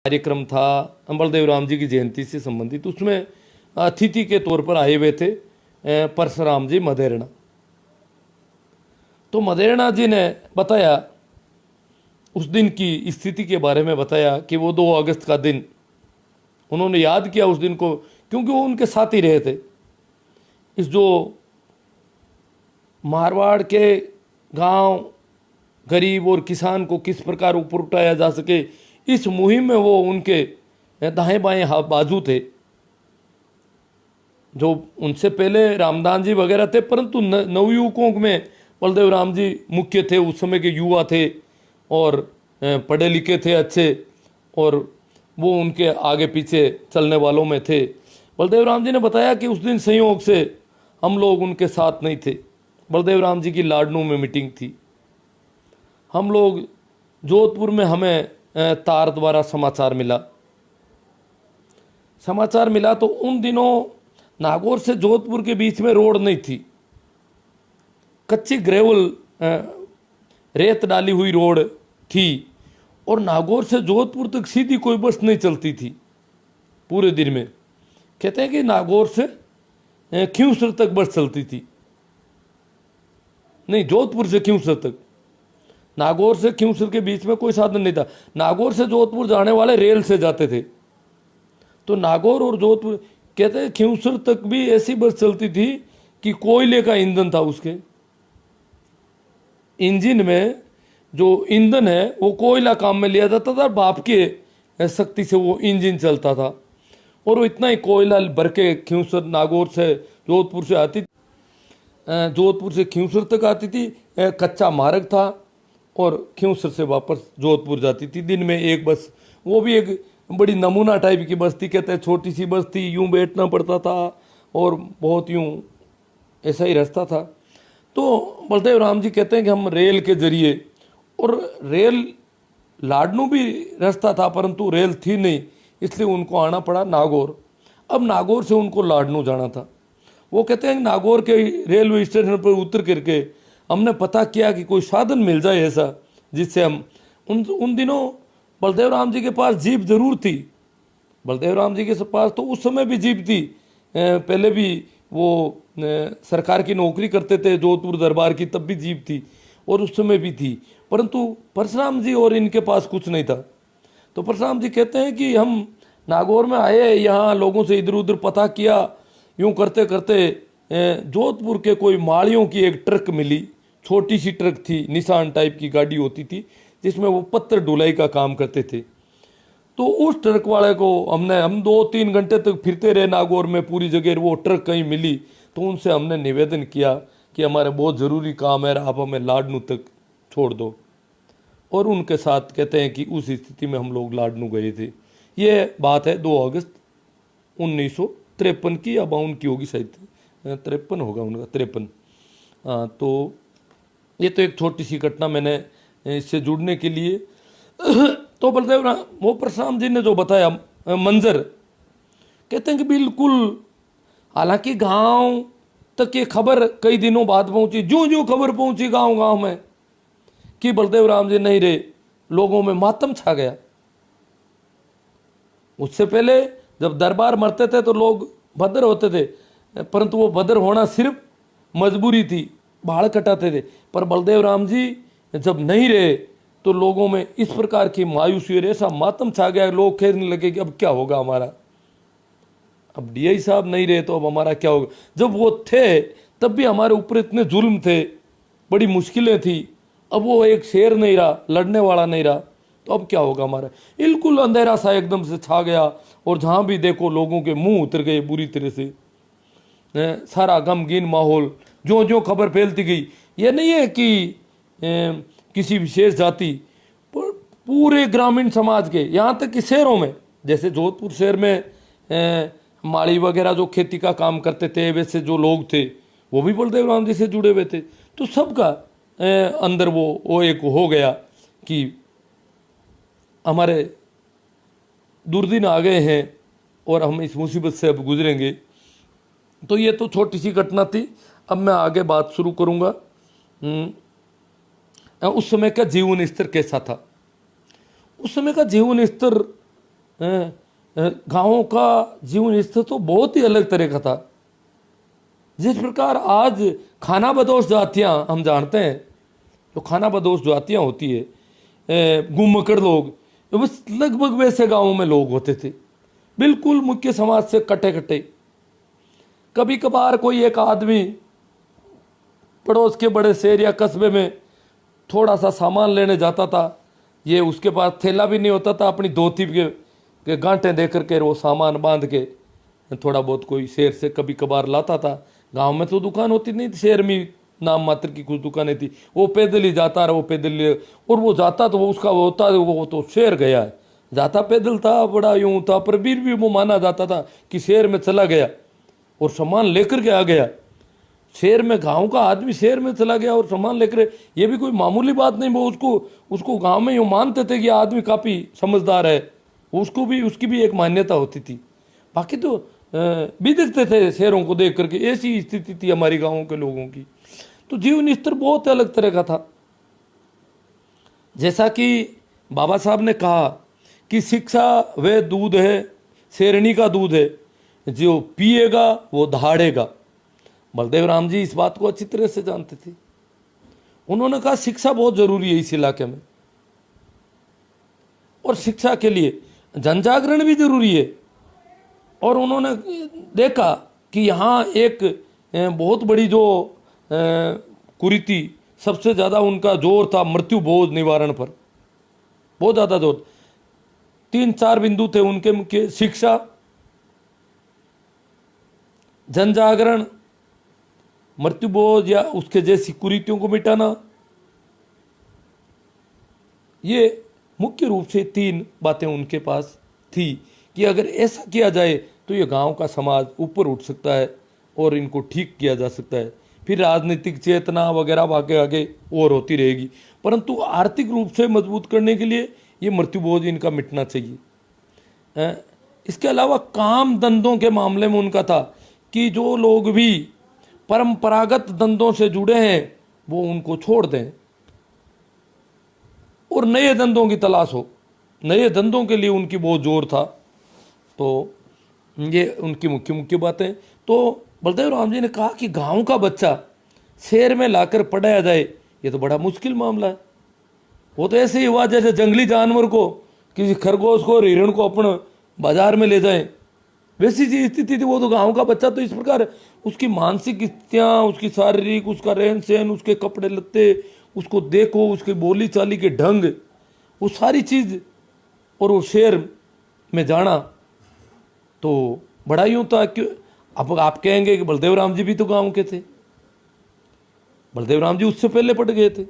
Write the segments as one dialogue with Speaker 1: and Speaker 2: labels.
Speaker 1: कार्यक्रम था बलदेव राम जी की जयंती से संबंधित, उसमें अतिथि के तौर पर आए हुए थे परशुराम जी मदेरणा। तो मदेरणा जी ने बताया, उस दिन की स्थिति के बारे में बताया कि वो 2 अगस्त का दिन उन्होंने याद किया उस दिन को, क्योंकि वो उनके साथ ही रहे थे। इस जो मारवाड़ के गांव गरीब और किसान को किस प्रकार ऊपर उठाया जा सके, इस मुहिम में वो उनके दाएं बाएं बाजू थे। जो उनसे पहले रामदास जी वगैरह थे, परंतु नवयुवकों में बलदेव राम जी मुख्य थे। उस समय के युवा थे और पढ़े लिखे थे अच्छे, और वो उनके आगे पीछे चलने वालों में थे। बलदेव राम जी ने बताया कि उस दिन संयोग से हम लोग उनके साथ नहीं थे। बलदेव राम जी की लाडनू में मीटिंग थी। हम लोग जोधपुर में, हमें तार द्वारा समाचार मिला तो उन दिनों नागौर से जोधपुर के बीच में रोड नहीं थी, कच्ची ग्रेवल रेत डाली हुई रोड थी, और नागौर से जोधपुर तक सीधी कोई बस नहीं चलती थी पूरे दिन में। कहते हैं कि नागौर से खींवसर तक बस चलती थी, नहीं, जोधपुर से खींवसर तक। नागौर से खींवसर के बीच में कोई साधन नहीं था। नागौर से जोधपुर जाने वाले रेल से जाते थे। तो नागौर और जोधपुर, कहते हैं खींवसर तक भी ऐसी बस चलती थी कि कोयले का ईंधन था उसके इंजन में। जो ईंधन है वो कोयला काम में लिया जाता था, भाप के शक्ति से वो इंजन चलता था। और वो इतना ही कोयला भर के खींवसर नागौर से जोधपुर से आती, जोधपुर से खींवसर तक आती थी। कच्चा मार्ग था और खींवसर से वापस जोधपुर जाती थी। दिन में एक बस, वो भी एक बड़ी नमूना टाइप की बस थी। कहते हैं छोटी सी बस थी, यूं बैठना पड़ता था और बहुत यूं ऐसा ही रास्ता था। तो बलदेव राम जी कहते हैं कि हम रेल के जरिए, और रेल लाडनू भी रास्ता था परंतु रेल थी नहीं, इसलिए उनको आना पड़ा नागौर। अब नागौर से उनको लाडनू जाना था। वो कहते हैं नागौर के रेलवे स्टेशन पर उतर करके हमने पता किया कि कोई साधन मिल जाए ऐसा जिससे हम उन दिनों बलदेव राम जी के पास जीप जरूर थी। बलदेव राम जी के पास तो उस समय भी जीप थी। पहले भी वो सरकार की नौकरी करते थे जोधपुर दरबार की, तब भी जीप थी और उस समय भी थी, परंतु परशुराम जी और इनके पास कुछ नहीं था। तो परशुराम जी कहते हैं कि हम नागौर में आए, यहाँ लोगों से इधर उधर पता किया, यूं करते करते जोधपुर के कोई माड़ियों की एक ट्रक मिली। छोटी सी ट्रक थी, निशान टाइप की गाड़ी होती थी जिसमें वो पत्थर ढुलाई का काम करते थे। तो उस ट्रक वाले को हम 2-3 घंटे तक फिरते रहे नागौर में, पूरी जगह वो ट्रक कहीं मिली। तो उनसे हमने निवेदन किया कि हमारे बहुत ज़रूरी काम है, आप हमें लाडनू तक छोड़ दो। और उनके साथ कहते हैं कि उस स्थिति में हम लोग लाडनू गए थे। ये बात है 2 अगस्त 1953 की या 52 की होगी, शायद 53 होगा उनका, 53। तो ये तो एक छोटी सी घटना मैंने इससे जुड़ने के लिए। तो बलदेव वो परशुराम जी ने जो बताया मंजर, कहते हैं कि बिल्कुल, हालांकि गांव तक ये खबर कई दिनों बाद पहुंची। जो खबर पहुंची गांव गांव में कि बलदेव राम जी नहीं रहे, लोगों में मातम छा गया। उससे पहले जब दरबार मरते थे तो लोग भद्र होते थे, परंतु वो भद्र होना सिर्फ मजबूरी थी, बाल कटाते थे। पर बलदेव राम जी जब नहीं रहे तो लोगों में इस प्रकार की मायूसी और ऐसा मातम छा गया, लोग कहने लगे कि अब क्या होगा हमारा, अब डीआई साहब नहीं रहे तो अब हमारा क्या होगा। जब वो थे तब भी हमारे ऊपर इतने जुल्म थे, बड़ी मुश्किलें थी, अब वो एक शेर नहीं रहा, लड़ने वाला नहीं रहा, तो अब क्या होगा हमारा। बिल्कुल अंधेरा सा एकदम से छा गया, और जहाँ भी देखो लोगों के मुंह उतर गए बुरी तरह से। सारा गमगीन माहौल, जो खबर फैलती गई। ये नहीं है कि किसी विशेष जाति, पूरे ग्रामीण समाज के, यहाँ तक कि शहरों में, जैसे जोधपुर शहर में माड़ी वगैरह जो खेती का काम करते थे, वैसे जो लोग थे वो भी बलदेव राम जी से जुड़े हुए थे। तो सबका अंदर वो एक हो गया कि हमारे दुर्दिन आ गए हैं और हम इस मुसीबत से अब गुजरेंगे। तो ये तो छोटी सी घटना थी। अब मैं आगे बात शुरू करूँगा। उस समय का जीवन स्तर कैसा था। उस समय का जीवन स्तर गाँवों का जीवन स्तर तो बहुत ही अलग तरह का था। जिस प्रकार आज खाना बदोश जातियाँ हम जानते हैं, जो खाना बदोश जातियाँ होती है, गुम्मकड़ लोग, बस लगभग वैसे गाँवों में लोग होते थे, बिल्कुल मुख्य समाज से कटे कटे। कभी कभार कोई एक आदमी पड़ोस के बड़े शहर या कस्बे में थोड़ा सा सामान लेने जाता था, ये उसके पास थैला भी नहीं होता था, अपनी धोती के गांठे दे करके वो सामान बांध के थोड़ा बहुत कोई शहर से कभी कभार लाता था। गांव में तो दुकान होती नहीं थी, शहर में नाम मात्र की कुछ दुकानें थी, वो पैदल ही जाता रहा, वो पैदल ही, और वो जाता तो वो उसका वो होता, वो तो शहर गया है, जाता पैदल था, बड़ा यूं था, पर फिर भी वो माना जाता था कि शहर में चला गया और सामान लेकर के आ गया। शहर में गांव का आदमी शहर में चला गया और सामान लेकर, ये भी कोई मामूली बात नहीं, वो उसको गांव में यूँ मानते थे कि आदमी काफ़ी समझदार है, उसको भी उसकी भी एक मान्यता होती थी। बाकी तो भी दिखते थे शहरों को देख करके, ऐसी स्थिति थी हमारी गाँवों के लोगों की। तो जीवन स्तर बहुत अलग तरह का था। जैसा कि बाबा साहब ने कहा कि शिक्षा वह दूध है, शेरनी का दूध है, जो पिएगा वो दहाड़ेगा। बलदेव राम जी इस बात को अच्छी तरह से जानते थे। उन्होंने कहा शिक्षा बहुत जरूरी है इस इलाके में, और शिक्षा के लिए जनजागरण भी जरूरी है। और उन्होंने देखा कि यहाँ एक बहुत बड़ी जो कुरीति, सबसे ज़्यादा उनका जोर था मृत्यु बोझ निवारण पर, बहुत ज़्यादा जोर। 3-4 बिंदु थे उनके मुख्य: शिक्षा, जनजागरण, मृत्यु बोझ या उसके जैसी कुरीतियों को मिटाना। ये मुख्य रूप से 3 बातें उनके पास थी कि अगर ऐसा किया जाए तो ये गांव का समाज ऊपर उठ सकता है और इनको ठीक किया जा सकता है। फिर राजनीतिक चेतना वगैरह आगे आगे और होती रहेगी, परंतु आर्थिक रूप से मजबूत करने के लिए ये मृत्यु बोझ इनका मिटना चाहिए। इसके अलावा काम धंधों के मामले में उनका था कि जो लोग भी परंपरागत धंधों से जुड़े हैं वो उनको छोड़ दें और नए धंधों की तलाश हो। नए धंधों के लिए उनकी बहुत जोर था। तो ये उनकी मुख्य मुख्य बातें। तो बलदेव राम जी ने कहा कि गांव का बच्चा शहर में लाकर पढ़ाया जाए, ये तो बड़ा मुश्किल मामला है। वो तो ऐसे ही हुआ जैसे जंगली जानवर को, किसी खरगोश को और हिरण को अपन बाजार में ले जाएं, वैसी सी स्थिति थी। वो तो गांव का बच्चा तो इस प्रकार उसकी मानसिक स्थितियाँ, उसकी शारीरिक, उसका रहन सहन, उसके कपड़े लत्ते, उसको देखो, उसकी बोली चाली के ढंग, वो सारी चीज़, और वो शहर में जाना तो बड़ा यूँ था। क्यों अब आप कहेंगे कि बलदेव राम जी भी तो गांव के थे, बलदेव राम जी उससे पहले पड़ गए थे।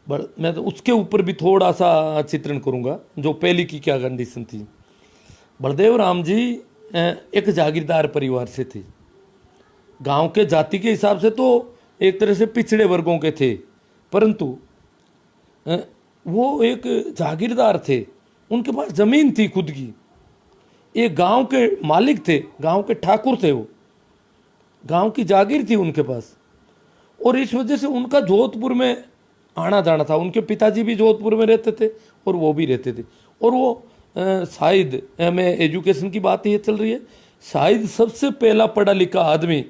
Speaker 1: मैं तो उसके ऊपर भी थोड़ा सा चित्रण करूंगा, जो पहली की क्या कंडीशन थी। बलदेव राम जी एक जागीरदार परिवार से थे। गांव के जाति के हिसाब से तो एक तरह से पिछड़े वर्गों के थे, परंतु वो एक जागीरदार थे। उनके पास जमीन थी खुद की, एक गांव के मालिक थे, गांव के ठाकुर थे, वो गांव की जागीर थी उनके पास। और इस वजह से उनका जोधपुर में आना जाना था। उनके पिताजी भी जोधपुर में रहते थे और वो भी रहते थे। और वो शायद में एजुकेशन की बात ये चल रही है, शायद सबसे पहला पढ़ा लिखा आदमी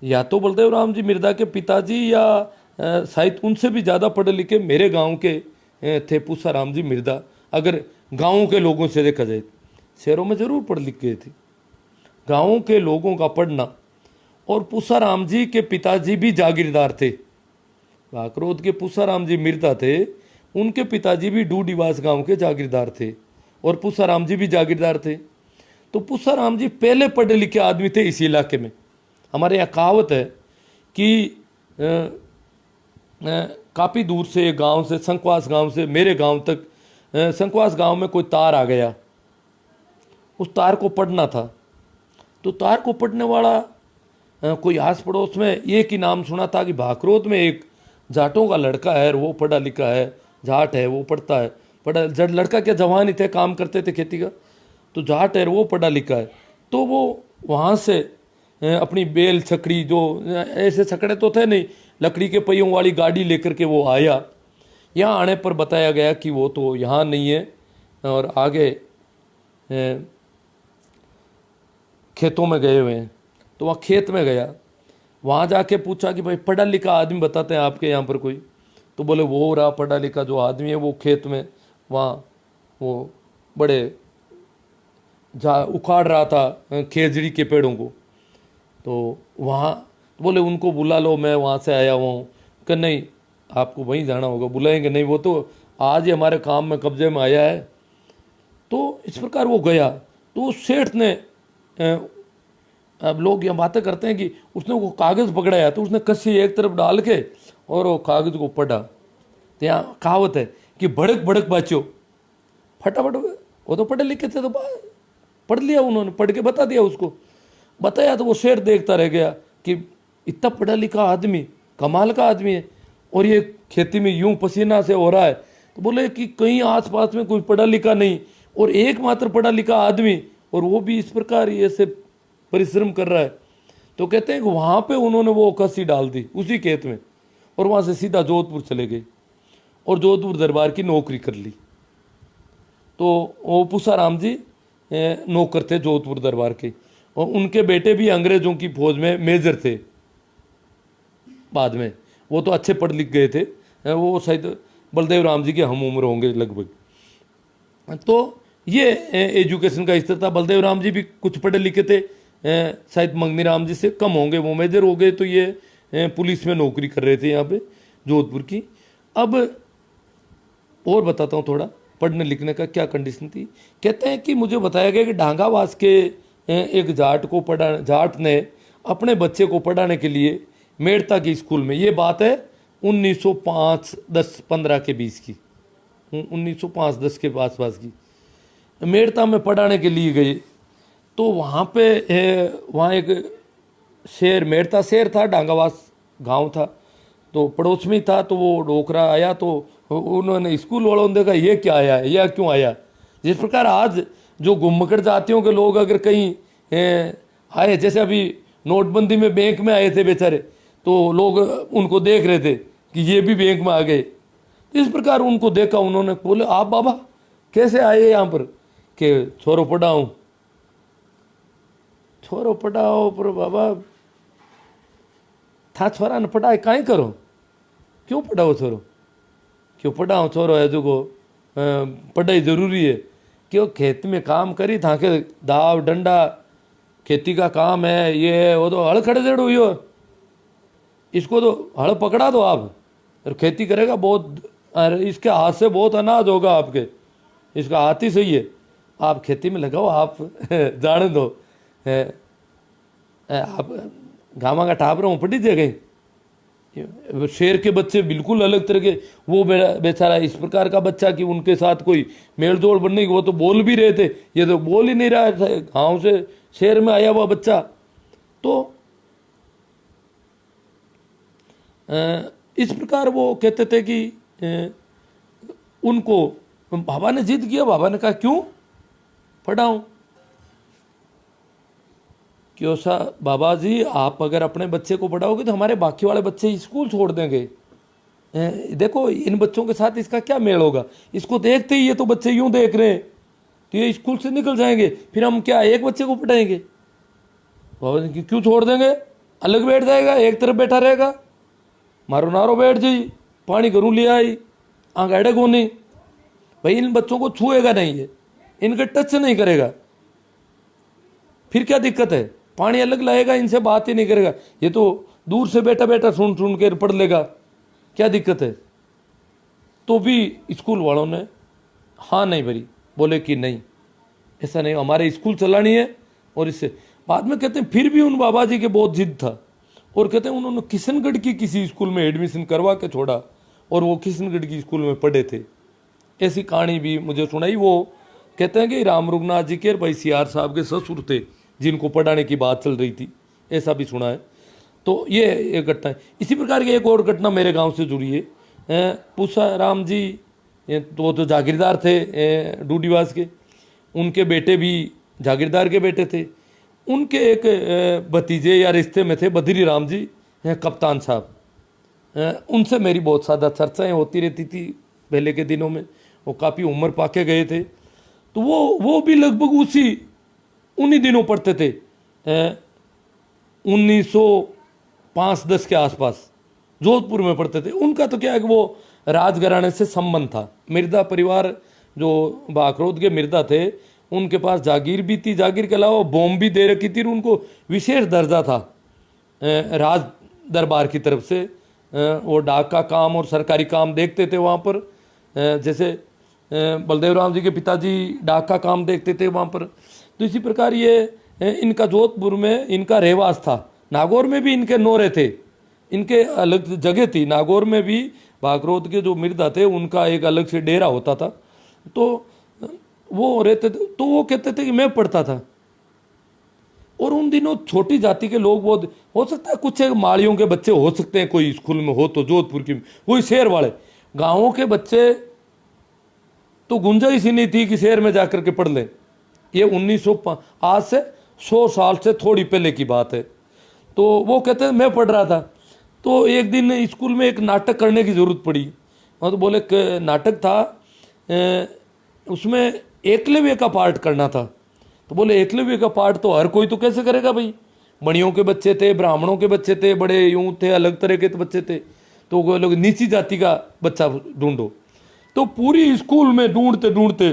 Speaker 1: या तो बलदेव राम जी मिर्दा के पिताजी या शायद उनसे भी ज़्यादा पढ़े लिखे मेरे गांव के थे पूसा राम जी मिर्दा। अगर गाँवों के लोगों से देखा जाए, शहरों में ज़रूर पढ़ लिख गए थे, गाँवों के लोगों का पढ़ना। और पूसा राम जी के पिताजी भी जागीरदार थे। काकरोद के पूसा राम जी मिर्दा थे, उनके पिताजी भी डूडीवास गांव के जागीरदार थे और पूसा राम जी भी जागीरदार थे। तो पूसा राम जी पहले पढ़े लिखे आदमी थे इस इलाके में। हमारे यहाँ कहावत है कि काफ़ी दूर से गांव से, संकवास गांव से मेरे गांव तक, संकवास गांव में कोई तार आ गया, उस तार को पढ़ना था। तो तार को पढ़ने वाला कोई आस पड़ोस में एक ही नाम सुना था कि भाकरोद में एक जाटों का लड़का है, वो पढ़ा लिखा है, जाट है, वो पढ़ता है, पढ़ा लड़का क्या जवान ही थे, काम करते थे खेती का, तो जाट है, वो पढ़ा लिखा है। तो वो वहाँ से अपनी बेल छकड़ी, जो ऐसे छकड़े तो थे नहीं, लकड़ी के पहियों वाली गाड़ी लेकर के वो आया। यहाँ आने पर बताया गया कि वो तो यहाँ नहीं है, और आगे खेतों में गए हुए हैं। तो वहाँ खेत में गया, वहाँ जाके पूछा कि भाई पढ़ा लिखा आदमी बताते हैं आपके यहाँ पर कोई? तो बोले वो रहा पढ़ा लिखा जो आदमी है, वो खेत में वहाँ वो बड़े उखाड़ रहा था खेजड़ी के पेड़ों को। तो वहाँ तो बोले उनको बुला लो, मैं वहाँ से आया हुआ हूँ। कि नहीं, आपको वहीं जाना होगा। बुलाएंगे नहीं, वो तो आज ही हमारे काम में कब्जे में आया है। तो इस प्रकार वो गया। तो उस सेठ ने अब लोग यहाँ बातें करते हैं कि उसने वो कागज़ पकड़ाया, तो उसने कस्सी एक तरफ डाल के और वो कागज़ को पढ़ा। तो यहाँ कहावत है कि भड़क भड़क बाचो, फटाफट। वो तो पढ़े लिखे थे तो पढ़ लिया उन्होंने, पढ़ के बता दिया उसको। बताया तो वो शेर देखता रह गया कि इतना पढ़ा लिखा आदमी, कमाल का आदमी है, और ये खेती में यूं पसीना से हो रहा है। तो बोले कि कहीं आसपास में कोई पढ़ा लिखा नहीं, और एकमात्र पढ़ा लिखा आदमी, और वो भी इस प्रकार ऐसे परिश्रम कर रहा है। तो कहते हैं कि वहाँ पे उन्होंने वो कस्सी डाल दी उसी खेत में, और वहाँ से सीधा जोधपुर चले गए और जोधपुर दरबार की नौकरी कर ली। तो वो पूसाराम जी नौकर थे जोधपुर दरबार के, और उनके बेटे भी अंग्रेजों की फौज में मेजर थे बाद में। वो तो अच्छे पढ़ लिख गए थे, वो शायद बलदेव राम जी के हम उम्र होंगे लगभग। तो ये एजुकेशन का स्तर था। बलदेव राम जी भी कुछ पढ़े लिखे थे, शायद मंगनी राम जी से कम होंगे, वो मेजर हो गए। तो ये पुलिस में नौकरी कर रहे थे यहाँ पे जोधपुर की। अब और बताता हूँ थोड़ा पढ़ने लिखने का क्या कंडीशन थी। कहते हैं कि मुझे बताया गया कि ढांगावास के एक जाट ने अपने बच्चे को पढ़ाने के लिए मेड़ता के स्कूल में, ये बात है 1905-10-15 के बीच की, 1905-10 के आसपास की, मेड़ता में पढ़ाने के लिए गए। तो वहाँ पे वहाँ एक शेर, मेड़ता शेर था, ढांगावास गांव था, तो पड़ोस में था। तो वो डोकरा आया, तो उन्होंने स्कूल वालों ने देखा ये क्या आया है, यह क्यों आया। जिस प्रकार आज जो गुम्मकड़ जातियों के लोग अगर कहीं आए, जैसे अभी नोटबंदी में बैंक में आए थे बेचारे, तो लोग उनको देख रहे थे कि ये भी बैंक में आ गए। तो इस प्रकार उनको देखा, उन्होंने बोले आप बाबा कैसे आए यहाँ पर? कि छोरो पढ़ाऊँ। छोरो पढ़ाओ, पर बाबा था छोरा ने पढ़ाए काई करो, क्यों पढ़ाओ छोरो, क्यों पढ़ाओ छोरो है जो को पढ़ाई जरूरी है। क्यों खेत में काम करी था के दाव डंडा खेती का काम है, ये है वो, तो हल खड़े देड़ो यो, इसको तो हल पकड़ा दो आप, और खेती करेगा बहुत, इसके हाथ से बहुत अनाज होगा आपके, इसका हाथ ही सही है, आप खेती में लगाओ, आप जाने दो। आप गामा का टाप रहा हूँ पढ़ी जगह। शेर के बच्चे बिल्कुल अलग तरह के, वो बेचारा इस प्रकार का बच्चा कि उनके साथ कोई मेल जोड़ बनने की, वो तो बोल भी रहे थे, ये तो बोल ही नहीं रहा है, गाँव से शहर में आया हुआ बच्चा। तो इस प्रकार वो कहते थे कि उनको बाबा ने जिद किया, बाबा ने कहा क्यों पढ़ाऊं। क्यों सा बाबा जी, आप अगर अपने बच्चे को पढ़ाओगे तो हमारे बाकी वाले बच्चे स्कूल छोड़ देंगे। देखो इन बच्चों के साथ इसका क्या मेल होगा, इसको देखते ही ये तो बच्चे यूं देख रहे हैं, तो ये स्कूल से निकल जाएंगे, फिर हम क्या एक बच्चे को पढ़ाएंगे? बाबा जी क्यों छोड़ देंगे, अलग बैठ जाएगा, एक तरफ बैठा रहेगा, मारो नारो बैठ जाई, पानी घरों ले आई, आंगड़े को नहीं भाई, इन बच्चों को छुएगा नहीं, है इनका टच नहीं करेगा, फिर क्या दिक्कत है? पानी अलग लाएगा, इनसे बात ही नहीं करेगा, ये तो दूर से बैठा बैठा सुन सुन कर पढ़ लेगा, क्या दिक्कत है? तो भी स्कूल वालों ने हाँ नहीं भरी, बोले कि नहीं ऐसा नहीं, हमारे स्कूल चलानी है। और इससे बाद में कहते हैं फिर भी उन बाबा जी के बहुत जिद था, और कहते हैं उन्होंने किशनगढ़ की किसी स्कूल में एडमिशन करवा के छोड़ा, और वो किशनगढ़ की स्कूल में पढ़े थे। ऐसी कहानी भी मुझे सुनाई। वो कहते हैं कि राम रघुनाथ जी के भाई सीआर साहब के ससुर थे जिनको पढ़ाने की बात चल रही थी, ऐसा भी सुना है। तो ये एक घटना है। इसी प्रकार की एक और घटना मेरे गांव से जुड़ी है। पूसाराम जी तो जागीरदार थे डूडीवास के, उनके बेटे भी जागीरदार के बेटे थे। उनके एक भतीजे या रिश्ते में थे बद्री राम जी कप्तान साहब, उनसे मेरी बहुत ज़्यादा चर्चाएँ होती रहती थी पहले के दिनों में। वो काफ़ी उम्र पाके गए थे, तो वो भी लगभग उन्हीं दिनों पढ़ते थे, 1905-10 के आसपास जोधपुर में पढ़ते थे। उनका तो क्या है कि वो राजघराने से संबंध था। मिर्जा परिवार जो बाकरोद के मिर्जा थे, उनके पास जागीर भी थी, जागीर के अलावा बॉम्ब भी दे रखी थी, उनको विशेष दर्जा था राज दरबार की तरफ से। वो डाक का काम और सरकारी काम देखते थे वहाँ पर, जैसे बलदेव राम जी के पिताजी डाक का काम देखते थे वहाँ पर। तो इसी प्रकार ये इनका जोधपुर में इनका रहवास था। नागौर में भी इनके नौरे थे, इनके अलग जगह थी। नागौर में भी बागरोद के जो मिर्जा थे उनका एक अलग से डेरा होता था, तो वो रहते थे। तो वो कहते थे कि मैं पढ़ता था। और उन दिनों छोटी जाति के लोग बहुत, हो सकता है कुछ माड़ियों के बच्चे हो सकते हैं कोई स्कूल में हो, तो जोधपुर की वही शहर वाले गांवों के बच्चे तो गुंजाइश ही नहीं थी कि शहर में जाकर के पढ़ लें। ये 1900 आज से 100 साल से थोड़ी पहले की बात है। तो वो कहते हैं मैं पढ़ रहा था, तो एक दिन स्कूल में एक नाटक करने की जरूरत पड़ी। और तो बोले नाटक था, उसमें एकलव्य का पार्ट करना था। तो बोले एकलव्य का पार्ट तो हर कोई तो कैसे करेगा भाई, बणियों के बच्चे थे, ब्राह्मणों के बच्चे थे, बड़े यूं थे, अलग तरह के बच्चे थे, तो वो लोग नीची जाति का बच्चा ढूंढो। तो पूरी स्कूल में ढूंढते ढूंढते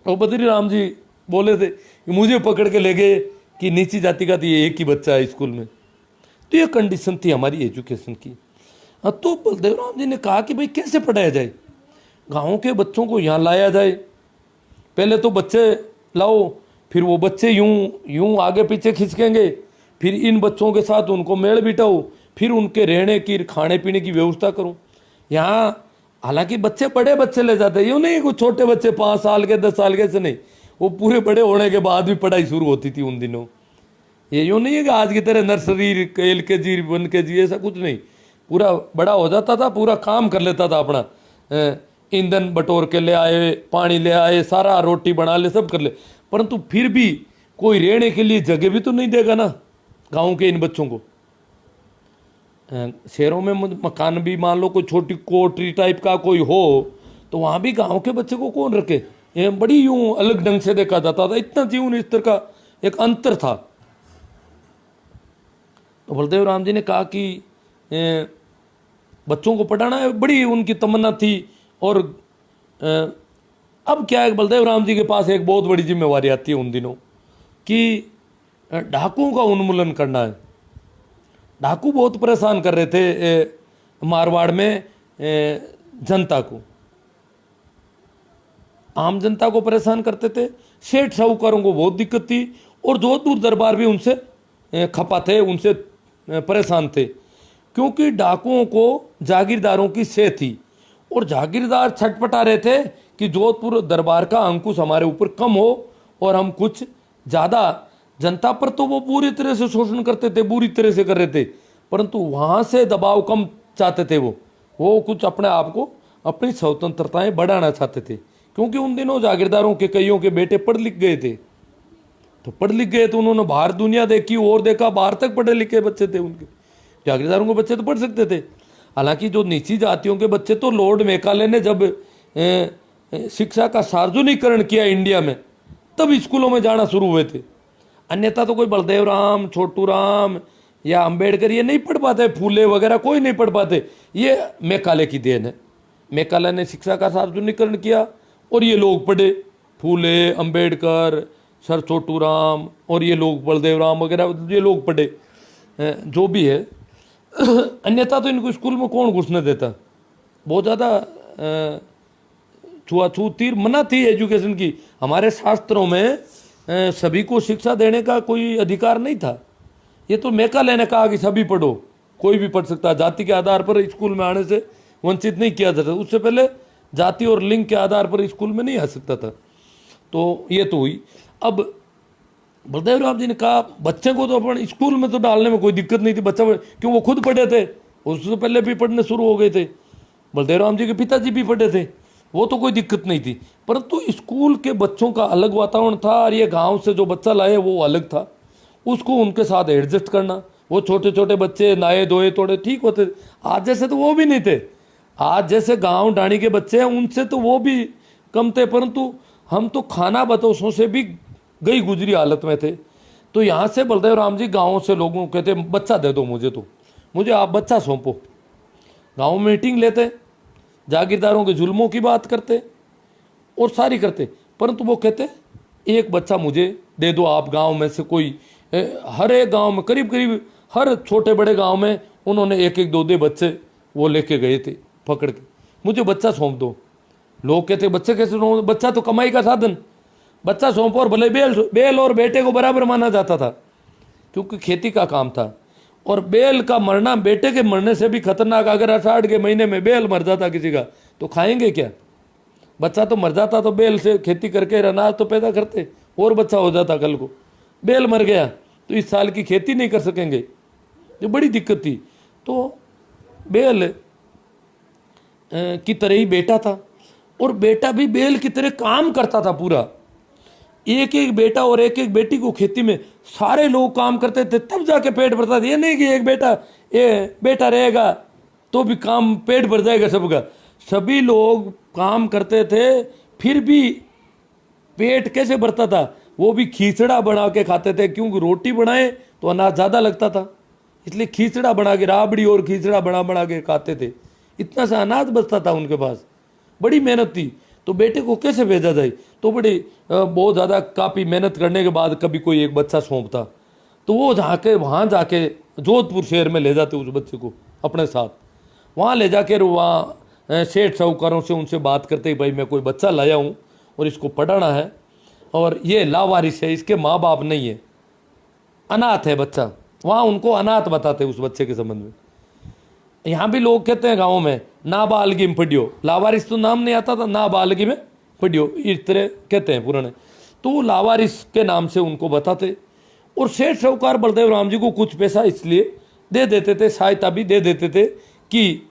Speaker 1: और बद्री राम जी बोले थे कि मुझे पकड़ के ले गए कि नीची जाति का तो ये एक ही बच्चा है स्कूल में। तो ये कंडीशन थी हमारी एजुकेशन की। तो बलदेव राम जी ने कहा कि भाई कैसे पढ़ाया जाए, गाँव के बच्चों को यहाँ लाया जाए। पहले तो बच्चे लाओ, फिर वो बच्चे यूं आगे पीछे खिसकेंगे, फिर इन बच्चों के साथ उनको मेल बिठाओ, फिर उनके रहने की खाने पीने की व्यवस्था करो। यहाँ हालांकि बच्चे बड़े बच्चे ले जाते हैं, यूँ नहीं कुछ छोटे बच्चे 5 साल के 10 साल के से नहीं, वो पूरे बड़े होने के बाद भी पढ़ाई शुरू होती थी उन दिनों। ये यूँ नहीं है कि आज की तरह नर्सरी LKG 1KG ऐसा कुछ नहीं, पूरा बड़ा हो जाता था, पूरा काम कर लेता था अपना। ईंधन बटोर के ले आए, पानी ले आए, सारा रोटी बना ले, सब कर ले, परंतु फिर भी कोई रहने के लिए जगह भी तो नहीं देगा ना गाँव के इन बच्चों को। शहरों में मकान भी मान लो कोई छोटी कोठरी टाइप का कोई हो, तो वहाँ भी गाँव के बच्चे को कौन रखे, ये बड़ी यूं अलग ढंग से देखा जाता था। इतना जीवन स्तर का एक अंतर था। तो बलदेव राम जी ने कहा कि बच्चों को पढ़ाना है, बड़ी उनकी तमन्ना थी। और अब क्या है, बलदेव राम जी के पास एक बहुत बड़ी जिम्मेवारी आती है उन दिनों कि डाकुओं का उन्मूलन करना है। डाकू बहुत परेशान कर रहे थे मारवाड़ में जनता को, आम जनता को परेशान करते थे। सेठ साहूकारों को बहुत दिक्कत थी, और जोधपुर दरबार भी उनसे खपा थे, उनसे परेशान थे, क्योंकि डाकुओं को जागीरदारों की सेह थी। और जागीरदार छटपटा रहे थे कि जोधपुर दरबार का अंकुश हमारे ऊपर कम हो और हम कुछ ज़्यादा, जनता पर तो वो पूरी तरह से शोषण करते थे, बुरी तरह से कर रहे थे, परंतु वहाँ से दबाव कम चाहते थे। वो कुछ अपने आप को, अपनी स्वतंत्रताएं बढ़ाना चाहते थे, क्योंकि उन दिनों जागीरदारों के कईयों के बेटे पढ़ लिख गए थे। तो पढ़ लिख गए तो उन्होंने बाहर दुनिया देखी और देखा, बाहर तक पढ़े लिखे बच्चे थे उनके। जागीरदारों के बच्चे तो पढ़ सकते थे, हालांकि जो नीची जातियों के बच्चे तो लॉर्ड मैकाले ने जब शिक्षा का सार्वजनिकरण किया इंडिया में, तब स्कूलों में जाना शुरू हुए थे। अन्यथा तो कोई बलदेव राम, छोटू राम या अंबेडकर ये नहीं पढ़ पाते, फूले वगैरह कोई नहीं पढ़ पाते। ये मैकाले की देन है। मैकाले ने शिक्षा का सार्वजनिकरण किया और ये लोग पढ़े, फूले, अंबेडकर, सर छोटू राम और ये लोग बलदेव राम वगैरह ये लोग पढ़े, जो भी है। अन्यथा तो इनको स्कूल में कौन घुसने देता। बहुत ज़्यादा छुआछूती मना थी एजुकेशन की। हमारे शास्त्रों में सभी को शिक्षा देने का कोई अधिकार नहीं था। ये तो मैकाले ने कहा कि सभी पढ़ो, कोई भी पढ़ सकता है, जाति के आधार पर स्कूल में आने से वंचित नहीं किया जाता। उससे पहले जाति और लिंग के आधार पर स्कूल में नहीं आ सकता था। तो ये तो हुई। अब बलदेव राम जी ने कहा बच्चे को तो अपन स्कूल में तो डालने में कोई दिक्कत नहीं थी, बच्चा क्यों वो खुद पढ़े थे, उससे पहले भी पढ़ने शुरू हो गए थे। बलदेव राम जी के पिताजी भी पढ़े थे, वो तो कोई दिक्कत नहीं थी। परंतु स्कूल के बच्चों का अलग वातावरण था और ये गांव से जो बच्चा लाए वो अलग था। उसको उनके साथ एडजस्ट करना, वो छोटे छोटे बच्चे नहाए धोए थोड़े ठीक होते, आज जैसे तो वो भी नहीं थे। आज जैसे गांव डाणी के बच्चे हैं उनसे तो वो भी कम थे, परंतु हम तो खाना बदोशों से भी गई गुजरी हालत में थे। तो यहाँ से बलदेव राम जी गाँव से लोगों को कहते बच्चा दे दो मुझे, तो मुझे आप बच्चा सौंपो। गाँव में मीटिंग लेते, जागीरदारों के जुल्मों की बात करते और सारी करते, परंतु वो कहते एक बच्चा मुझे दे दो आप। गांव में से कोई हर एक गांव में करीब करीब हर छोटे बड़े गांव में उन्होंने एक एक दो दो बच्चे वो लेके गए थे पकड़ के, मुझे बच्चा सौंप दो। लोग कहते बच्चे कैसे सौंप, बच्चा तो कमाई का साधन, बच्चा सौंपो। और भले बेल और बेटे को बराबर माना जाता था क्योंकि खेती का काम था। और बेल का मरना बेटे के मरने से भी खतरनाक, अगर अषाढ़ के महीने में बेल मर जाता किसी का तो खाएंगे क्या? बच्चा तो मर जाता तो बेल से खेती करके अनाज तो पैदा करते और बच्चा हो जाता, कल को बेल मर गया तो इस साल की खेती नहीं कर सकेंगे, ये बड़ी दिक्कत थी। तो बेल की तरह ही बेटा था और बेटा भी बेल की तरह काम करता था पूरा। एक एक बेटा और एक एक बेटी को खेती में सारे लोग काम करते थे, तब जाके पेट भरता था। ये नहीं कि एक बेटा रहेगा तो भी काम पेट भर जाएगा सबका। सभी लोग काम करते थे, फिर भी पेट कैसे भरता था? वो भी खिचड़ा बना के खाते थे, क्योंकि रोटी बनाए तो अनाज ज़्यादा लगता था, इसलिए खिचड़ा बना के, राबड़ी और खिचड़ा बना बना के खाते थे। इतना सा अनाज बचता था उनके पास, बड़ी मेहनत थी। तो बेटे को कैसे भेजा जाए? तो बड़ी बहुत ज़्यादा काफ़ी मेहनत करने के बाद कभी कोई एक बच्चा सौंपता तो वो वहाँ जाके जोधपुर शहर में ले जाते उस बच्चे को अपने साथ। वहाँ ले जाकर वहाँ सेठ साहूकारों से उनसे बात करते भाई मैं कोई बच्चा लाया हूँ और इसको पढ़ाना है और ये लावारिस है, इसके माँ बाप नहीं है, अनाथ है बच्चा। वहाँ उनको अनाथ बताते उस बच्चे के संबंध में। यहाँ भी लोग कहते हैं गाँव में नाबालगी में पढ़ियो, लावारिस तो नाम नहीं आता था, नाबालगी में पढ़ियो, इस तरह कहते हैं पुराने। तो वो लावारिस के नाम से उनको बताते और सेठ साहूकार बलदेव राम जी को कुछ पैसा इसलिए दे देते थे, सहायता भी दे देते थे कि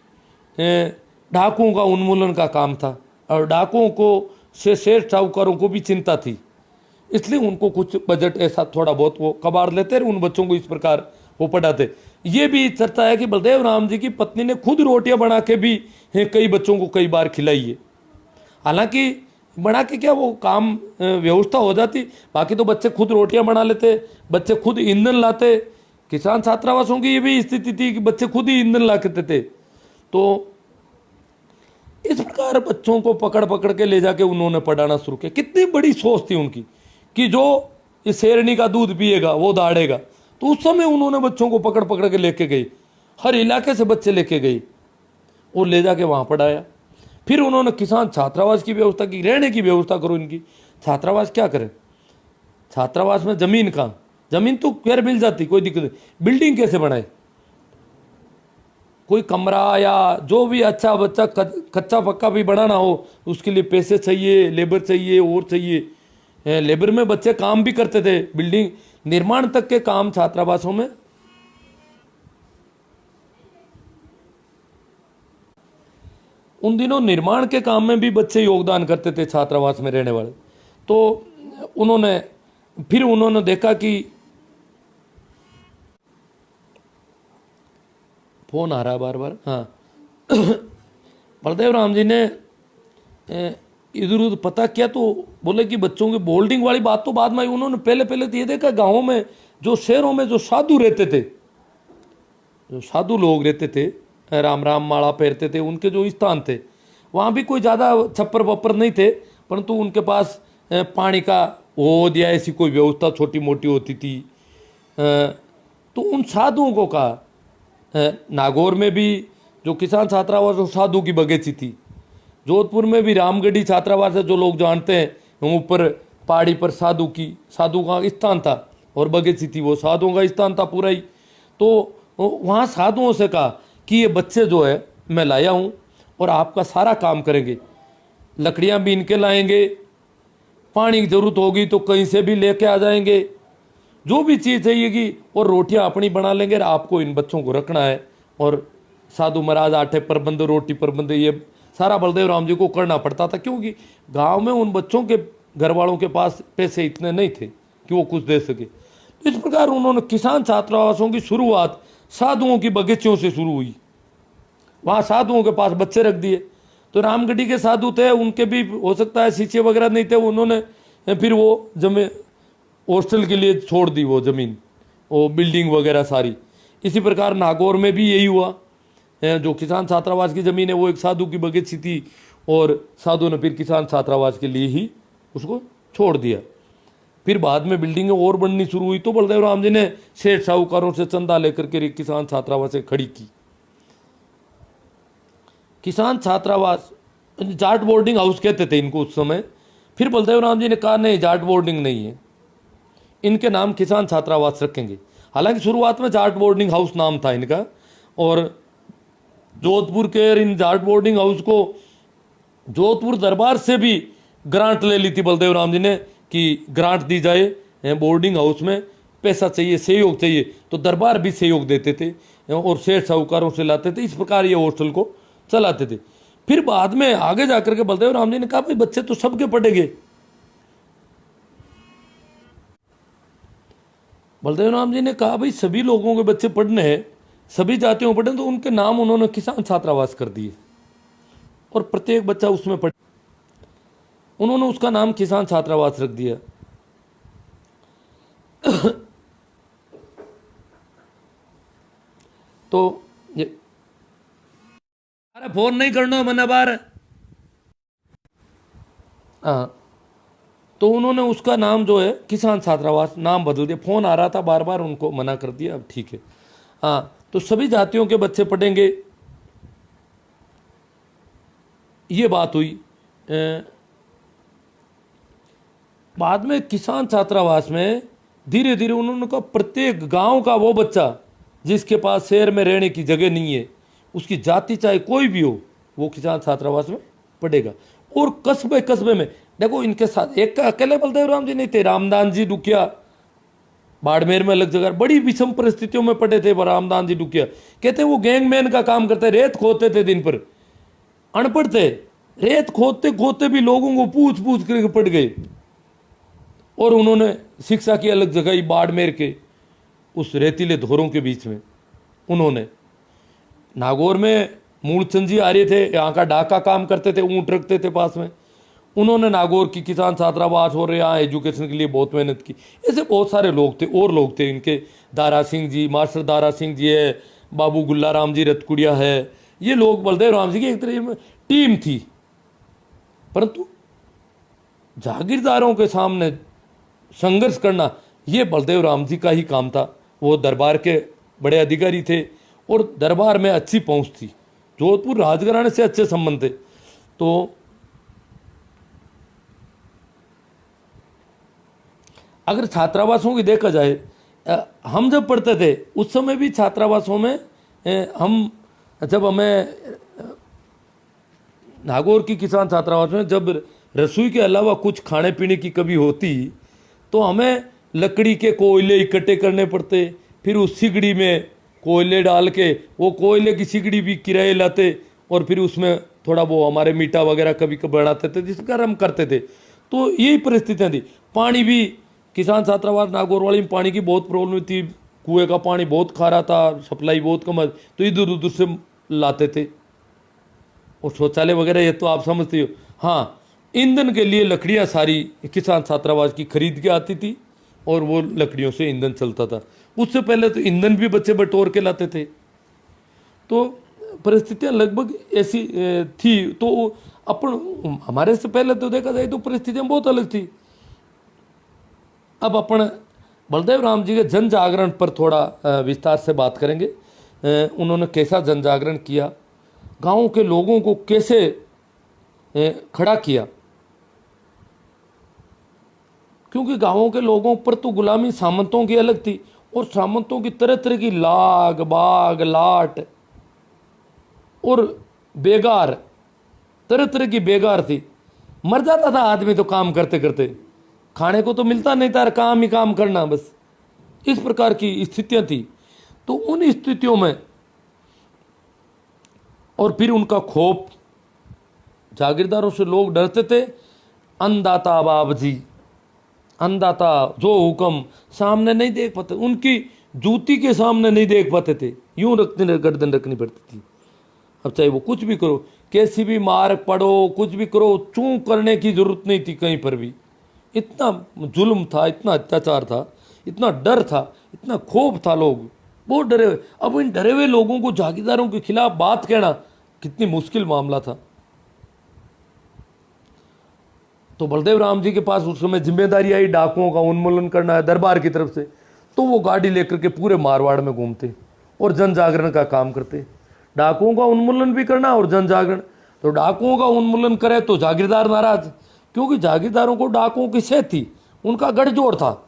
Speaker 1: डाकुओं का उन्मूलन का काम था और डाकुओं को से सेठ साहूकारों को भी चिंता थी, इसलिए उनको कुछ बजट ऐसा थोड़ा बहुत वो कबाड़ लेते रहे, उन बच्चों को इस प्रकार वो पढ़ाते। ये भी चर्चा है कि बलदेव राम जी की पत्नी ने खुद रोटियां बना के भी कई बच्चों को कई बार खिलाई है। हालांकि बना के क्या वो काम व्यवस्था हो जाती, बाकी तो बच्चे खुद रोटियां बना लेते, बच्चे खुद ईंधन लाते। किसान छात्रावासों की ये भी स्थिति थी कि बच्चे खुद ही ईंधन ला के थे। तो इस प्रकार बच्चों को पकड़ पकड़ के ले जाके उन्होंने पढ़ाना शुरू किया। कितनी बड़ी सोच थी उनकी कि जो इस शेरनी का दूध पिएगा वो दाड़ेगा। तो उस समय उन्होंने बच्चों को पकड़ पकड़ के लेके गई, हर इलाके से बच्चे लेके गई और ले जाके वहाँ पढ़ाया। फिर उन्होंने किसान छात्रावास की व्यवस्था की, रहने की व्यवस्था करो इनकी। छात्रावास क्या करें, छात्रावास में जमीन कहाँ, जमीन तो खैर मिल जाती, कोई दिक्कत नहीं, बिल्डिंग कैसे बनाए, कोई कमरा या जो भी अच्छा बच्चा कच्चा पक्का भी बनाना हो उसके लिए पैसे चाहिए, लेबर चाहिए और चाहिए। लेबर में बच्चे काम भी करते थे, बिल्डिंग निर्माण तक के काम छात्रावासों में। उन दिनों निर्माण के काम में भी बच्चे योगदान करते थे छात्रावास में रहने वाले। तो फिर उन्होंने देखा कि फोन आ रहा है बार बार, हाँ। बलदेव राम जी ने इधर उधर पता किया तो बोले कि बच्चों की बोल्डिंग वाली बात तो बाद में आई। उन्होंने पहले तो ये देखा गाँवों में जो शहरों में जो साधु रहते थे, जो साधु लोग रहते थे, राम राम माला पहनते थे, उनके जो स्थान थे वहाँ भी कोई ज़्यादा छप्पर वप्पर नहीं थे, परंतु उनके पास पानी का होद या ऐसी कोई व्यवस्था छोटी मोटी होती थी। तो उन साधुओं को कहा, नागौर में भी जो किसान छात्रावास वो साधु की बगीची थी, जोधपुर में भी रामगढ़ी छात्रावास है जो लोग जानते हैं, ऊपर पहाड़ी पर साधु का स्थान था और बगीची थी, वो साधुओं का स्थान था पूरा ही। तो वहाँ साधुओं से कहा कि ये बच्चे जो है मैं लाया हूँ और आपका सारा काम करेंगे, लकड़ियाँ बीन के लाएंगे, पानी की जरूरत होगी तो कहीं से भी लेके आ जाएंगे, जो भी चीज़ चाहिएगी, और रोटियाँ अपनी बना लेंगे, आपको इन बच्चों को रखना है। और साधु महाराज आटे प्रबंध, रोटी प्रबंध, ये सारा बलदेव राम जी को करना पड़ता था, क्योंकि गांव में उन बच्चों के घर वालों के पास पैसे इतने नहीं थे कि वो कुछ दे सके। तो इस प्रकार उन्होंने किसान छात्रावासों की शुरुआत साधुओं की बगीचों से शुरू हुई। वहाँ साधुओं के पास बच्चे रख दिए। तो रामगढ़ी के साधु थे, उनके भी हो सकता है शीशे वगैरह नहीं थे, उन्होंने फिर वो जमीन हॉस्टल के लिए छोड़ दी, वो ज़मीन, वो बिल्डिंग वगैरह सारी। इसी प्रकार नागौर में भी यही हुआ, जो किसान छात्रावास की ज़मीन है वो एक साधु की बगीची थी, और साधु ने फिर किसान छात्रावास के लिए ही उसको छोड़ दिया। फिर बाद में बिल्डिंगें और बननी शुरू हुई, तो बलदेव राम जी ने सेठ साहूकारों से चंदा लेकर के किसान छात्रावास खड़ी की। किसान छात्रावास, जाट बोर्डिंग हाउस कहते थे इनको उस समय। फिर बलदेव राम जी ने कहा नहीं, जाट बोर्डिंग नहीं है, इनके नाम किसान छात्रावास रखेंगे। हालांकि शुरुआत में जाट बोर्डिंग हाउस नाम था इनका, और जोधपुर के इन जाट बोर्डिंग हाउस को जोधपुर दरबार से भी ग्रांट ले ली थी बलदेव राम जी ने, कि ग्रांट दी जाए, बोर्डिंग हाउस में पैसा चाहिए, सहयोग चाहिए, तो दरबार भी सहयोग देते थे और सेठ साहूकारों से लाते थे। इस प्रकार ये हॉस्टल को चलाते थे। फिर बाद में आगे जाकर के बलदेव राम जी ने कहा भाई बच्चे तो सबके पढ़ेंगे। बलदेव राम जी ने कहा भाई सभी लोगों के बच्चे पढ़ने हैं, सभी जातियों में पढ़े, तो उनके नाम उन्होंने किसान छात्रावास कर दिए और प्रत्येक बच्चा उसमें पढ़े। उन्होंने उसका नाम किसान छात्रावास रख दिया। तो ये अरे फोन नहीं करना मना बार। हाँ, तो उन्होंने उसका नाम जो है किसान छात्रावास नाम बदल दिया। फोन आ रहा था बार बार, उनको मना कर दिया, अब ठीक है। हाँ, तो सभी जातियों के बच्चे पढ़ेंगे, ये बात हुई। बाद में किसान छात्रावास में धीरे धीरे उन्होंने कहा प्रत्येक गांव का वो बच्चा जिसके पास शहर में रहने की जगह नहीं है, उसकी जाति चाहे कोई भी हो, वो किसान छात्रावास में पढ़ेगा। और कस्बे कस्बे में देखो, इनके साथ एक अकेले बलदेव राम जी नहीं थे, रामदान जी डुकिया बाड़मेर में अलग जगह बड़ी विषम परिस्थितियों में पड़े थे। रामदान जी डुकिया कहते वो गैंगमैन का काम करते, रेत खोदते थे दिन पर, अनपढ़ थे, रेत खोदते खोदते भी लोगों को पूछ पूछ करके पड़ गए, और उन्होंने शिक्षा की अलग जगह ही बाड़मेर के उस रेतीले धोरों के बीच में। उन्होंने नागौर में मूलचंद जी आ रहे थे, यहाँ का डाका काम करते थे, ऊँट रखते थे पास में, उन्होंने नागौर की किसान छात्रावास और यहाँ एजुकेशन के लिए बहुत मेहनत की। ऐसे बहुत सारे लोग थे, और लोग थे इनके, दारा सिंह जी, मास्टर दारा सिंह जी है, बाबू गुल्ला राम जी रतकुड़िया है, ये लोग बलदेव राम जी की एक तरह टीम थी। परंतु जागीरदारों के सामने संघर्ष करना ये बलदेव राम जी का ही काम था। वो दरबार के बड़े अधिकारी थे और दरबार में अच्छी पहुंच थी, जोधपुर राजघराने से अच्छे संबंध थे। तो अगर छात्रावासों की देखा जाए, हम जब पढ़ते थे उस समय भी छात्रावासों में हम, जब हमें नागौर की किसान छात्रावास में जब रसोई के अलावा कुछ खाने पीने की कभी होती, तो हमें लकड़ी के कोयले इकट्ठे करने पड़ते, फिर उस सिगड़ी में कोयले डाल के, वो कोयले की सिगड़ी भी किराए लाते, और फिर उसमें थोड़ा वो हमारे मीठा वगैरह कभी कभी बनाते थे, जिसका हम करते थे। तो यही परिस्थितियाँ थी। पानी भी किसान छात्रावास नागौर वाली में पानी की बहुत प्रॉब्लम थी, कुएं का पानी बहुत खारा था, सप्लाई बहुत कम है, तो इधर उधर से लाते थे। और शौचालय वगैरह ये तो आप समझते हो। हाँ, ईंधन के लिए लकड़ियाँ सारी किसान छात्रावास की खरीद के आती थी, और वो लकड़ियों से ईंधन चलता था। उससे पहले तो ईंधन भी बच्चे बटोर के लाते थे। तो परिस्थितियाँ लगभग ऐसी थी। तो अपन हमारे से पहले तो देखा जाए तो परिस्थितियाँ बहुत अलग थी। अब अपन बलदेव राम जी के जन जागरण पर थोड़ा विस्तार से बात करेंगे। उन्होंने कैसा जन जागरण किया, गाँव के लोगों को कैसे खड़ा किया, क्योंकि गाँवों के लोगों पर तो गुलामी सामंतों की अलग थी, और सामंतों की तरह तरह की लाग बाग लाट और बेगार, तरह तरह की बेगार थी। मर जाता था आदमी तो काम करते करते, खाने को तो मिलता नहीं था, काम ही काम करना बस, इस प्रकार की स्थितियां थी। तो उन स्थितियों में और फिर उनका खौफ, जागीरदारों से लोग डरते थे। अन्नदाता बाब जी, अन्नदाता जो हुक्म सामने नहीं देख पाते, उनकी जूती के सामने नहीं देख पाते थे, यूं रखते गर्दन रखनी पड़ती थी। अब चाहे वो कुछ भी करो, कैसी भी मार पड़ो, कुछ भी करो, चूं करने की जरूरत नहीं थी कहीं पर भी। इतना जुल्म था, इतना अत्याचार था, इतना डर था, इतना खौफ था, लोग बहुत डरे हुए। अब इन डरे हुए लोगों को जागीरदारों के खिलाफ बात कहना कितनी मुश्किल मामला था। तो बलदेव राम जी के पास उस समय जिम्मेदारी आई डाकुओं का उन्मूलन करना है दरबार की तरफ से। तो वो गाड़ी लेकर के पूरे मारवाड़ में घूमते और जन जागरण का काम करते, डाकुओं का उन्मूलन भी करना और जन जागरण। तो डाकुओं का उन्मूलन करे तो जागीरदार नाराज, क्योंकि जागीरदारों को डाकुओं की सेहत थी, उनका गठजोड़ था।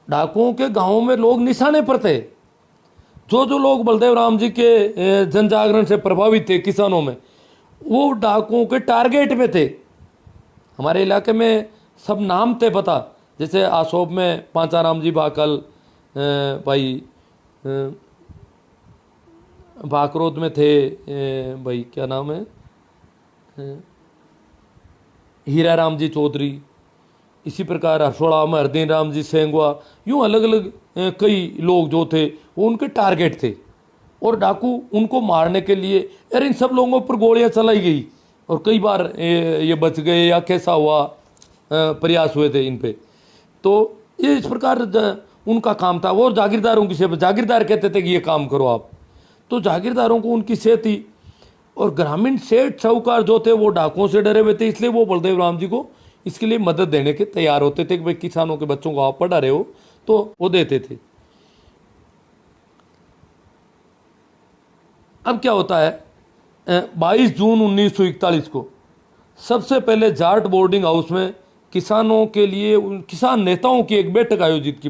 Speaker 1: डाकुओं के गांवों में लोग निशाने पर थे। जो जो लोग बलदेव राम जी के जन जागरण से प्रभावित थे किसानों में, वो डाकुओं के टारगेट में थे। हमारे इलाके में सब नाम थे पता, जैसे आसोब में पांचाराम जी भाकल, भाई भाकरोद में थे भाई क्या नाम है, हीरा राम जी चौधरी, इसी प्रकार हरसोड़ा में हरदीन राम जी सेंगवा, यूँ अलग अलग कई लोग जो थे वो उनके टारगेट थे। और डाकू उनको मारने के लिए यार इन सब लोगों पर गोलियां चलाई गई और कई बार ये बच गए या कैसा हुआ प्रयास हुए थे इन पे। तो ये इस प्रकार उनका काम था। वो जागीरदारों की सेवा, जागीरदार कहते थे कि ये काम करो आप, तो जागीरदारों को उनकी सेहत थी। और ग्रामीण सेठ साहूकार जो थे वो डाकुओं से डरे हुए थे, इसलिए वो बलदेव राम जी को इसके लिए मदद देने के तैयार होते थे कि भाई किसानों के बच्चों को आप पढ़ा रहे हो, तो वो देते थे। अब क्या होता है, 22 जून 1941 को सबसे पहले जाट बोर्डिंग हाउस में किसानों के लिए किसान नेताओं की एक बैठक आयोजित की।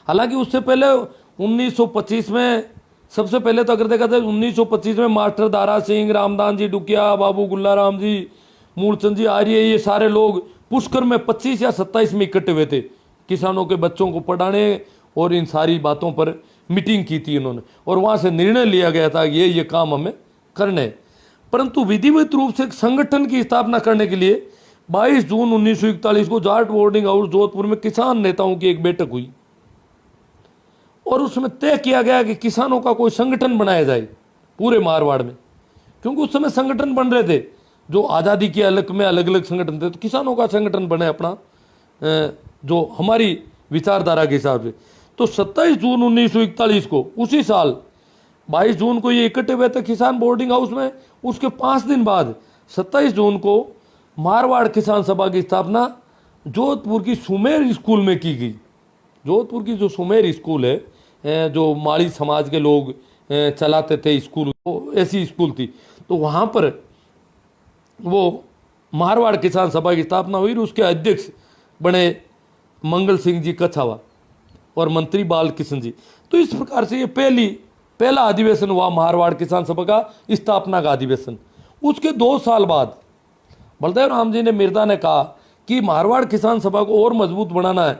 Speaker 1: हालांकि उससे पहले 1925 में, सबसे पहले तो अगर देखा जाए 1925 में मास्टर दारा सिंह, रामदान जी डुकिया, बाबू गुल्लाराम जी, मूलचंद जी आर्य, ये सारे लोग पुष्कर में 25 या 27 में इकट्ठे हुए थे किसानों के बच्चों को पढ़ाने, और इन सारी बातों पर मीटिंग की थी इन्होंने। और वहां से निर्णय लिया गया था ये काम हमें करने। परंतु विधिवत रूप से संगठन की स्थापना करने के लिए 22 जून 1941 को जाट बोर्डिंग हाउस जोधपुर में किसान नेताओं की एक बैठक हुई और उसमें तय किया गया कि किसानों का कोई संगठन बनाया जाए पूरे मारवाड़ में। क्योंकि उस समय संगठन बन रहे थे, जो आज़ादी के अलग में अलग अलग संगठन थे, तो किसानों का संगठन बने अपना, जो हमारी विचारधारा के हिसाब से। तो 27 जून 1941 को, उसी साल 22 जून को ये इकट्ठे हुए थे किसान बोर्डिंग हाउस में। उसके 5 दिन बाद 27 जून को मारवाड़ किसान सभा की स्थापना जोधपुर की सुमेर स्कूल में की गई। जोधपुर की जो सुमेर स्कूल है, जो माड़ी समाज के लोग चलाते थे स्कूल, ऐसी स्कूल थी, तो वहाँ पर वो मारवाड़ किसान सभा की स्थापना हुई। उसके अध्यक्ष बने मंगल सिंह जी कछावा और मंत्री बाल किशन जी। तो इस प्रकार से ये पहला अधिवेशन हुआ मारवाड़ किसान सभा का, स्थापना का अधिवेशन। उसके 2 साल बाद बलदेव राम जी ने मिर्जा ने कहा कि मारवाड़ किसान सभा को और मजबूत बनाना है,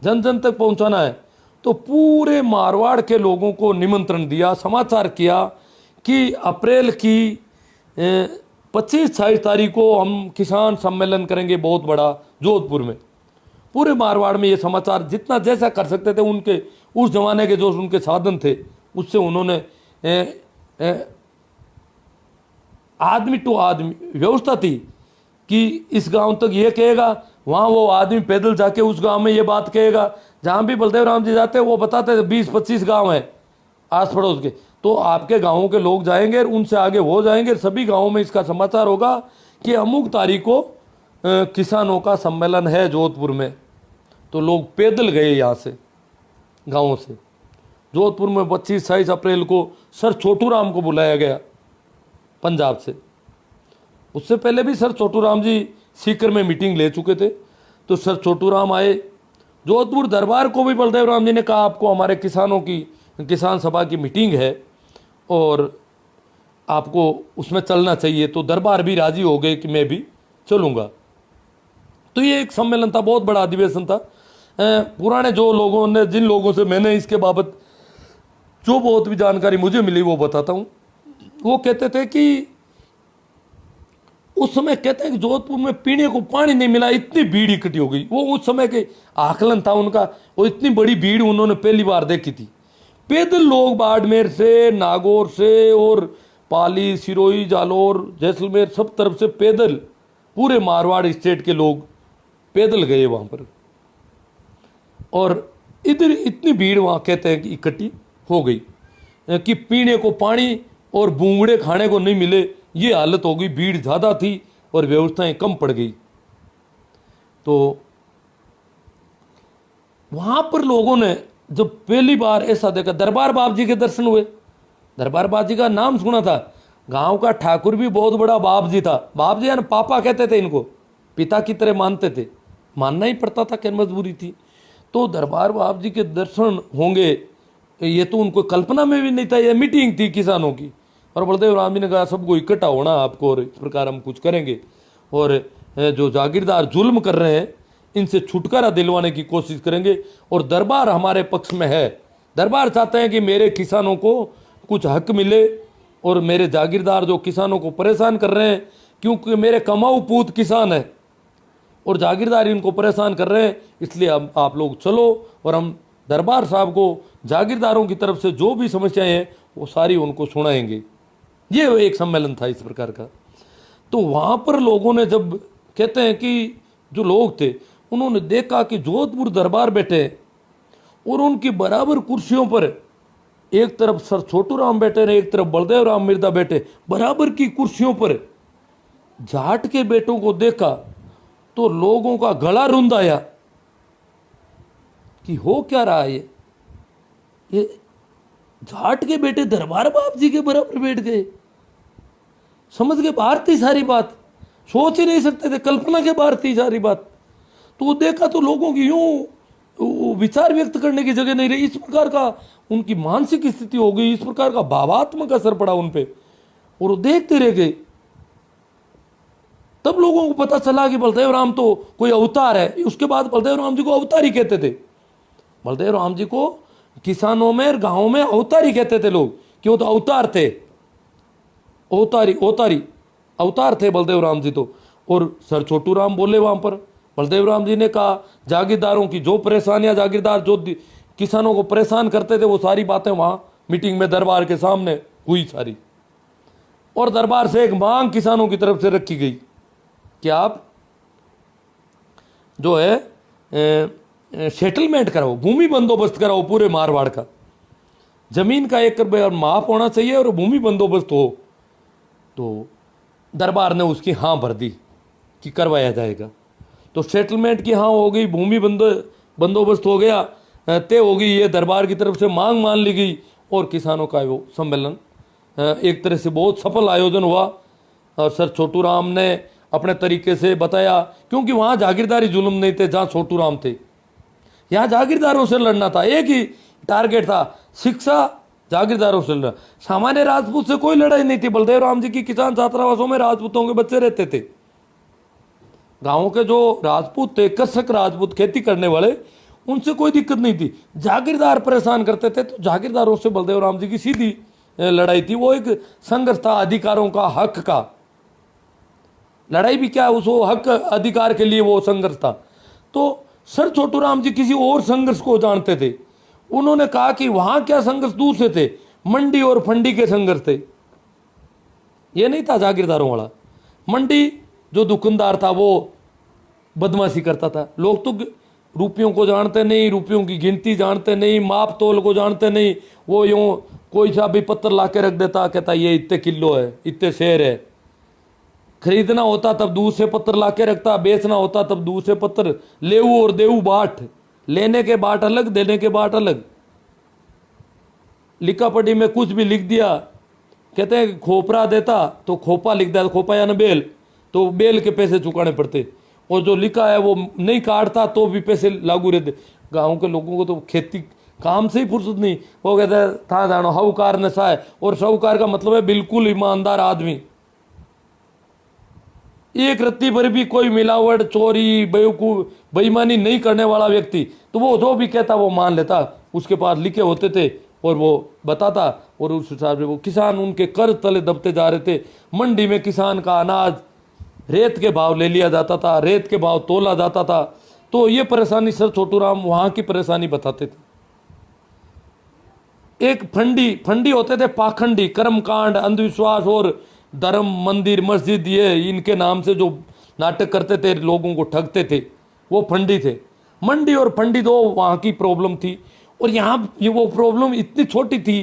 Speaker 1: जन जन तक पहुंचाना है। तो पूरे मारवाड़ के लोगों को निमंत्रण दिया, समाचार किया कि अप्रैल की 25-26 तारीख को हम किसान सम्मेलन करेंगे बहुत बड़ा जोधपुर में। पूरे मारवाड़ में ये समाचार जितना जैसा कर सकते थे, उनके उस जमाने के जो उनके साधन थे उससे उन्होंने आदमी टू आदमी व्यवस्था थी कि इस गांव तक ये कहेगा, वहाँ वो आदमी पैदल जाके उस गांव में ये बात कहेगा। जहाँ भी बलदेव राम जी जाते वो बताते 20-25 गांव हैं आस पड़ोस के, तो आपके गांवों के लोग जाएंगे, उनसे आगे वो जाएंगे, सभी गांवों में इसका समाचार होगा कि अमुक तारीख को किसानों का सम्मेलन है जोधपुर में। तो लोग पैदल गए यहाँ से गाँवों से जोधपुर में। 25-26 अप्रैल को सर छोटू राम को बुलाया गया पंजाब से। उससे पहले भी सर छोटू राम जी सीकर में मीटिंग ले चुके थे। तो सर छोटू राम आए जोधपुर दरबार को भी बलदेव राम जी ने कहा आपको हमारे किसानों की किसान सभा की मीटिंग है और आपको उसमें चलना चाहिए। तो दरबार भी राजी हो गए कि मैं भी चलूँगा। तो ये एक सम्मेलन था, बहुत बड़ा अधिवेशन था। पुराने जो लोगों ने, जिन लोगों से मैंने इसके बाबत जो बहुत भी जानकारी मुझे मिली वो बताता हूँ। वो कहते थे कि उस समय कहते हैं कि जोधपुर में पीने को पानी नहीं मिला, इतनी भीड़ इकट्ठी हो गई। वो उस समय के आकलन था उनका, वो इतनी बड़ी भीड़ उन्होंने पहली बार देखी थी। पैदल लोग बाड़मेर से, नागौर से और पाली, सिरोही, जालौर, जैसलमेर सब तरफ से पैदल पूरे मारवाड़ स्टेट के लोग पैदल गए वहाँ पर। और इधर इतनी भीड़ वहाँ कहते हैं कि इकट्ठी हो गई कि पीने को पानी और बूंगड़े खाने को नहीं मिले, ये हालत हो गई। भीड़ ज़्यादा थी और व्यवस्थाएं कम पड़ गई। तो वहाँ पर लोगों ने जब पहली बार ऐसा देखा, दरबार बाप जी के दर्शन हुए। दरबार बाप जी का नाम सुना था, गांव का ठाकुर भी बहुत बड़ा बाप जी था। बाप जी यानी पापा कहते थे इनको, पिता की तरह मानते थे, मानना ही पड़ता था, क्या मजबूरी थी। तो दरबार बाप जी के दर्शन होंगे ये तो उनको कल्पना में भी नहीं था। ये मीटिंग थी किसानों की, और बलदेव राम जी ने कहा सबको इकट्ठा होना आपको, और इस प्रकार हम कुछ करेंगे, और जो जागीरदार जुल्म कर रहे हैं इनसे छुटकारा दिलवाने की कोशिश करेंगे, और दरबार हमारे पक्ष में है। दरबार चाहते हैं कि मेरे किसानों को कुछ हक मिले, और मेरे जागीरदार जो किसानों को परेशान कर रहे हैं, क्योंकि मेरे कमाऊ पूत किसान है और जागीरदार इनको परेशान कर रहे हैं, इसलिए आप लोग चलो और हम दरबार साहब को जागीरदारों की तरफ से जो भी समस्याएं हैं वो सारी उनको सुनाएंगे। ये एक सम्मेलन था इस प्रकार का। तो वहाँ पर लोगों ने जब कहते हैं कि जो लोग थे उन्होंने देखा कि जोधपुर दरबार बैठे और उनकी बराबर कुर्सियों पर एक तरफ सर छोटू राम बैठे रहे, एक तरफ बलदेव राम मिर्दा बैठे, बराबर की कुर्सियों पर जाट के बेटों को देखा तो लोगों का गला रुंध आया कि हो क्या रहा है ये जाट के बेटे दरबार बाप जी के बराबर बैठ गए। समझ के बाहर थी सारी बात, सोच ही नहीं सकते थे, कल्पना के बाहर थी सारी बात। तो वो देखा तो लोगों की यूं विचार व्यक्त करने की जगह नहीं रही। इस प्रकार का उनकी मानसिक स्थिति हो गई, इस प्रकार का भावात्मक असर पड़ा उन पे, और वो देखते रह गए। तब लोगों को पता चला कि बलदेव राम तो कोई अवतार है। उसके बाद बलदेव राम जी को अवतार ही कहते थे। बलदेव राम जी को किसानों में, गांवों में अवतार ही कहते थे लोग, क्यों? तो अवतार थे, अवतारी अवतार थे बलदेव राम जी तो। और सर छोटू राम बोले वहां पर, बलदेव राम जी ने कहा जागीरदारों की जो परेशानियां, जागीरदार जो किसानों को परेशान करते थे, वो सारी बातें वहां मीटिंग में दरबार के सामने हुई सारी। और दरबार से एक मांग किसानों की तरफ से रखी गई कि आप जो है सेटलमेंट कराओ, भूमि बंदोबस्त कराओ पूरे मारवाड़ का, जमीन का एक माप होना चाहिए और भूमि बंदोबस्त हो। तो दरबार ने उसकी हाँ भर दी कि करवाया जाएगा। तो सेटलमेंट की हाँ हो गई, भूमि बंदोबस्त हो गया, तय हो गई, ये दरबार की तरफ से मांग मान ली गई, और किसानों का वो सम्मेलन एक तरह से बहुत सफल आयोजन हुआ। और सर छोटू राम ने अपने तरीके से बताया, क्योंकि वहाँ जागीरदारी जुल्म नहीं थे जहाँ छोटू राम थे, यहाँ जागीरदारों से लड़ना था। एक ही टारगेट था, शिक्षा जागीरदारों से लड़ना। सामान्य राजपूत से कोई लड़ाई नहीं थी। बलदेव राम जी की किसान छात्रावासों में राजपूतों के बच्चे रहते थे। गांवों के जो राजपूत थे, कृषक राजपूत, खेती करने वाले, उनसे कोई दिक्कत नहीं थी। जागीरदार परेशान करते थे, तो जागीरदारों से बलदेव राम जी की सीधी लड़ाई थी। वो एक संघर्ष था अधिकारों का, हक का। लड़ाई भी क्या, उस हक अधिकार के लिए वो संघर्ष था। तो सर छोटू राम जी किसी और संघर्ष को जानते थे। उन्होंने कहा कि वहां क्या संघर्ष दूसरे थे, मंडी और फंडी के संघर्ष थे, ये नहीं था जागीरदारों वाला। मंडी जो दुकानदार था वो बदमाशी करता था। लोग तो रुपयों को जानते नहीं, रुपयों की गिनती जानते नहीं, माप तोल को जानते नहीं। वो यूं कोई सा भी पत्थर ला के रख देता, कहता ये इतने किलो है, इतने शेर है। खरीदना होता तब दूर से पत्थर ला के रखता, बेचना होता तब दूर से पत्थर। लेऊ और देऊ बाट, लेने के बाट अलग, देने के बाट अलग। लिखा पढ़ी में कुछ भी लिख दिया, कहते हैं खोपरा देता तो खोपा लिख दिया, खोपा यानी बेल, तो बेल के पैसे चुकाने पड़ते। और जो लिखा है वो नहीं काटता तो भी पैसे लागू रहते। गाँव के लोगों को तो खेती काम से ही फुर्सत नहीं। वो कहते हैं था जानो साहूकार नशा है, और साहूकार का मतलब है बिल्कुल ईमानदार आदमी। एक रत्ती भर भी कोई मिलावट, चोरी, बेवकूफ, बेईमानी नहीं करने वाला व्यक्ति, तो वो जो भी कहता वो मान लेता। उसके पास लिखे होते थे और वो बताता, और उस हिसाब से वो किसान उनके कर्ज तले दबते जा रहे थे। मंडी में किसान का अनाज रेत के भाव ले लिया जाता था, रेत के भाव तोला जाता था। तो ये परेशानी सर छोटू राम वहाँ की परेशानी बताते थे। एक फंडी फंडी होते थे, पाखंडी, कर्मकांड, अंधविश्वास और धर्म, मंदिर, मस्जिद, ये इनके नाम से जो नाटक करते थे, लोगों को ठगते थे, वो फंडी थे। मंडी और फंडी दो वहाँ की प्रॉब्लम थी। और यहाँ ये वो प्रॉब्लम इतनी छोटी थी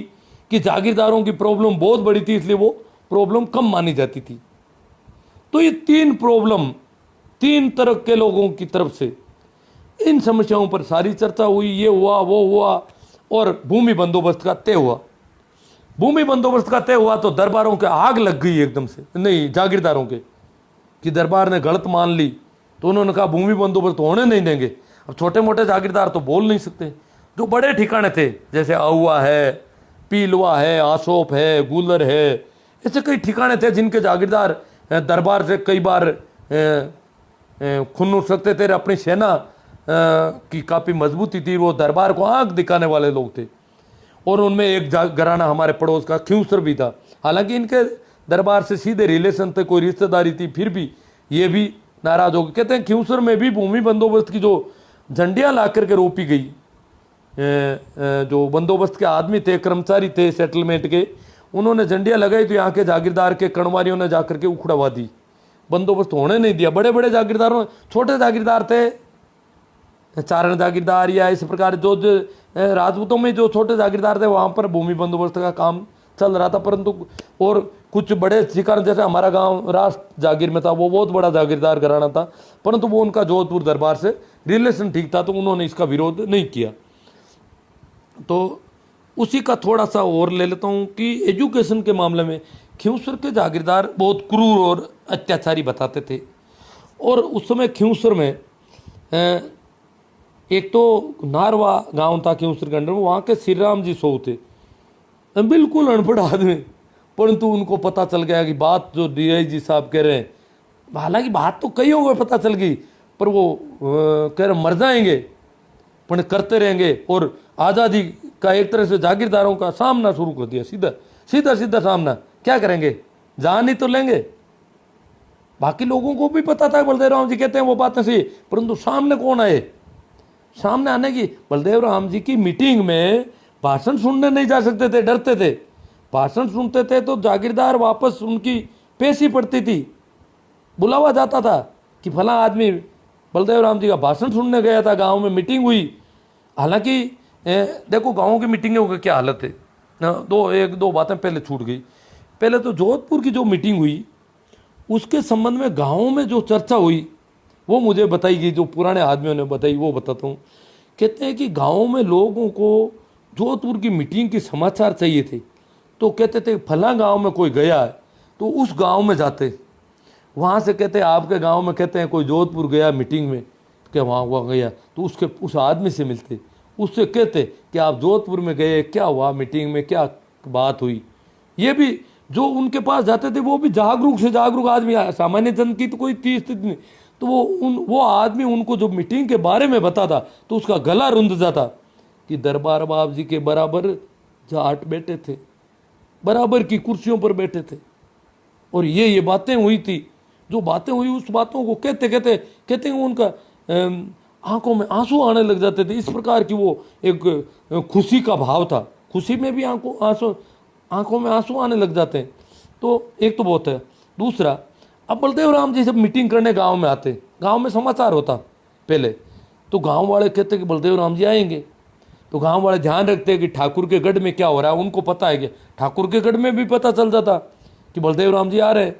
Speaker 1: कि जागीरदारों की प्रॉब्लम बहुत बड़ी थी, इसलिए वो प्रॉब्लम कम मानी जाती थी। तो ये तीन प्रॉब्लम, तीन तरह के लोगों की तरफ से इन समस्याओं पर सारी चर्चा हुई, ये हुआ वो हुआ, और भूमि बंदोबस्त का तय हुआ। भूमि बंदोबस्त का तय हुआ तो दरबारों के आग लग गई एकदम से, नहीं जागीरदारों के, कि दरबार ने गलत मान ली, तो उन्होंने कहा भूमि बंदोबस्त होने नहीं देंगे। अब छोटे मोटे जागीरदार तो बोल नहीं सकते, जो बड़े ठिकाने थे जैसे अहुआ है, पीलवा है, आसोप है, गुलर है, ऐसे कई ठिकाने थे जिनके जागीरदार दरबार से कई बार खुन उठ सकते थे। अपनी सेना की काफ़ी मजबूती थी, वो दरबार को आंख दिखाने वाले लोग थे। और उनमें एक घराना हमारे पड़ोस का ख्यूसर भी था, हालांकि इनके दरबार से सीधे रिलेशन थे, कोई रिश्तेदारी थी, फिर भी ये भी नाराज हो गए। कहते हैं ख्यूसर में भी भूमि बंदोबस्त की जो झंडियाँ ला करके रोपी गई, जो बंदोबस्त के आदमी थे, कर्मचारी थे सेटलमेंट के, उन्होंने झंडियाँ लगाई तो यहाँ के जागीरदार के कणवारियों ने जाकर के उखड़वा दी, बंदोबस्त होने नहीं दिया। बड़े बड़े जागीरदारों, छोटे जागीरदार थे, चारण जागीरदार या इस प्रकार जो राजपूतों में जो छोटे जागीरदार थे, वहाँ पर भूमि बंदोबस्त का काम चल रहा था। परंतु और कुछ बड़े ठिकाने, जैसे हमारा गांव राष्ट्र जागीर में था, वो बहुत बड़ा जागीरदार घराना था, परंतु वो उनका जोधपुर दरबार से रिलेशन ठीक था, तो उन्होंने इसका विरोध नहीं किया। तो उसी का थोड़ा सा और ले लेता हूँ कि एजुकेशन के मामले में ख्यूसर के जागीरदार बहुत क्रूर और अत्याचारी बताते थे। और उस समय ख्यूसर में एक तो नारवा गांव था ख्यूसर के अंडर में, वहाँ के श्री राम जी सो थे, बिल्कुल अनपढ़ आदमी, परंतु उनको पता चल गया कि बात जो DIG साहब कह रहे हैं, हालांकि बात तो कईयों को पता चल गई, पर वो कह रहे मर जाएंगे पर करते रहेंगे। और आज़ादी का एक तरह से जागीरदारों का सामना शुरू कर दिया, सीधा सीधा सीधा सामना। क्या करेंगे, जान ही तो लेंगे। बाकी लोगों को भी पता था बलदेव राम जी कहते हैं वो बातें सही, परंतु सामने कौन आए, सामने आने की बलदेव राम जी की मीटिंग में भाषण सुनने नहीं जा सकते थे, डरते थे। भाषण सुनते थे तो जागीरदार वापस उनकी पेशी पड़ती थी, बुलावा जाता था कि फला आदमी बलदेव राम जी का भाषण सुनने गया था, गांव में मीटिंग हुई। हालांकि देखो गांव की मीटिंगों की क्या हालत है, एक दो बातें पहले छूट गई। पहले तो जोधपुर की जो मीटिंग हुई उसके संबंध में गाँव में जो चर्चा हुई वो मुझे बताई गई, जो पुराने आदमियों ने बताई वो बताता हूँ। कहते हैं कि गाँव में लोगों को जोधपुर की मीटिंग की समाचार चाहिए थे, तो कहते थे फला गांव में कोई गया है तो उस गांव में जाते, वहाँ से कहते आपके गांव में कहते हैं कोई जोधपुर गया मीटिंग में, क्या वहाँ गया तो उस आदमी से मिलते, उससे कहते कि आप जोधपुर में गए, क्या हुआ मीटिंग में, क्या बात हुई। ये भी जो उनके पास जाते थे वो भी जागरूक से जागरूक आदमी, सामान्य जन की तो कोई स्थिति नहीं, तो वो आदमी उनको जो मीटिंग के बारे में बताता तो उसका गला रुंध जाता कि दरबार बाब जी के बराबर जाट बैठे थे, बराबर की कुर्सियों पर बैठे थे, और ये बातें हुई थी। जो बातें हुई उस बातों को कहते उनका आंखों में आंसू आने लग जाते थे। इस प्रकार की वो एक खुशी का भाव था, खुशी में भी आंखों में आंसू आने लग जाते हैं। तो एक तो बहुत है। दूसरा, अब बलदेव राम जी जब मीटिंग करने गांव में आते, गांव में समाचार होता पहले, तो गांव वाले कहते कि बलदेव राम जी आएंगे, तो गांव वाले ध्यान रखते हैं कि ठाकुर के गढ़ में क्या हो रहा है, उनको पता है कि ठाकुर के गढ़ में भी पता चल जाता कि बलदेव राम जी आ रहे हैं।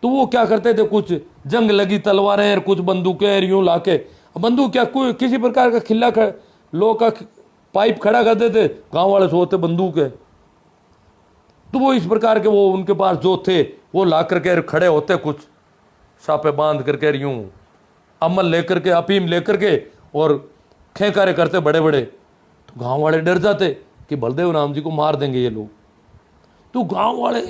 Speaker 1: तो वो क्या करते थे, कुछ जंग लगी तलवारें और कुछ बंदूकें यूं लाके, बंदूक क्या कोई किसी प्रकार का खिल्ला लोह का पाइप खड़ा कर देते, गाँव वाले सोचते बंदूक है, तो वो इस प्रकार के वो उनके पास जो थे वो ला करके खड़े होते, कुछ सापे बांध करके यूं अमल लेकर के, अफीम लेकर के, और खेकारे करते बड़े बड़े। तो गांव वाले डर जाते कि बलदेव राम जी को मार देंगे ये लोग। तो गांव वाले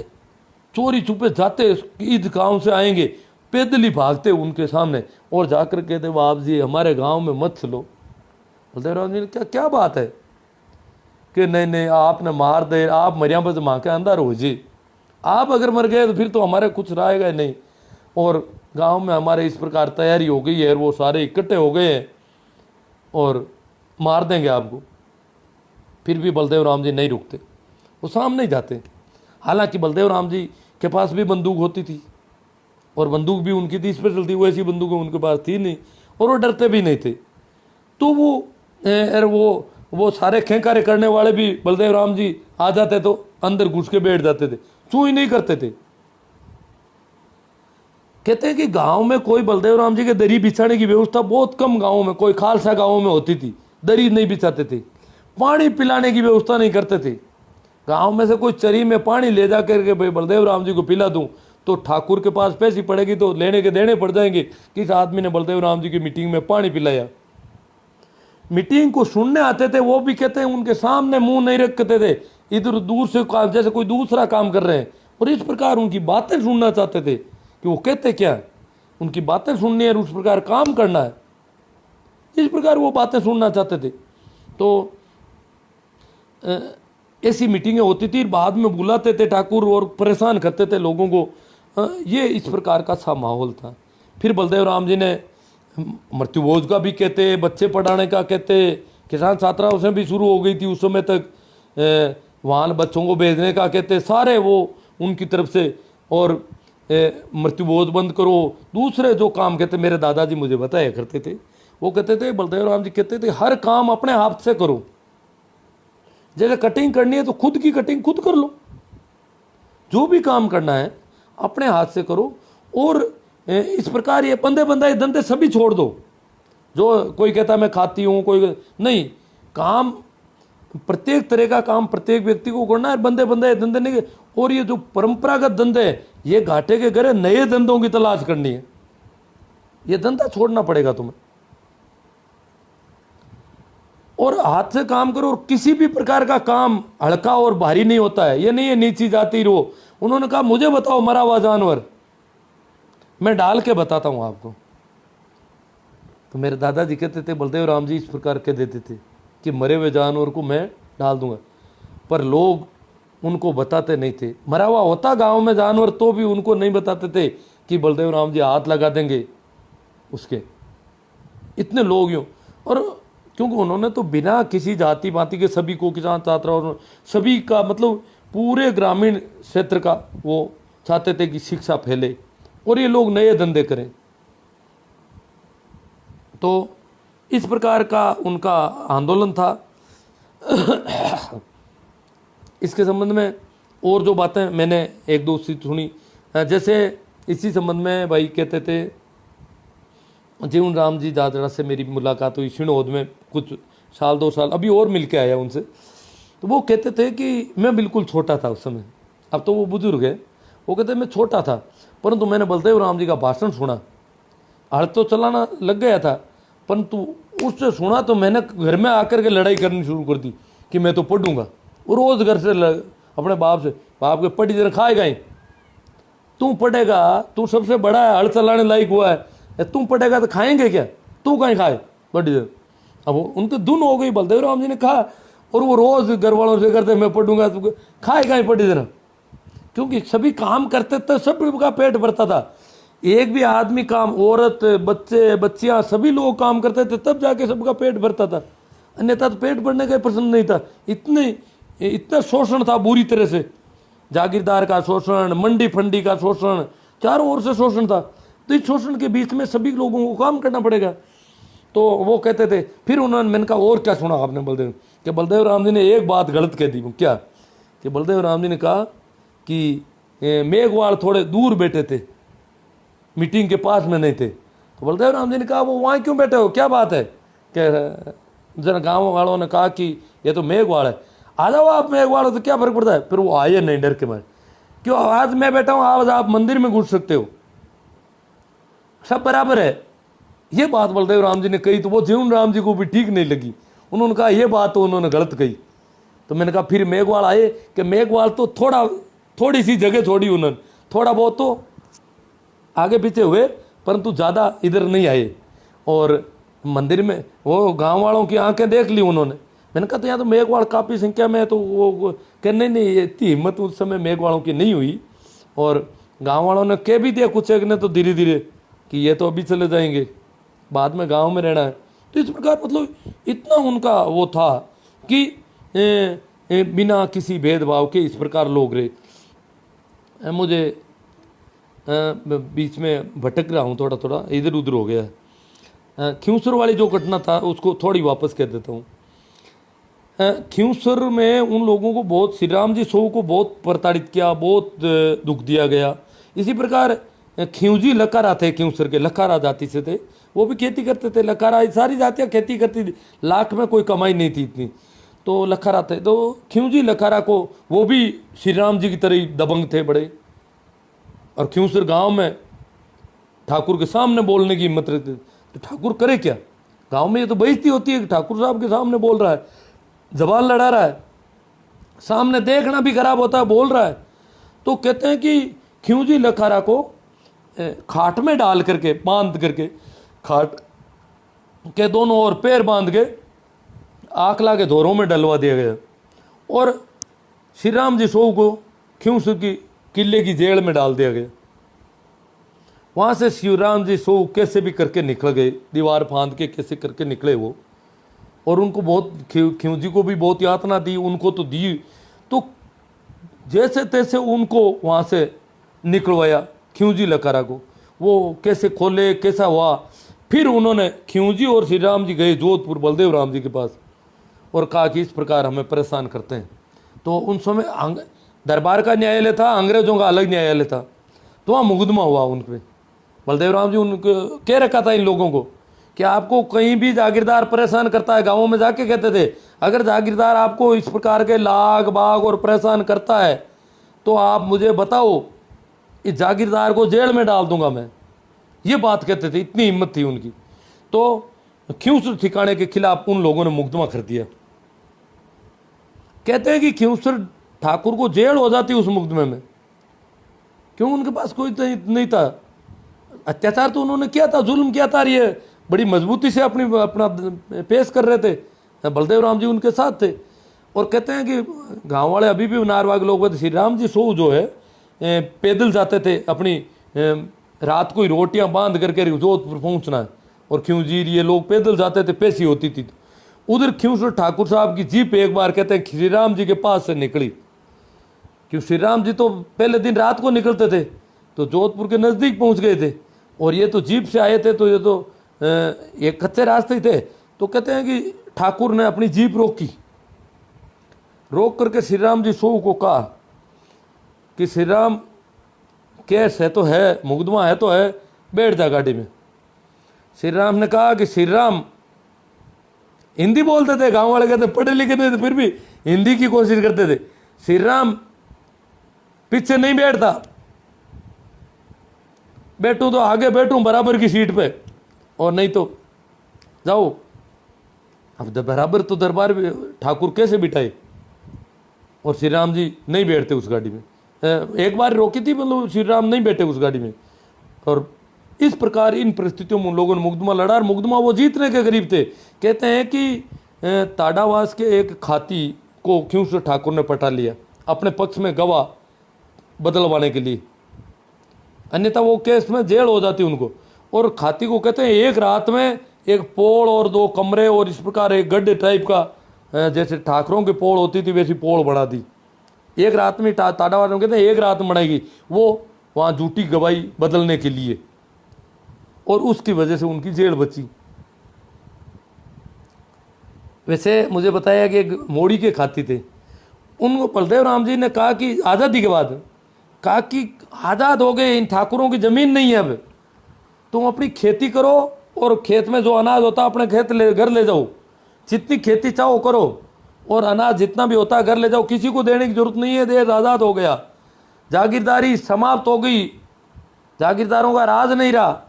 Speaker 1: चोरी छुपे जाते, ईद गांव से आएंगे, पैदल ही भागते उनके सामने और जाकर कहते बाप जी हमारे गांव में मत चलो। बलदेव राम जी ने क्या बात है कि नहीं आपने मार दे, आप मरिया पर माँ के अंदर हो जी, आप अगर मर गए तो फिर तो हमारे कुछ रहेगा नहीं। और गांव में हमारे इस प्रकार तैयारी हो गई है, वो सारे इकट्ठे हो गए हैं और मार देंगे आपको। फिर भी बलदेव राम जी नहीं रुकते, वो सामने ही जाते। हालांकि बलदेव राम जी के पास भी बंदूक होती थी और बंदूक भी उनकी थी स्पेशल थी, वो ऐसी बंदूक उनके पास थी नहीं और वो डरते भी नहीं थे। तो वो सारे खेंकारे करने वाले भी बलदेव राम जी आ जाते तो अंदर घुस के बैठ जाते थे, छू ही नहीं करते थे। कहते हैं कि गांव में कोई बलदेव राम जी के दरी बिछाने की व्यवस्था बहुत कम गांवों में, कोई खालसा गांवों में होती थी, दरी नहीं बिछाते थे। पानी पिलाने की व्यवस्था नहीं करते थे। गांव में से कोई चरी में पानी ले जा करके भाई बलदेव राम जी को पिला दूं तो ठाकुर के पास पैसी पड़ेगी तो लेने के देने पड़ जाएंगे। किस आदमी ने बलदेव राम जी की मीटिंग में पानी पिलाया। मीटिंग को सुनने आते थे, वो भी कहते हैं उनके सामने मुंह नहीं रखते थे, इधर दूर से जैसे कोई दूसरा काम कर रहे हैं, और इस प्रकार उनकी बातें सुनना चाहते थे कि वो कहते क्या है, उनकी बातें सुननी है और उस प्रकार काम करना है, इस प्रकार वो बातें सुनना चाहते थे। तो ऐसी मीटिंगें होती थी, बाद में बुलाते थे ठाकुर और परेशान करते थे लोगों को। ये इस प्रकार का सा माहौल था। फिर बलदेव राम जी ने मृत्युभोज का भी कहते, बच्चे पढ़ाने का कहते, किसान छात्राओं से भी शुरू हो गई थी उस समय तक, वहाँ बच्चों को भेजने का कहते, सारे वो उनकी तरफ से। और मृत्युभोज बंद करो, दूसरे जो काम कहते, मेरे दादाजी मुझे बताया करते थे, वो कहते थे बलदेव राम जी कहते थे हर काम अपने हाथ से करो, जैसे कटिंग करनी है तो खुद की कटिंग खुद कर लो, जो भी काम करना है अपने हाथ से करो। और इस प्रकार ये बंदे बंदा ये धंधे सभी छोड़ दो। जो कोई कहता मैं खाती हूँ, कोई नहीं, काम प्रत्येक तरह का काम प्रत्येक व्यक्ति को करना है, बंदे बंदा ये धंधे नहीं। और ये जो परंपरागत धंधे है ये घाटे के घर, नए धंधों की तलाश करनी है, ये धंधा छोड़ना पड़ेगा तुम्हें और हाथ से काम करो। और किसी भी प्रकार का काम हल्का और भारी नहीं होता है, ये नहीं है नीची जाती रहो। उन्होंने कहा मुझे बताओ मरा हुआ जानवर, मैं डाल के बताता हूं आपको। तो मेरे दादाजी कहते थे बलदेव राम जी इस प्रकार के देते थे कि मरे हुए जानवर को मैं डाल दूंगा, पर लोग उनको बताते नहीं थे। मरा हुआ होता गांव में जानवर तो भी उनको नहीं बताते थे कि बलदेव राम जी हाथ लगा देंगे उसके, इतने लोग यूं। और क्योंकि उन्होंने तो बिना किसी जाति पाति के सभी को, किसान छात्राओं सभी का, मतलब पूरे ग्रामीण क्षेत्र का वो चाहते थे कि शिक्षा फैले और ये लोग नए धंधे करें। तो इस प्रकार का उनका आंदोलन था। इसके संबंध में और जो बातें मैंने एक दो सी सुनी, जैसे इसी संबंध में भाई कहते थे जीवन राम जी जाजड़ा से मेरी मुलाकात हुई शिणोद में, कुछ साल 2 साल अभी और मिल के आया उनसे। तो वो कहते थे कि मैं बिल्कुल छोटा था उस समय, अब तो वो बुजुर्ग है। वो कहते मैं छोटा था परंतु मैंने बलदेव राम जी का भाषण सुना, हड़ तो चलाना लग गया था, परंतु उससे सुना तो मैंने घर में आकर के लड़ाई करनी शुरू कर दी कि मैं तो पढ़ूंगा। वो रोज घर से अपने बाप से, बाप के पढ़ी जरा खाएगा ही, तू पढ़ेगा, तू सबसे बड़ा है, हड़ चलाने लायक हुआ है, तू पढ़ेगा तो खाएंगे क्या, तू कहीं खाए पढ़ी जरा। अब उनके धुन हो गई, बलदेव राम जी ने कहा, और वो रोज घर वालों से करते मैं पढ़ूंगा, तू खाएगा ही पढ़ी जरा, क्योंकि सभी काम करते थे, सबका पेट भरता था। एक भी आदमी काम, औरत बच्चे बच्चियां सभी लोग काम करते थे तब जाके सबका पेट भरता था, अन्यथा तो पेट भरने का प्रश्न नहीं था। इतना शोषण था बुरी तरह से, जागीरदार का शोषण, मंडी फंडी का शोषण, चारों ओर से शोषण था। तो इस शोषण के बीच में सभी लोगों को काम करना पड़ेगा। तो वो कहते थे, फिर उन्होंने, मैंने कहा और क्या सुना आपने बलदेव, कि बलदेव राम जी ने एक बात गलत कह दी। क्या? कि बलदेव राम जी ने कहा कि मेघवाल थोड़े दूर बैठे थे, मीटिंग के पास में नहीं थे। तो बलदेव राम जी ने कहा वो वहाँ क्यों बैठे हो, क्या बात है? कि जरा गाँव वालों ने कहा कि ये तो मेघवाल है, आ जाओ आप मेघवाल हो तो क्या फर्क पड़ता है। फिर वो आए नहीं डर के मारे, क्यों आज मैं बैठा हूँ, आज आप मंदिर में घुस सकते हो, सब बराबर है। ये बात बलदेव राम जी ने कही तो वो जीवन राम जी को भी ठीक नहीं लगी। उन्होंने कहा ये बात तो उन्होंने गलत कही। तो मैंने कहा फिर मेघवाल आए, कि मेघवाल तो थोड़ी सी जगह छोड़ी उन्होंने, थोड़ा बहुत तो आगे पीछे हुए परंतु ज़्यादा इधर नहीं आए। और मंदिर में वो गांव वालों की आंखें देख ली उन्होंने। मैंने कहा तो यहाँ तो मेघवाल काफ़ी संख्या में है। तो वो कहने नहीं, इतनी हिम्मत उस समय मेघवालों की नहीं हुई। और गांव वालों ने कह भी दिया कुछ एक ने तो धीरे धीरे कि ये तो अभी चले जाएंगे, बाद में गांव में रहना है। तो इस प्रकार मतलब इतना उनका वो था कि बिना किसी भेदभाव के इस प्रकार लोग रहे। मुझे बीच में भटक रहा हूँ, थोड़ा थोड़ा इधर उधर हो गया है। खियूसर वाली जो घटना था उसको थोड़ी वापस कह देता हूँ। खियूसर में उन लोगों को बहुत, श्री राम जी सो को बहुत प्रताड़ित किया, बहुत दुख दिया गया। इसी प्रकार खियूजी लकारा थे, खियूसर के लकारा जाति से थे, वो भी खेती करते थे। लकारा सारी जातियाँ खेती करती थी, लाख में कोई कमाई नहीं थी इतनी, तो लखारा थे। तो खियूजी लखारा को, वो भी श्री राम जी की तरह ही दबंग थे बड़े, और खियूसर गांव में ठाकुर के सामने बोलने की हिम्मत रखते थे। तो ठाकुर करे क्या, गांव में ये तो बेइज्जती होती है कि ठाकुर साहब के सामने बोल रहा है, जबान लड़ा रहा है, सामने देखना भी खराब होता है, बोल रहा है। तो कहते हैं कि खियूजी लखारा को खाट में डाल करके, बांध करके, खाट के दोनों ओर पैर बांध के आकला के धोरों में डलवा दिया गया, और श्री राम जी सो को खियूसर की किले की जेल में डाल दिया गया। वहां से श्री राम जी सो कैसे भी करके निकल गए, दीवार फांद के कैसे करके निकले वो, और उनको बहुत, खियूजी को भी बहुत यातना दी, उनको तो दी, तो जैसे तैसे उनको वहां से निकलवाया खियूजी लकारा को। वो कैसे खोले, कैसा हुआ, फिर उन्होंने खियूजी और श्री राम जी गए जोधपुर बलदेव राम जी के पास, और कहा कि इस प्रकार हमें परेशान करते हैं। तो उन समय दरबार का न्यायालय था, अंग्रेजों का अलग न्यायालय था, तो वहाँ मुकदमा हुआ उन पे। बलदेव राम जी उनको कह रखा था इन लोगों को कि आपको कहीं भी जागीरदार परेशान करता है, गाँवों में जाके कहते थे अगर जागीरदार आपको इस प्रकार के लाग बाग और परेशान करता है तो आप मुझे बताओ, इस जागीरदार को जेल में डाल दूंगा मैं, ये बात कहते थे, इतनी हिम्मत थी उनकी। तो खियूसर ठिकाने के खिलाफ उन लोगों ने मुकदमा कर दिया। कहते हैं कि खियूसर ठाकुर को जेल हो जाती उस मुकदमे में, क्यों, उनके पास कोई नहीं था। अत्याचार तो उन्होंने किया था, जुल्म किया था, ये बड़ी मजबूती से अपना पेश कर रहे थे। बलदेव राम जी उनके साथ थे। और कहते हैं कि गांव वाले अभी भी नारवाग लोग कहते, श्री राम जी सो जो है पैदल जाते थे, अपनी रात को ही रोटियां बांध करके जोधपुर पहुंचना है, और खियूजी ये लोग पैदल जाते थे, पेशी होती थी। उधर खियूसर ठाकुर साहब की जीप एक बार कहते हैं श्री राम जी के पास से निकली, क्यों श्री राम जी तो पहले दिन रात को निकलते थे, तो जोधपुर के नज़दीक पहुंच गए थे, और ये तो जीप से आए थे, तो ये तो एक कच्चे रास्ते ही थे। तो कहते हैं कि ठाकुर ने अपनी जीप रोकी, रोक करके श्री राम जी सो को कहा कि श्री राम केस है तो है, मुकदमा है तो है, बैठ जा गाड़ी में। श्री राम ने कहा कि श्री राम, हिंदी बोलते थे, गांव वाले कहते पढ़े लिखे थे, फिर भी हिंदी की कोशिश करते थे। श्री राम पीछे नहीं बैठता, बैठूं तो आगे बैठूं बराबर की सीट पे, और नहीं तो जाओ। अब बराबर तो दरबार ठाकुर कैसे बिठाए, और श्री राम जी नहीं बैठते उस गाड़ी में। एक बार रोकी थी, मतलब श्री राम नहीं बैठे उस गाड़ी में। और इस प्रकार इन परिस्थितियों में उन लोगों ने मुकदमा लड़ा, और मुकदमा वो जीतने के करीब थे। कहते हैं कि ताड़ावास के एक खाती को खियूसर ठाकुर ने पटा लिया अपने पक्ष में गवाह बदलवाने के लिए, अन्यथा वो केस में जेल हो जाती उनको। और खाती को कहते हैं एक रात में एक पोल और 2 कमरे और इस प्रकार एक गड्ढे टाइप का, जैसे ठाकरों की पोल होती थी वैसी पोल बना दी एक रात में। ताड़ावास में कहते हैं एक रात में बनाएगी वो, वहाँ झूठी गवाही बदलने के लिए, और उसकी वजह से उनकी जेल बची। वैसे मुझे बताया कि एक मोड़ी के खाती थे, उनको बलदेव राम जी ने कहा कि आज़ादी के बाद कहा कि आज़ाद हो गए, इन ठाकुरों की ज़मीन नहीं है, अब तुम अपनी खेती करो, और खेत में जो अनाज होता है अपने खेत घर ले जाओ, जितनी खेती चाहो करो, और अनाज जितना भी होता है घर ले जाओ, किसी को देने की जरूरत नहीं है, देश आज़ाद हो गया, जागीरदारी समाप्त हो गई, जागीरदारों का राज नहीं रहा,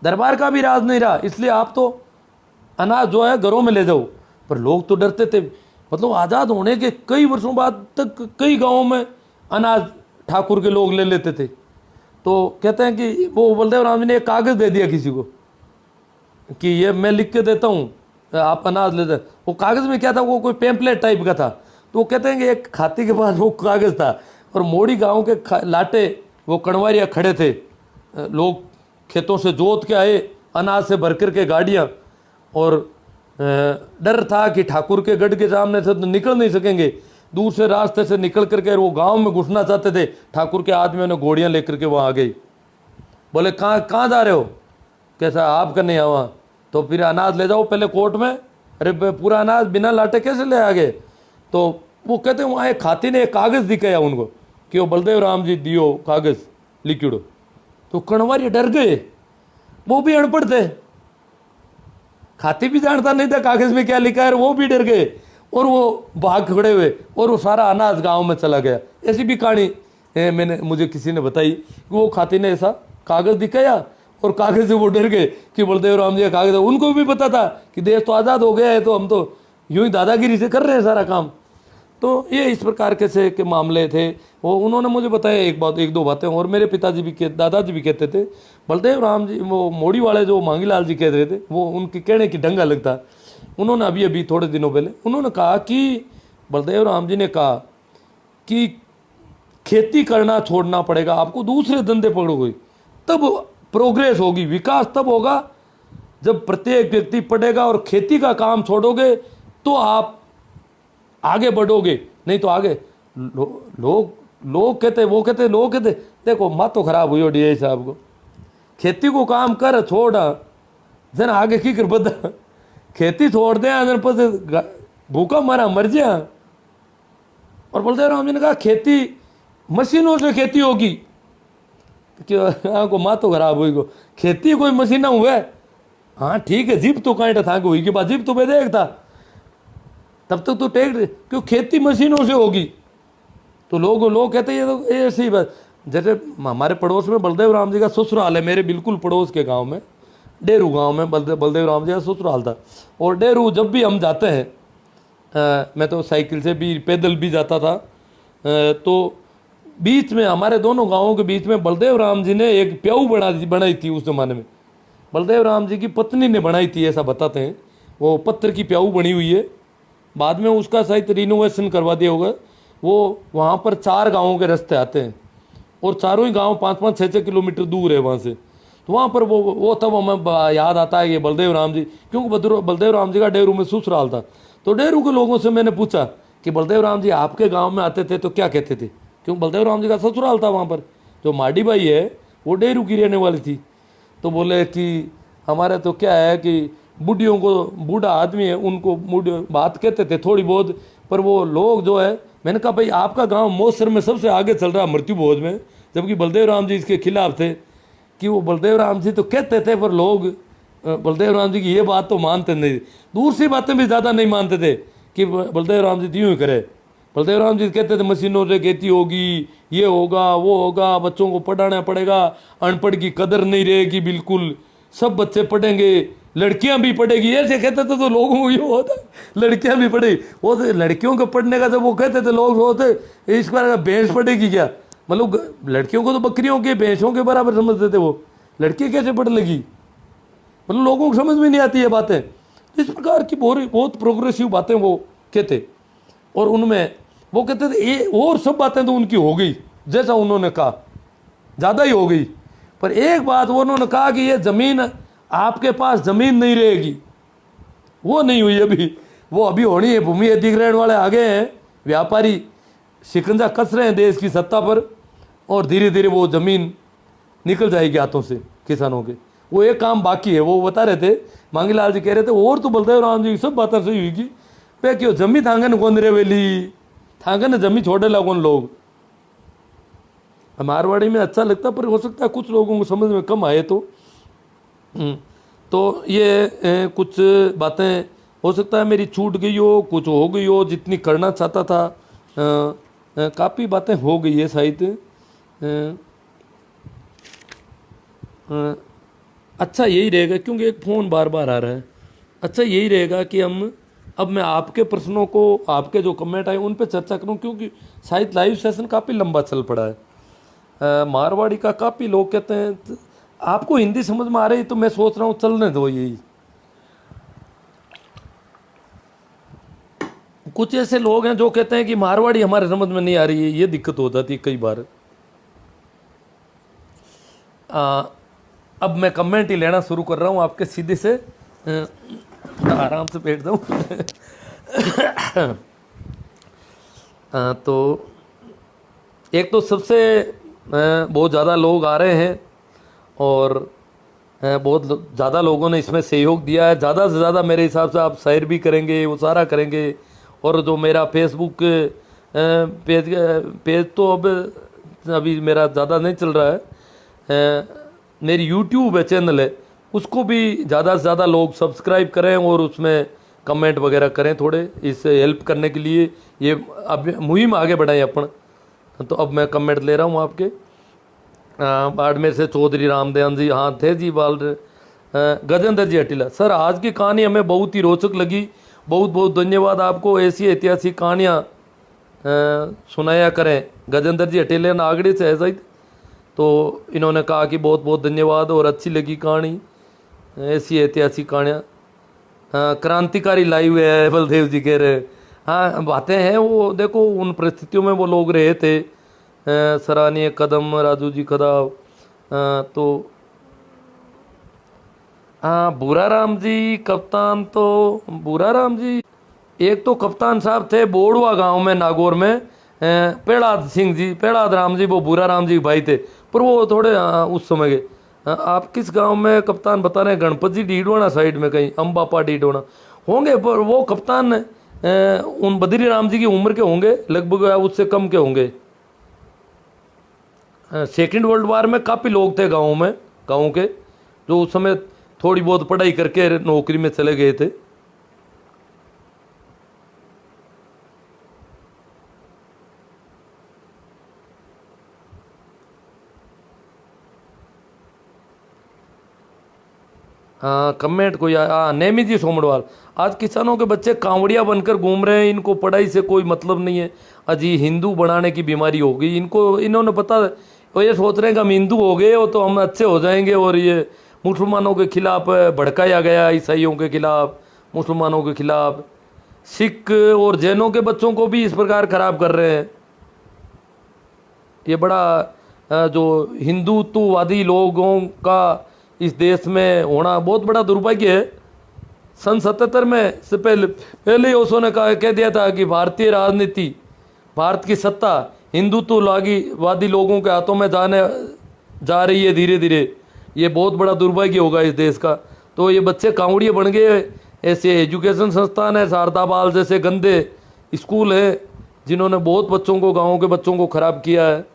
Speaker 1: दरबार का भी राज नहीं रहा, इसलिए आप तो अनाज जो है घरों में ले जाओ। पर लोग तो डरते थे, मतलब आज़ाद होने के कई वर्षों बाद तक कई गांवों में अनाज ठाकुर के लोग ले लेते थे। तो कहते हैं कि वो बलदेव राम जी ने एक कागज़ दे दिया किसी को कि ये मैं लिख के देता हूँ, आप अनाज ले जाए। वो कागज़ में क्या था, वो कोई पैम्पलेट टाइप का था। तो वो कहते हैं कि एक खाती के पास वो कागज़ था, और मोड़ी गांव के लाटे वो कणवारिया खड़े थे, लोग खेतों से जोत के आए, अनाज से भर कर के गाड़ियाँ, और डर था कि ठाकुर के गढ़ के सामने से तो निकल नहीं सकेंगे, दूर से रास्ते से निकल करके वो गांव में घुसना चाहते थे। ठाकुर के आदमियों ने घोड़ियां लेकर के वहाँ आ गई। बोले कहाँ कहाँ जा रहे हो? कैसा आप करने आवा? तो फिर अनाज ले जाओ पहले कोर्ट में। अरे पूरा अनाज बिना लाटे कैसे ले आ गए? तो वो कहते वहाँ एक खाती ने एक कागज़ दिखाया उनको कि वो बलदेव राम जी दियो कागज़ लिखिड़ो। तो कणवारी डर गए, वो भी अनपढ़ थे, खाती भी जानता नहीं था कागज़ में क्या लिखा है, वो भी डर गए और वो भाग खड़े हुए और वो सारा अनाज गांव में चला गया। ऐसी भी कहानी मुझे किसी ने बताई कि वो खाती ने ऐसा कागज़ दिखाया और कागज़ से वो डर गए कि बलदेव राम जी का कागज़ है। उनको भी पता था कि देश तो आज़ाद हो गया है, तो हम तो यूं ही दादागिरी से कर रहे हैं सारा काम। तो ये इस प्रकार के मामले थे। वो उन्होंने मुझे बताया एक दो बातें। और मेरे पिताजी भी दादाजी भी कहते थे बलदेव राम जी, वो मोड़ी वाले जो मांगीलाल जी कह रहे थे, वो उनके कहने की ढंग अलग था। उन्होंने अभी थोड़े दिनों पहले उन्होंने कहा कि बलदेव राम जी ने कहा कि खेती करना छोड़ना पड़ेगा आपको, दूसरे धंधे पकड़ोगे तब प्रोग्रेस होगी, विकास तब होगा जब प्रत्येक व्यक्ति पढ़ेगा और खेती का काम छोड़ोगे तो आप आगे बढ़ोगे, नहीं तो आगे लोग कहते देखो माँ तो खराब हुई डी साहब को, खेती को काम कर छोड़ जन आगे की कर बदा, खेती छोड़ दे जन पर भूखा मारा मर जा। और बलदेव राम जी ने कहा खेती मशीनों से खेती होगी, को माँ तो खराब हुई को खेती कोई मशीन हुआ। हाँ ठीक है, जीप तो कांटा था हुई के बाद जीप तो देखता तब तक तो टेक, क्यों खेती मशीनों से होगी। तो लोग कहते हैं ये तो ऐसी बात। जैसे हमारे पड़ोस में बलदेव राम जी का ससुराल है, मेरे बिल्कुल पड़ोस के गांव में, डेरू गांव में बलदेव राम जी का ससुराल था। और डेरू जब भी हम जाते हैं, मैं तो साइकिल से भी पैदल भी जाता था, तो बीच में हमारे दोनों गांवों के बीच में बलदेव राम जी ने एक प्याऊ बनाई थी। उस जमाने में बलदेव राम जी की पत्नी ने बनाई थी, ऐसा बताते हैं। वो पत्थर की प्याऊ बनी हुई है, बाद में उसका शायद रिनोवेशन करवा दिया होगा। वो वहाँ पर 4 गांवों के रास्ते आते हैं और चारों ही गांव 5-5, 6-6 किलोमीटर दूर है वहाँ से। तो वहाँ पर वो तब हमें याद आता है ये बलदेव राम जी, क्योंकि बलदेव राम जी का डेरू में ससुराल था। तो डेरू के लोगों से मैंने पूछा कि बलदेव राम जी आपके गाँव में आते थे तो क्या कहते थे, क्योंकि बलदेव राम जी का ससुराल था वहाँ पर। जो माडी बाई है वो डेरू की रहने वाली थी। तो बोले कि हमारे तो क्या है कि बूढ़ियों को, बूढ़ा आदमी है उनको बात कहते थे थोड़ी बहुत, पर वो लोग जो है, मैंने कहा भाई आपका गांव मौसर में सबसे आगे चल रहा मृत्यु भोज में, जबकि बलदेव राम जी इसके खिलाफ थे। कि वो बलदेव राम जी तो कहते थे पर लोग बलदेव राम जी की ये बात तो मानते नहीं, दूसरी बातें भी ज़्यादा नहीं मानते थे कि बलदेव राम जी यूँ ही करे। बलदेव राम जी कहते थे मशीनों से खेती होगी, ये होगा वो होगा, बच्चों को पढ़ाना पड़ेगा, अनपढ़ की कदर नहीं रहेगी, बिल्कुल सब बच्चे पढ़ेंगे, लड़कियां भी पढ़ेगी, ऐसे कहते थे। तो लोगों को ये होता लड़कियां भी पढ़ेगी, वो तो लड़कियों को पढ़ने का जब वो कहते थे लोग होते इस बार भैंस पढ़ेगी क्या, मतलब लड़कियों को तो बकरियों के भैंसों के बराबर समझते थे, वो लड़की कैसे पढ़ लगी, मतलब लोगों को समझ में नहीं आती है बातें। इस प्रकार की बहुत प्रोग्रेसिव बातें वो कहते। और उनमें वो कहते थे ये और सब बातें तो उनकी हो गई जैसा उन्होंने कहा, ज़्यादा ही हो गई। पर एक बात वो उन्होंने कहा कि ये ज़मीन आपके पास ज़मीन नहीं रहेगी, वो नहीं हुई अभी, वो अभी होनी है। भूमि अधिग्रहण वाले आ गए हैं, व्यापारी शिकंजा कस रहे हैं देश की सत्ता पर, और धीरे धीरे वो ज़मीन निकल जाएगी हाथों से किसानों के। वो एक काम बाकी है, वो बता रहे थे, मांगीलाल जी कह रहे थे। और तो बलदेव राम जी की सब बातें सही हुई पे क्यों जमी थांगन कौन रे वेली, थांगन जमी छोड़े ला कौन लोग। मारवाड़ी में अच्छा लगता, पर हो सकता है कुछ लोगों को समझ में कम आए। तो ये कुछ बातें हो सकता है मेरी छूट गई हो, कुछ हो गई हो, जितनी करना चाहता था काफ़ी बातें हो गई है शायद। अच्छा यही रहेगा, क्योंकि एक फ़ोन बार बार आ रहा है, अच्छा यही रहेगा कि अब मैं आपके प्रश्नों को, आपके जो कमेंट आए उन पे चर्चा करूं, क्योंकि शायद लाइव सेशन काफ़ी लंबा चल पड़ा है। मारवाड़ी का काफ़ी लोग कहते हैं आपको हिंदी समझ में आ रही, तो मैं सोच रहा हूँ चलने दो यही। कुछ ऐसे लोग हैं जो कहते हैं कि मारवाड़ी हमारे समझ में नहीं आ रही है, ये दिक्कत हो जाती है कई बार। अब मैं कमेंट ही लेना शुरू कर रहा हूँ आपके सीधे से। आराम से बैठ जाऊँ। तो एक तो सबसे बहुत ज़्यादा लोग आ रहे हैं और बहुत ज़्यादा लोगों ने इसमें सहयोग दिया है। ज़्यादा से ज़्यादा मेरे हिसाब से आप शेयर भी करेंगे, वो सारा करेंगे। और जो मेरा फेसबुक पेज पेज तो अब अभी मेरा ज़्यादा नहीं चल रहा है, मेरी यूट्यूब है चैनल है, उसको भी ज़्यादा से ज़्यादा लोग सब्सक्राइब करें और उसमें कमेंट वगैरह करें थोड़े, इससे हेल्प करने के लिए ये अब मुहिम आगे बढ़ाएं अपन। तो अब मैं कमेंट ले रहा हूँ आपके। बाड़मेर से चौधरी रामदयान जी, हाँ थे जी बाल गजेंद्र जी अटीला, सर आज की कहानी हमें बहुत ही रोचक लगी, बहुत बहुत धन्यवाद आपको, ऐसी ऐतिहासिक कहानियाँ सुनाया करें। गजेंद्र जी अटीले नागड़ी से है शायद, तो इन्होंने कहा कि बहुत बहुत धन्यवाद और अच्छी लगी कहानी, ऐसी ऐतिहासिक कहानियाँ। क्रांतिकारी लाइव है बलदेव जी कह रहे हैं। हाँ बातें हैं वो, देखो उन परिस्थितियों में वो लोग रहे थे। सराहनीय कदम राजू जी खदाव। तो हाँ बुरा राम जी कप्तान, तो बुरा राम जी एक तो कप्तान साहब थे बोड़वा गांव में नागौर में, पेड़ाद सिंह जी, पेड़ाद राम जी, वो बुरा राम जी भाई थे, पर वो थोड़े उस समय के। आप किस गांव में कप्तान बता रहे हैं? गणपत जी डीडोना साइड में कहीं, अम्बापा डीडोना होंगे, पर वो कप्तान उन बद्री राम जी की उम्र के होंगे लगभग, उससे कम के होंगे। सेकेंड वर्ल्ड वार में काफ़ी लोग थे गाँव में, गाँव के, जो उस समय थोड़ी बहुत पढ़ाई करके नौकरी में चले गए थे। हाँ कमेंट कोई नेमी जी सोमड़वाल, आज किसानों के बच्चे कांवड़िया बनकर घूम रहे हैं, इनको पढ़ाई से कोई मतलब नहीं है, अजी हिंदू बनाने की बीमारी हो गई इनको। इन्होंने पता वो ये सोच रहे हैं कि हम हिंदू हो गए हो तो हम अच्छे हो जाएंगे, और ये मुसलमानों के खिलाफ भड़काया गया, ईसाइयों के खिलाफ, मुसलमानों के खिलाफ, सिख और जैनों के बच्चों को भी इस प्रकार खराब कर रहे हैं। ये बड़ा जो हिंदुत्ववादी लोगों का इस देश में होना बहुत बड़ा दुर्भाग्य है। सन 77 में से पहले ही ओशो ने कह दिया था कि भारतीय राजनीति, भारत की सत्ता हिंदुत्ववादी लोगों के हाथों में जा रही है धीरे धीरे। ये बहुत बड़ा दुर्भाग्य होगा इस देश का। तो ये बच्चे कांवड़िए बन गए। ऐसे एजुकेशन संस्थान है, शारदा बाल जैसे गंदे स्कूल है, जिन्होंने बहुत बच्चों को, गाँव के बच्चों को खराब किया है।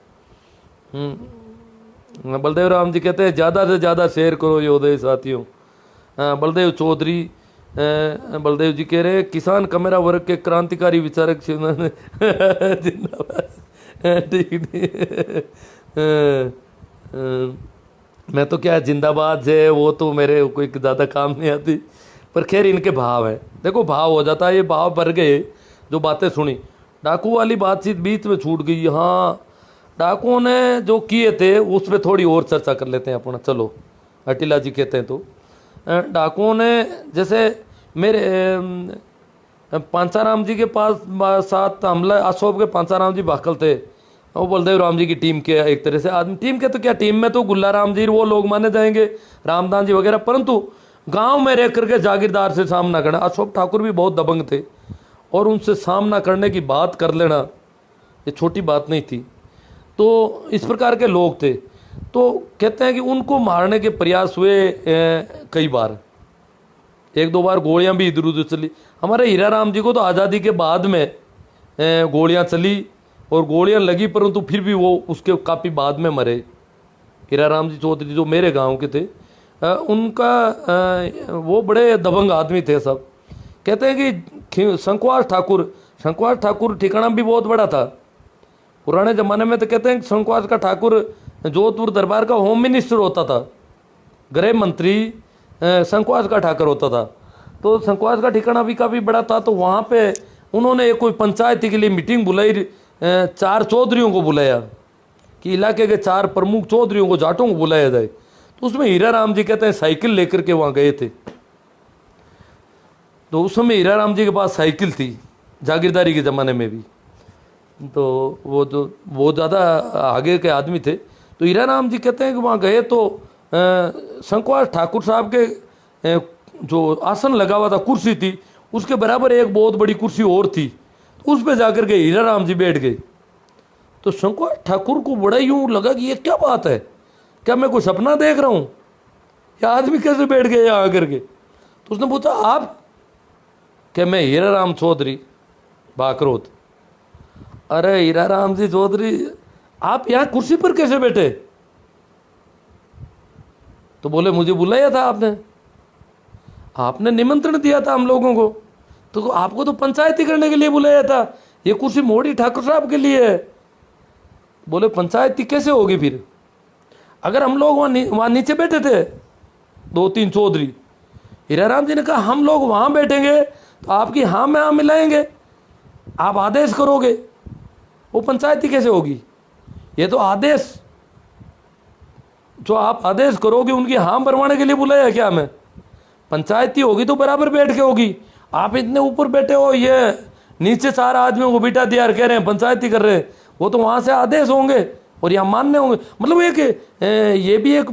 Speaker 1: बलदेव राम जी कहते हैं ज़्यादा से ज़्यादा शेयर करो योदय साथियों। बलदेव चौधरी, बलदेव जी कह रहे हैं किसान कमेरा वर्ग के क्रांतिकारी विचारक जिंदाबाद। ठीक मैं तो क्या जिंदाबाद है, वो तो मेरे कोई ज़्यादा काम नहीं आती, पर खैर इनके भाव है, देखो भाव हो जाता है, ये भाव भर गए। जो बातें सुनी, डाकू वाली बातचीत बीच में छूट गई। हाँ डाकुओं ने जो किए थे उस पर थोड़ी और चर्चा कर लेते हैं अपना, चलो। अटिला जी कहते हैं तो डाकुओं ने जैसे मेरे पांचाराम जी के पास साथ हमला, अशोक के पांचाराम जी भाकल थे, वो बलदेव राम जी की टीम के एक तरह से आदमी, टीम के तो क्या, टीम में तो गुल्ला राम जी वो लोग माने जाएंगे, रामदान जी वगैरह, परंतु गांव में रह करके जागीरदार से सामना करना, अशोक ठाकुर भी बहुत दबंग थे, और उनसे सामना करने की बात कर लेना ये छोटी बात नहीं थी। तो इस प्रकार के लोग थे। तो कहते हैं कि उनको मारने के प्रयास हुए कई बार, एक दो बार गोलियां भी इधर उधर चली। हमारे हीरा राम जी को तो आज़ादी के बाद में गोलियां चली और गोलियां लगी, परंतु फिर भी वो उसके काफ़ी बाद में मरे। हीरा राम जी चौधरी जो मेरे गांव के थे, उनका वो बड़े दबंग आदमी थे सब। कहते हैं कि शंकवास ठाकुर ठिकाना भी बहुत बड़ा था पुराने ज़माने में। तो कहते हैं कि शंकवास का ठाकुर जोधपुर दरबार का होम मिनिस्टर होता था, गृह मंत्री शंकवास का ठाकुर होता था। तो शंकवास का ठिकाना भी काफ़ी बड़ा था। तो वहाँ पे उन्होंने एक कोई पंचायती के लिए मीटिंग बुलाई, 4 चौधरियों को बुलाया कि इलाके के 4 प्रमुख चौधरियों को, जाटों को बुलाया जाए। तो उसमें हीरा राम जी कहते हैं साइकिल लेकर के वहाँ गए थे। तो उस समय हीरा राम जी के पास साइकिल थी, जागीरदारी के ज़माने में भी। तो वो जो बहुत ज़्यादा आगे के आदमी थे। तो हीरा राम जी कहते हैं कि वहाँ गए तो शंकवास ठाकुर साहब के जो आसन लगा हुआ था, कुर्सी थी, उसके बराबर एक बहुत बड़ी कुर्सी और थी, उस पर जाकर के हीरा राम जी बैठ गए। तो शंकर ठाकुर को बड़ा यूं लगा कि ये क्या बात है, क्या मैं कोई सपना देख रहा हूं, या आदमी कैसे बैठ गए यहाँ आकर के। तो उसने पूछा आप, क्या मैं हीरा राम चौधरी बाकरोत। अरे हीरा राम जी चौधरी, आप यहाँ कुर्सी पर कैसे बैठे। तो बोले मुझे बुलाया था आपने, आपने निमंत्रण दिया था हम लोगों को, तो आपको तो पंचायती करने के लिए बुलाया था, ये कुर्सी मोड़ी ठाकुर साहब के लिए है। बोले पंचायती कैसे होगी फिर, अगर हम लोग वहाँ नीचे बैठे थे 2-3 चौधरी। हीरा राम जी ने कहा हम लोग वहाँ बैठेंगे तो आपकी हाँ में हाँ मिलाएंगे, आप आदेश करोगे, वो पंचायती कैसे होगी। ये तो आदेश, जो आप आदेश करोगे उनकी हाँ भरवाने के लिए बुलाया क्या हमें। पंचायती होगी तो बराबर बैठ के होगी, आप इतने ऊपर बैठे हो, ये नीचे 4 आदमियों को बिठा दिया और कह रहे हैं पंचायती कर रहे हैं, वो तो वहाँ से आदेश होंगे और यहाँ मानने होंगे। मतलब एक ये भी एक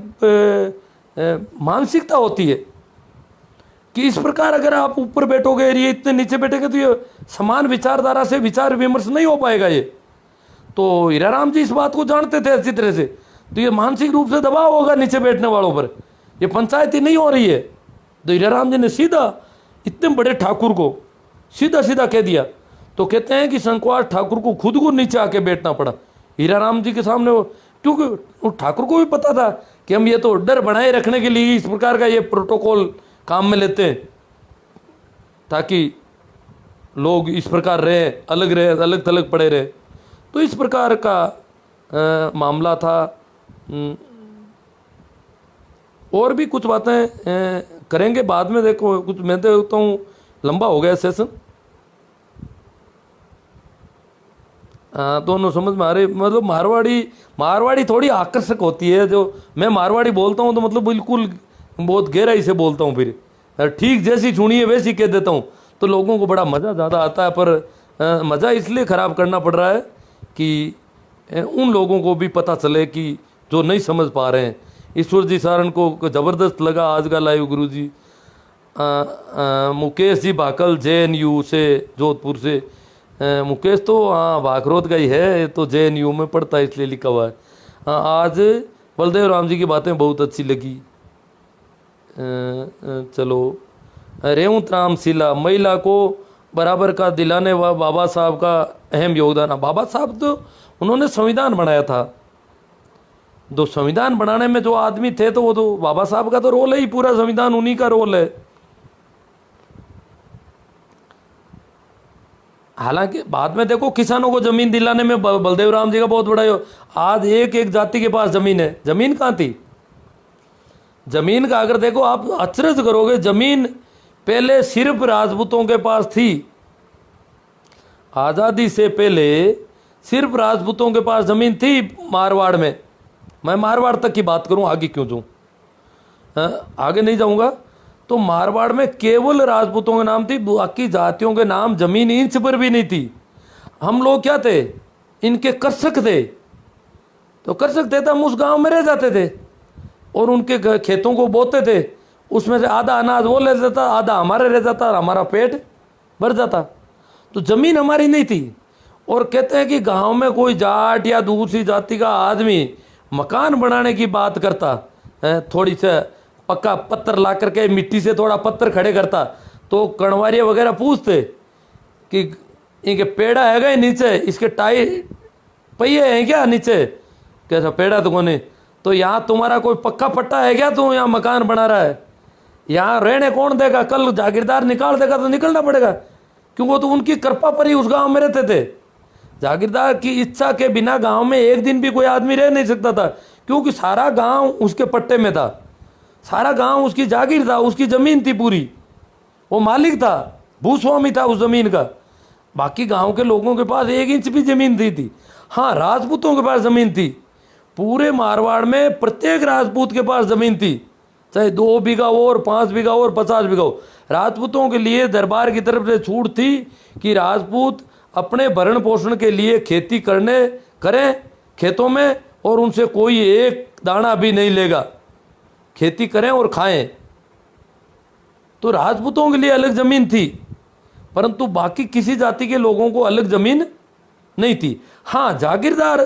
Speaker 1: मानसिकता होती है कि इस प्रकार अगर आप ऊपर बैठोगे और ये इतने नीचे बैठेंगे तो ये समान विचारधारा से विचार विमर्श नहीं हो पाएगा ये। तो हीरा राम जी इस बात को जानते थे अच्छी तरह से, तो ये मानसिक रूप से दबाव होगा नीचे बैठने वालों पर, ये पंचायती नहीं हो रही है। तो हीरा राम जी ने सीधा इतने बड़े ठाकुर को सीधा सीधा कह दिया। तो कहते हैं कि शंकवार ठाकुर को खुद को नीचे आके बैठना पड़ा हीरा राम जी के सामने, क्योंकि उस ठाकुर को भी पता था कि हम ये तो डर बनाए रखने के लिए इस प्रकार का ये प्रोटोकॉल काम में लेते हैं, ताकि लोग इस प्रकार रहे, अलग थलग पड़े रहे। तो इस प्रकार का मामला था। और भी कुछ बातें करेंगे बाद में, देखो कुछ मैं देखता हूँ लंबा हो गया सेशन। दोनों समझ में आ रही, मतलब मारवाड़ी थोड़ी आकर्षक होती है। जो मैं मारवाड़ी बोलता हूँ तो मतलब बिल्कुल बहुत गहराई से बोलता हूँ, फिर ठीक जैसी सुनिए वैसी कह देता हूँ, तो लोगों को बड़ा मज़ा ज़्यादा आता है। पर मज़ा इसलिए ख़राब करना पड़ रहा है कि उन लोगों को भी पता चले कि जो नहीं समझ पा रहे हैं। ईश्वर जी सारण को ज़बरदस्त लगा आज का लाइव गुरु जी। मुकेश जी भाकल JNU से, जोधपुर से। मुकेश तो हाँ भाखरोद का ही है, तो JNU में पढ़ता है इसलिए लिखा हुआ है। आज बलदेव राम जी की बातें बहुत अच्छी लगी। चलो, रेवंत राम शिला, महिला को बराबर का दिलाने व बाबा साहब का अहम योगदान। बाबा साहब तो उन्होंने संविधान बनाया था, तो संविधान बनाने में जो आदमी थे तो वो तो बाबा साहब का तो रोल है ही, पूरा संविधान उन्हीं का रोल है। हालांकि बाद में देखो किसानों को जमीन दिलाने में बलदेव राम जी का बहुत बड़ा आज एक जाति के पास जमीन है। जमीन कहाँ थी, जमीन का अगर देखो आप अचरज करोगे, जमीन पहले सिर्फ राजपूतों के पास थी। आज़ादी से पहले सिर्फ राजपूतों के पास जमीन थी मारवाड़ में। मैं मारवाड़ तक की बात करूं, आगे क्यों जाऊं, आगे नहीं जाऊंगा। तो मारवाड़ में केवल राजपूतों के नाम थी, बाकी जातियों के नाम जमीन इंच पर भी नहीं थी। हम लोग क्या थे, इनके कर्षक थे। तो कर्षक थे तो हम उस गांव में रह जाते थे और उनके खेतों को बोते थे, उसमें से आधा अनाज वो ले जाता, आधा हमारे रह जाता और हमारा पेट भर जाता। तो जमीन हमारी नहीं थी। और कहते हैं कि गांव में कोई जाट या दूसरी जाति का आदमी मकान बनाने की बात करता, थोड़ी से पक्का पत्थर ला करके मिट्टी से थोड़ा पत्थर खड़े करता, तो कणवारिया वगैरह पूछते कि इनके पेड़ा है गए नीचे, इसके टाई पहिए हैं क्या नीचे, कैसा पेड़ा तो कोने, तो यहाँ तुम्हारा कोई पक्का पट्टा है क्या, तू यहाँ मकान बना रहा है, यहाँ रहने कौन देगा, कल जागीरदार निकाल देगा तो निकलना पड़ेगा, क्योंकि वो तो उनकी कृपा पर ही उस गांव में रहते थे। जागीरदार की इच्छा के बिना गांव में एक दिन भी कोई आदमी रह नहीं सकता था, क्योंकि सारा गांव उसके पट्टे में था, सारा गांव उसकी जागीर था, उसकी जमीन थी पूरी, वो मालिक था, भूस्वामी था उस जमीन का। बाकी गांव के लोगों के पास 1 इंच भी जमीन थी। हाँ, राजपूतों के पास जमीन थी, पूरे मारवाड़ में प्रत्येक राजपूत के पास जमीन थी, चाहे 2 बीघा हो और 5 बीघा हो और 50 बीघा हो। राजपूतों के लिए दरबार की तरफ से छूट थी कि राजपूत अपने भरण पोषण के लिए खेती करें खेतों में, और उनसे कोई एक दाना भी नहीं लेगा, खेती करें और खाएं। तो राजपूतों के लिए अलग ज़मीन थी, परंतु बाकी किसी जाति के लोगों को अलग ज़मीन नहीं थी। हाँ, जागीरदार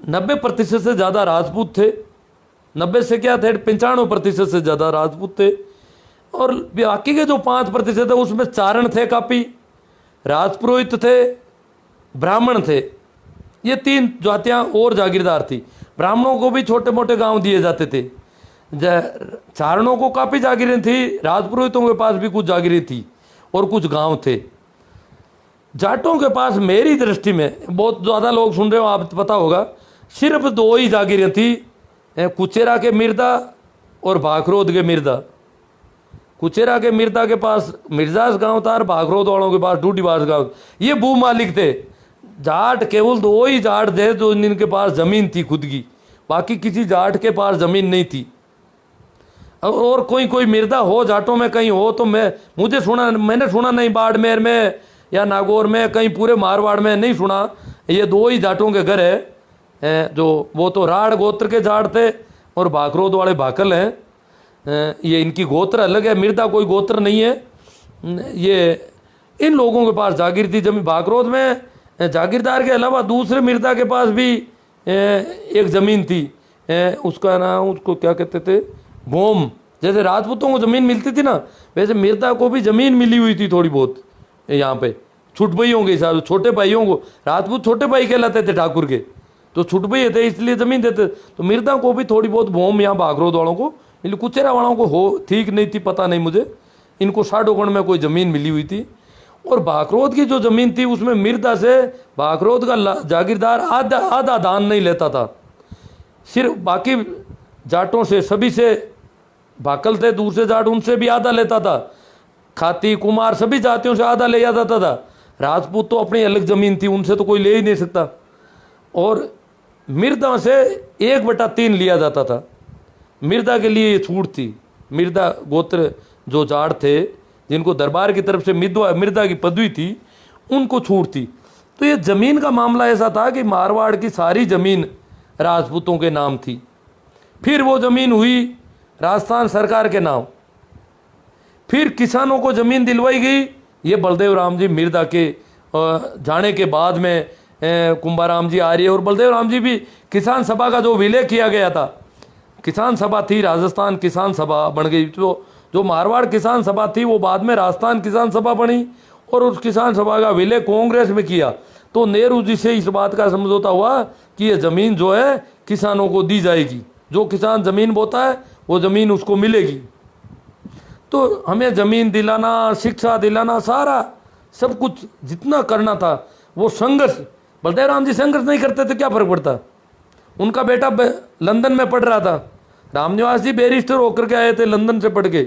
Speaker 1: 90% से ज़्यादा राजपूत थे, 90 से क्या थे, 95% से ज़्यादा राजपूत थे। और बाकी के जो 5% थे उसमें चारण थे, काफ़ी राजपुरोहित थे, ब्राह्मण थे। ये 3 जातियाँ और जागीरदार थी। ब्राह्मणों को भी छोटे मोटे गांव दिए जाते थे, चारणों को काफ़ी जागीरें थी, राजपुरोहितों के पास भी कुछ जागीरें थी और कुछ गांव थे। जाटों के पास मेरी दृष्टि में, बहुत ज़्यादा लोग सुन रहे हो, आप पता होगा, सिर्फ 2 ही जागीरें थी, कुचेरा के मिर्दा और भाखरोद के मिर्दा। कुचेरा के मिर्दा के पास मिर्जास गांव था और भाखरोद वालों के पास डूडीबास गांव। ये भू मालिक थे। जाट केवल 2 ही जाट थे जो इनके पास ज़मीन थी खुद की, बाकी किसी जाट के पास ज़मीन नहीं थी। और कोई मिर्दा हो जाटों में कहीं हो तो मैंने सुना नहीं, बाड़मेर में या नागौर में, कहीं पूरे मारवाड़ में नहीं सुना। ये 2 ही जाटों के घर है, जो वो तो राढ़ गोत्र के जाट थे और भाखरोद वाले भाकल हैं। ये इनकी गोत्र अलग है, मिर्दा कोई गोत्र नहीं है। ये इन लोगों के पास जागीर थी जमीन। भाखरोद में जागीरदार के अलावा दूसरे मिर्दा के पास भी एक ज़मीन थी, उसका नाम, उसको क्या कहते थे, भोम। जैसे राजपूतों को ज़मीन मिलती थी ना, वैसे मिर्दा को भी ज़मीन मिली हुई थी थोड़ी बहुत यहाँ पे, छुट भाइयों के हिसाब से। छोटे भाइयों को, राजपूत छोटे भाई कहलाते थे ठाकुर के, तो छुट भाई थे इसलिए ज़मीन देते। तो मिर्दा को भी थोड़ी बहुत भोम यहाँ भाखरोद वालों को मिली, कुचेरा वालों को हो ठीक नहीं थी, पता नहीं मुझे। इनको साढ़ोगण में कोई ज़मीन मिली हुई थी। और भाखरोद की जो ज़मीन थी उसमें मिर्दा से भाखरोद का जागीरदार आधा दान नहीं लेता था, सिर्फ बाकी जाटों से, सभी से, भाकल थे दूसरे जाट, उनसे भी आधा लेता था। खाती कुमार सभी जातियों से आधा ले जाता था। राजपूत तो अपनी अलग ज़मीन थी, उनसे तो कोई ले ही नहीं सकता। और मिर्दा से 1/3 लिया जाता था। मिर्दा के लिए ये छूट थी। मिर्दा गोत्र जो जाट थे, जिनको दरबार की तरफ से मिर्दा की पदवी थी, उनको छूट थी। तो ये ज़मीन का मामला ऐसा था कि मारवाड़ की सारी ज़मीन राजपूतों के नाम थी। फिर वो ज़मीन हुई राजस्थान सरकार के नाम। फिर किसानों को ज़मीन दिलवाई गई। ये बलदेव राम जी मिर्दा के जाने के बाद में कुंभाराम जी आर्य और बलदेव राम जी भी किसान सभा का जो विलय किया गया था, किसान सभा थी, राजस्थान किसान सभा बन गई। तो जो मारवाड़ किसान सभा थी वो बाद में राजस्थान किसान सभा बनी और उस किसान सभा का विलय कांग्रेस में किया। तो नेहरू जी से इस बात का समझौता हुआ कि ये ज़मीन जो है किसानों को दी जाएगी, जो किसान ज़मीन बोता है वो ज़मीन उसको मिलेगी। तो हमें ज़मीन दिलाना, शिक्षा दिलाना, सारा सब कुछ जितना करना था वो संघर्ष। बलदेव राम जी संघर्ष नहीं करते थे, क्या फ़र्क पड़ता। उनका बेटा लंदन में पढ़ रहा था, रामनिवास जी बैरिस्टर होकर के आए थे लंदन से पढ़ के,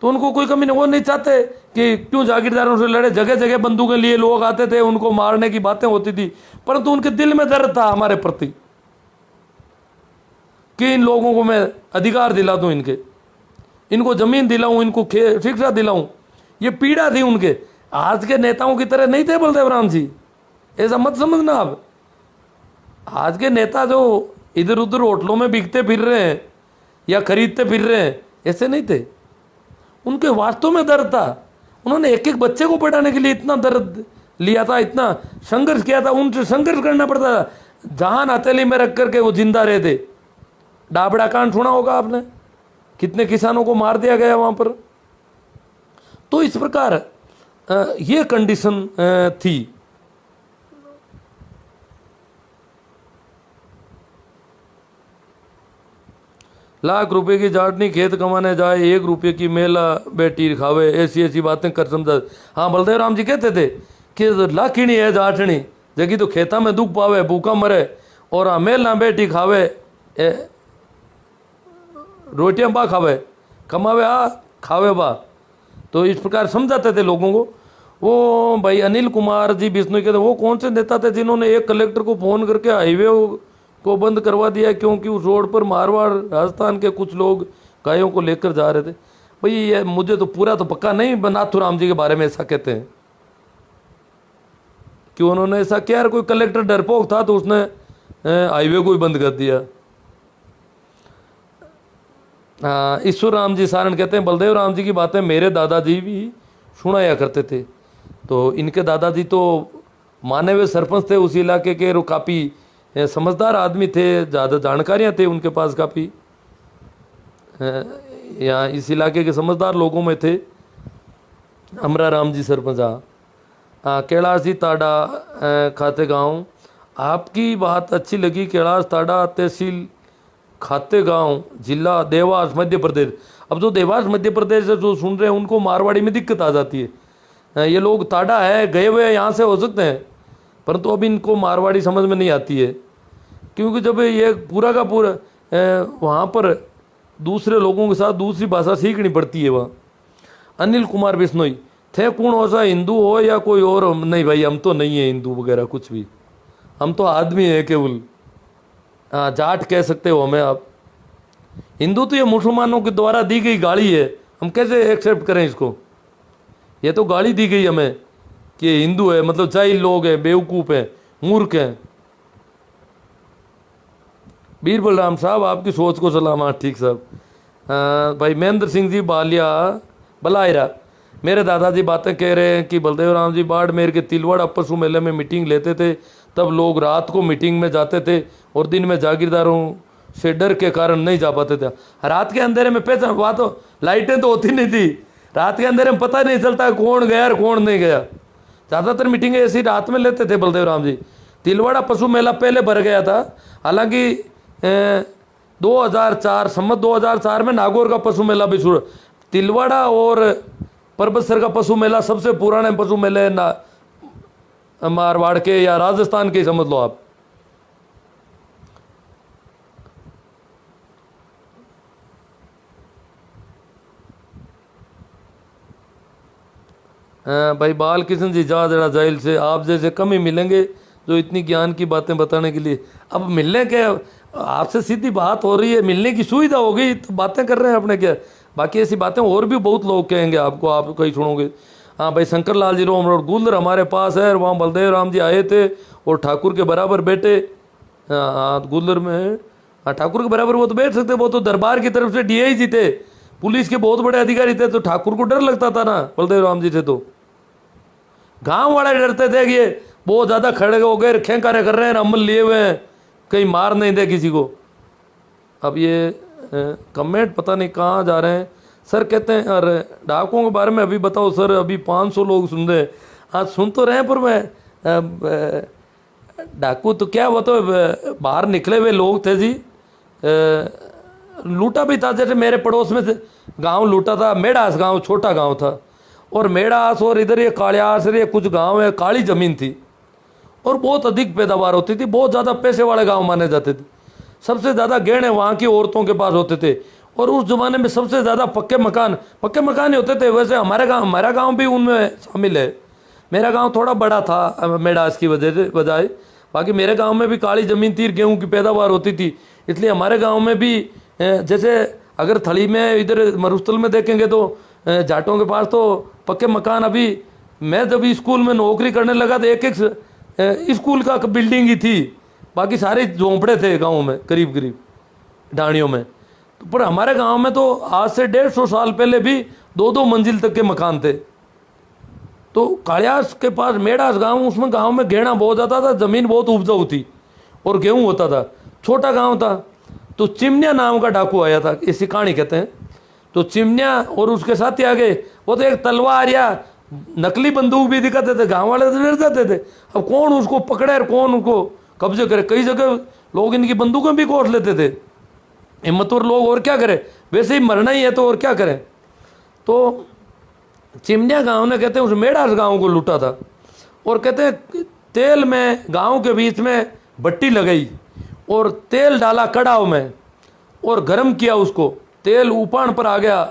Speaker 1: तो उनको कोई कमी नहीं। वो नहीं चाहते कि क्यों जागीरदारों से लड़े। जगह जगह बंदूकें लिए लोग आते थे, उनको मारने की बातें होती थी, परंतु उनके दिल में दर्द था हमारे प्रति कि इन लोगों को मैं अधिकार दिला दूं, इनको ज़मीन दिलाऊं, इनको शिक्षा दिलाऊं। ये पीड़ा थी उनके। आज के नेताओं की तरह नहीं थे बलदेव राम जी, ऐसा मत समझना आप। आज के नेता जो इधर उधर होटलों में बिकते फिर रहे हैं या खरीदते फिर रहे हैं, ऐसे नहीं थे। उनके वास्तव में दर्द था। उन्होंने एक एक बच्चे को पढ़ाने के लिए इतना दर्द लिया था, इतना संघर्ष किया था, उनसे संघर्ष करना पड़ता था। जहान हथेली में रख करके वो जिंदा रहे थे। डाबड़ा कांड सुना होगा आपने, कितने किसानों को मार दिया गया वहां पर। तो इस प्रकार ये कंडीशन थी। लाख रुपए की जाटनी खेत कमाने जाए, 1 रुपये की मेला बेटी खावे, ऐसी ऐसी बातें कर समझा। हाँ, बलदेव राम जी कहते थे कि लाखिणी है जाटनी, जगी तो खेता में दुख पावे, भूखा मरे, और हाँ मेला बेटी खावे, रोटियां बा खावे, कमावे खावे बा। तो इस प्रकार समझाते थे लोगों को। वो भाई अनिल कुमार जी बिश्नोई कहते, वो कौन से नेता थे जिन्होंने एक कलेक्टर को फ़ोन करके हाईवे को बंद करवा दिया क्योंकि उस रोड पर मारवाड़ राजस्थान के कुछ लोग गायों को लेकर जा रहे थे। भाई ये मुझे तो पूरा तो पक्का नहीं, नाथूराम जी के बारे में ऐसा कहते हैं कि उन्होंने ऐसा किया। यार कोई कलेक्टर डरपोक था तो उसने हाईवे को ही बंद कर दिया। ईश्वर राम जी सारण कहते हैं बलदेव राम जी की बातें मेरे दादाजी भी सुनाया करते थे। तो इनके दादाजी तो माने हुए सरपंच थे उस इलाके के, और काफ़ी समझदार आदमी थे, ज़्यादा जानकारियाँ थे उनके पास काफ़ी, यहाँ इस इलाके के समझदार लोगों में थे अमरा राम जी सरपंच। कैलाश जी ताडा खाते गांव, आपकी बात अच्छी लगी। कैलाश ताडा तहसील खाते गांव, जिला देवास मध्य प्रदेश। अब जो देवास मध्य प्रदेश से जो सुन रहे हैं उनको मारवाड़ी में दिक्कत आ जाती है। ये लोग ताडा है गए हुए यहाँ से हो सकते हैं, परंतु अब इनको मारवाड़ी समझ में नहीं आती है, क्योंकि जब ये पूरा का पूरा वहाँ पर दूसरे लोगों के साथ दूसरी भाषा सीखनी पड़ती है वहाँ। अनिल कुमार बिश्नोई, थे कौन हो सा हिंदू हो या कोई और? नहीं भाई, हम तो नहीं है हिंदू वगैरह कुछ भी, हम तो आदमी है केवल। जाट कह सकते हो हमें आप। हिंदू तो ये मुसलमानों के द्वारा दी गई गाली है, हम कैसे एक्सेप्ट करें इसको? ये तो गाली दी गई हमें कि हिंदू है मतलब जाहिल लोग हैं, बेवकूफ़ हैं, मूर्ख हैं। बीरबल राम साहब, आपकी सोच को सलाम। ठीक साहब। भाई महेंद्र सिंह जी बालिया बलायरा, मेरे दादाजी बातें कह रहे हैं कि बलदेव राम जी बाड़मेर के तिलवाड़ा पशु मेले में मीटिंग लेते थे, तब लोग रात को मीटिंग में जाते थे और दिन में जागीरदारों से डर के कारण नहीं जा पाते थे। रात के अंधेरे में पहचान, वहाँ तो लाइटें तो होती नहीं थी, रात के अंधेरे में पता नहीं चलता कौन गया और कौन नहीं गया। ज़्यादातर मीटिंगें ऐसी रात में लेते थे बलदेव राम जी। तिलवाड़ा पशु मेला पहले भर गया था, हालांकि 2004 सम्मत 2004 में नागौर का पशु मेला भी शुरू। तिलवाड़ा और परबतसर का पशु मेला सबसे पुराने पशु मेले मारवाड़ के या राजस्थान के समझ लो आप। भाई बाल किशन जी जा जरा जेल से, आप जैसे कम ही मिलेंगे जो इतनी ज्ञान की बातें बताने के लिए। अब मिलने के आपसे सीधी बात हो रही है, मिलने की सुविधा हो गई तो बातें कर रहे हैं अपने क्या। बाकी ऐसी बातें और भी बहुत लोग कहेंगे आपको, आप कहीं सुनोगे। हाँ भाई शंकर लाल जी रोम रोड गुलर हमारे पास है, वहाँ बलदेव राम जी आए थे और ठाकुर के बराबर बैठे। हाँ गुलर में, हाँ ठाकुर के बराबर वो तो बैठ सकते, वो तो दरबार की तरफ से डीआईजी थे, पुलिस के बहुत बड़े अधिकारी थे, तो ठाकुर को डर लगता था ना बलदेव राम जी से। तो गांव वाले डरते थे कि ये बहुत ज़्यादा खड़े हो गए, खेंकारे कर रहे हैं, अमल लिए हुए हैं, कहीं मार नहीं दे किसी को। अब ये कमेंट पता नहीं कहाँ जा रहे हैं। सर कहते हैं अरे डाकुओं के बारे में अभी बताओ सर, अभी 500 लोग सुन रहे हैं। हाँ सुन तो रहे हैं, पर मैं डाकू तो क्या बताओ, बाहर निकले हुए लोग थे जी। लूटा भी था, जैसे मेरे पड़ोस में गांव लूटा था, मेढ़ास गांव छोटा गांव था, और मेढ़ास और इधर ये कालियास ये कुछ गांव है, काली ज़मीन थी और बहुत अधिक पैदावार होती थी, बहुत ज़्यादा पैसे वाले गांव माने जाते थे। सबसे ज़्यादा गहने वहाँ की औरतों के पास होते थे, और उस ज़माने में सबसे ज़्यादा पक्के मकान ही होते थे। वैसे हमारा गांव भी उनमें शामिल है। मेरा गांव थोड़ा बड़ा था मेढ़ास की वजह से बजाय, बाकी मेरे गांव में भी काली ज़मीन थी, गेहूँ की पैदावार होती थी, इसलिए हमारे गाँव में भी जैसे अगर थली में इधर मरुस्थल में देखेंगे तो जाटों के पास तो पक्के मकान। अभी मैं जब स्कूल में नौकरी करने लगा तो एक स्कूल का बिल्डिंग ही थी, बाकी सारे झोंपड़े थे गाँव में करीब करीब ढाणियों में। तो पर हमारे गांव में तो आज से 150 साल पहले भी 2-2 मंजिल तक के मकान थे। तो कालियास के पास मेढ़ास गांव, उसमें गांव में गेहना बहुत ज़्यादा था, ज़मीन बहुत उपजाऊ थी और गेहूँ होता था, छोटा गांव था। तो चिमनिया नाम का डाकू आया था, इसी कहानी कहते हैं। तो चिमनिया और उसके साथी आ गए, वो तो एक तलवार या नकली बंदूक भी दिखाते थे, गाँव वाले तो डर जाते थे। अब कौन उसको पकड़े और कौन उसको कब्जे करे, कई जगह लोग इनकी बंदूकें भी कोस लेते थे, हिम्मतवर लोग, और क्या करें, वैसे ही मरना ही है तो और क्या करें। तो चिमनिया गांव ने कहते हैं उस मेढ़ास गांव को लूटा था, और कहते हैं तेल में गांव के बीच में भट्टी लगाई और तेल डाला कड़ाव में और गर्म किया उसको, तेल उपान पर आ गया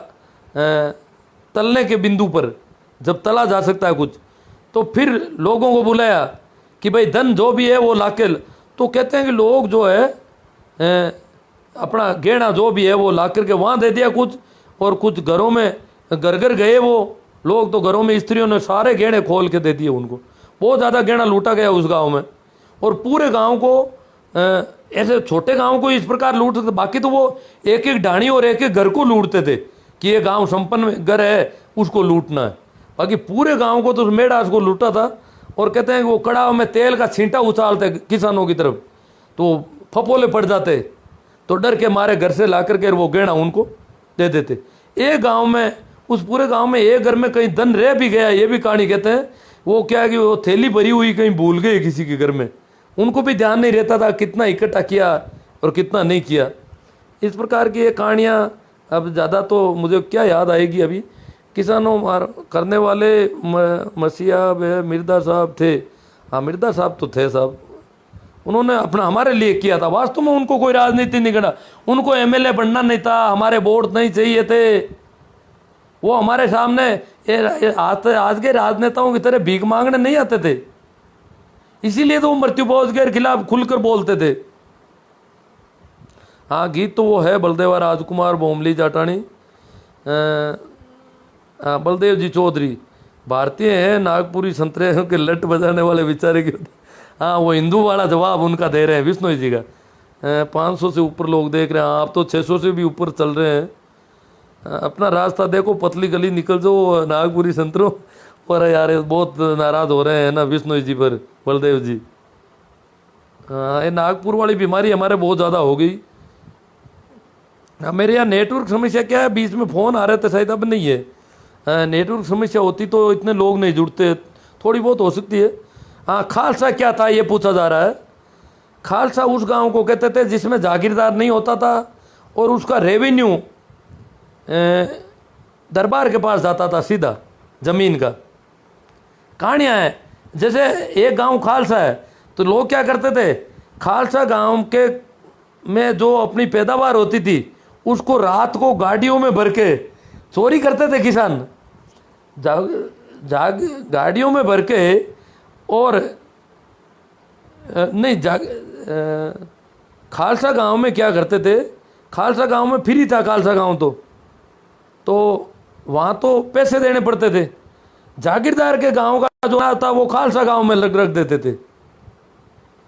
Speaker 1: तलने के बिंदु पर, जब तला जा सकता है कुछ, तो फिर लोगों को बुलाया कि भाई धन जो भी है वो लाके। तो कहते हैं कि लोग जो है अपना गहना जो भी है वो ला करके वहाँ दे दिया कुछ, और कुछ घरों में घर घर गए वो लोग, तो घरों में स्त्रियों ने सारे गहने खोल के दे दिए उनको। बहुत ज़्यादा गहना लूटा गया उस गांव में, और पूरे गांव को ऐसे छोटे गांव को इस प्रकार लूट सकते, बाकी तो वो एक एक ढाणी और एक एक घर को लूटते थे कि ये गांव संपन्न घर है उसको लूटना है। बाकी पूरे गांव को तो मेढास को लूटा था। और कहते हैं कि वो कड़ाव में तेल का छींटा उछालते किसानों की तरफ तो फपोले पड़ जाते, तो डर के मारे घर से ला करके वो गहना उनको दे देते। एक गांव में, उस पूरे गांव में एक घर में कहीं धन रह भी गया, ये भी कहानी कहते हैं। वो क्या कि वो थैली भरी हुई कहीं भूल गए किसी के घर में, उनको भी ध्यान नहीं रहता था कितना इकट्ठा किया और कितना नहीं किया। इस प्रकार की ये कहानियाँ, अब ज़्यादा तो मुझे क्या याद आएगी अभी, किसानों मार करने वाले मसीहा मिर्दा साहब थे। हाँ मिर्दा साहब तो थे साहब, उन्होंने अपना हमारे लिए किया था। वास्तव में उनको कोई राजनीति नहीं करना, उनको एमएलए बनना नहीं था, हमारे वोट नहीं चाहिए थे। वो हमारे सामने आज के राजनेताओं की तरह भीख मांगने नहीं आते थे, इसीलिए तो वो मृत्यु भोज के खिलाफ खुलकर बोलते थे। हाँ गीत तो वो है बलदेवा राजकुमार बोमली जाटानी, बलदेव जी चौधरी भारतीय हैं, नागपुरी संतरे के लट बजाने वाले बेचारे के। हाँ वो हिंदू वाला जवाब उनका दे रहे हैं विष्णु जी का। 500 से ऊपर लोग देख रहे हैं, आप तो 600 से भी ऊपर चल रहे हैं। अपना रास्ता देखो, पतली गली निकल जाओ नागपुरी संतरों। और यार बहुत नाराज हो रहे हैं ना विष्णु जी पर बलदेव जी। हाँ ये नागपुर वाली बीमारी हमारे बहुत ज़्यादा हो गई। मेरे यहाँ नेटवर्क समस्या क्या है, बीच में फ़ोन आ रहे थे शायद, अब नहीं है। नेटवर्क समस्या होती तो इतने लोग नहीं जुड़ते, थोड़ी बहुत हो सकती है। हाँ खालसा क्या था ये पूछा जा रहा है। खालसा उस गांव को कहते थे जिसमें जागीरदार नहीं होता था और उसका रेवेन्यू दरबार के पास जाता था सीधा जमीन का। कहानियाँ हैं, जैसे एक गांव खालसा है तो लोग क्या करते थे, खालसा गांव के में जो अपनी पैदावार होती थी उसको रात को गाड़ियों में भर के चोरी करते थे किसान, गाड़ियों में भर के। और नहीं खालसा गांव में क्या करते थे, खालसा गांव में फ्री था खालसा गांव तो वहाँ तो पैसे देने पड़ते थे। जागीरदार के गांव का जो था वो खालसा गांव में रख देते थे।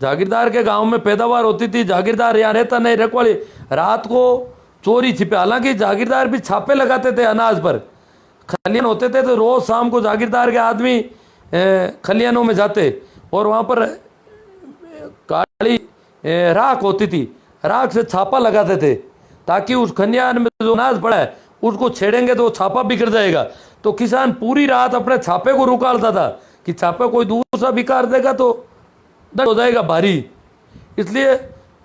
Speaker 1: जागीरदार के गांव में पैदावार होती थी, जागीरदार यहाँ रहता नहीं, रखवाली रात को चोरी छिपे। हालांकि जागीरदार भी छापे लगाते थे अनाज पर, खलियान होते थे तो रोज शाम को जागीरदार के आदमी खलियानों में जाते और वहाँ पर काली राख होती थी, राख से छापा लगाते थे ताकि उस खलियान में जो अनाज पड़ा है उसको छेड़ेंगे तो छापा बिखर जाएगा। तो किसान पूरी रात अपने छापे को रुकालता था कि छापा कोई दूसरा बिकार देगा तो दर्द हो जाएगा भारी, इसलिए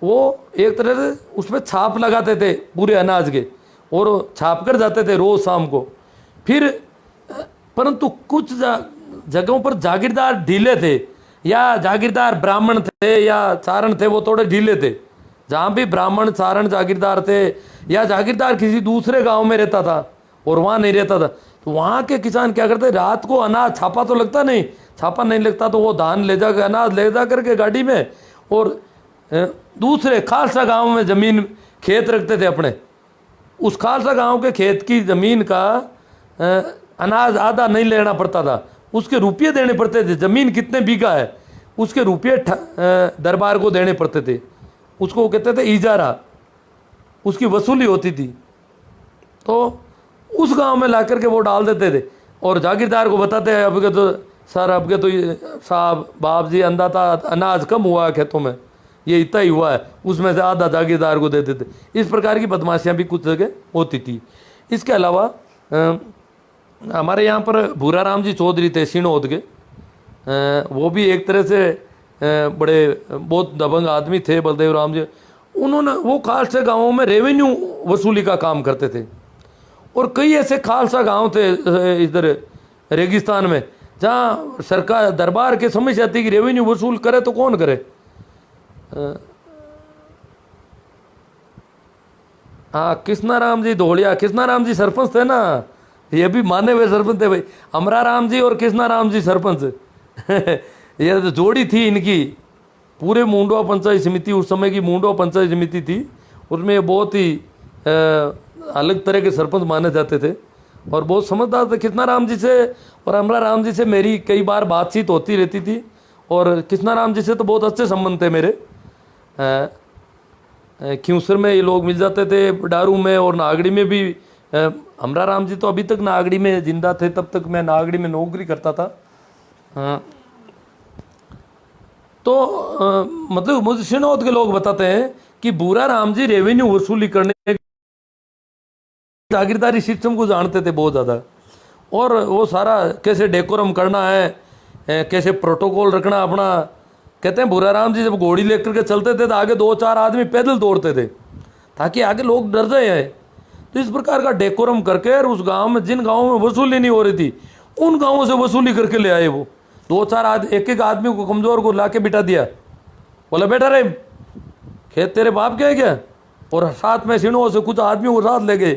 Speaker 1: वो एक तरह से उसमें छाप लगाते थे पूरे अनाज के और छाप कर जाते थे रोज शाम को। फिर परंतु कुछ जगहों पर जागीरदार ढीले थे या जागीरदार ब्राह्मण थे या चारण थे, वो थोड़े ढीले थे। जहाँ भी ब्राह्मण चारण जागीरदार थे या जागीरदार किसी दूसरे गांव में रहता था और वहाँ नहीं रहता था तो वहाँ के किसान क्या करते, रात को अनाज छापा तो लगता नहीं, छापा नहीं लगता तो वो धान ले जाकर अनाज ले जा करके गाड़ी में और दूसरे खालसा गांव में ज़मीन खेत रखते थे अपने। उस खालसा गांव के खेत की ज़मीन का अनाज आधा नहीं लेना पड़ता था, उसके रुपये देने पड़ते थे। ज़मीन कितने बीघा है उसके रुपये दरबार को देने पड़ते थे, उसको कहते थे इजारा, उसकी वसूली होती थी। तो उस गांव में ला करके वो डाल देते थे और जागीरदार को बताते हैं अब के तो सर अब के तो साहब बाप जी अंदाता अनाज कम हुआ है खेतों में, ये इतना ही हुआ है, उसमें से आधा जागीरदार को देते थे। इस प्रकार की बदमाशियाँ भी कुछ जगह होती थी। इसके अलावा हमारे यहाँ पर भूरा राम जी चौधरी थे सिणोद के, वो भी एक तरह से बड़े बहुत दबंग आदमी थे बलदेव राम जी। उन्होंने वो खालसा गाँवों में रेवेन्यू वसूली का काम करते थे और कई ऐसे खालसा गांव थे इधर रेगिस्तान में जहाँ सरकार दरबार के समस्या थी कि रेवेन्यू वसूल करे तो कौन करे। हाँ कृष्णाराम जी धोलिया, कृष्णाराम जी सरपंच थे ना, ये भी माने हुए सरपंच थे भाई, अमरा राम जी और कृष्णाराम जी सरपंच ये तो जोड़ी थी इनकी। पूरे मुंडवा पंचायत समिति उस समय की मुंडवा पंचायत समिति थी, उसमें बहुत ही अलग तरह के सरपंच माने जाते थे और बहुत समझदार थे। कृष्णाराम जी से और अमरा राम जी से मेरी कई बार बातचीत होती रहती थी और कृष्णाराम जी से तो बहुत अच्छे संबंध थे मेरे। खियूसर में ये लोग मिल जाते थे, डारू में और नागड़ी में भी। हमरा राम जी तो अभी तक नागड़ी में जिंदा थे, तब तक मैं नागड़ी में नौकरी करता था। तो मतलब मुझे शिनौत के लोग बताते हैं कि बूरा राम जी रेवेन्यू वसूली करने, जागीरदारी सिस्टम को जानते थे बहुत ज़्यादा, और वो सारा कैसे डेकोरम करना है, कैसे प्रोटोकॉल रखना अपना। कहते हैं बूरा राम जी जब घोड़ी लेकर के चलते थे तो आगे 2-4 आदमी पैदल दौड़ते थे ताकि आगे लोग डर जाए। तो इस प्रकार का डेकोरम करके और उस गांव में, जिन गांवों में वसूली नहीं हो रही थी, उन गांवों से वसूली करके ले आए। वो 2-4 एक आदमी को, कमजोर को लाके बिठा दिया, बोला बेटा रे खेत तेरे बाप के है क्या, और साथ में सिनों से कुछ आदमियों को साथ ले गए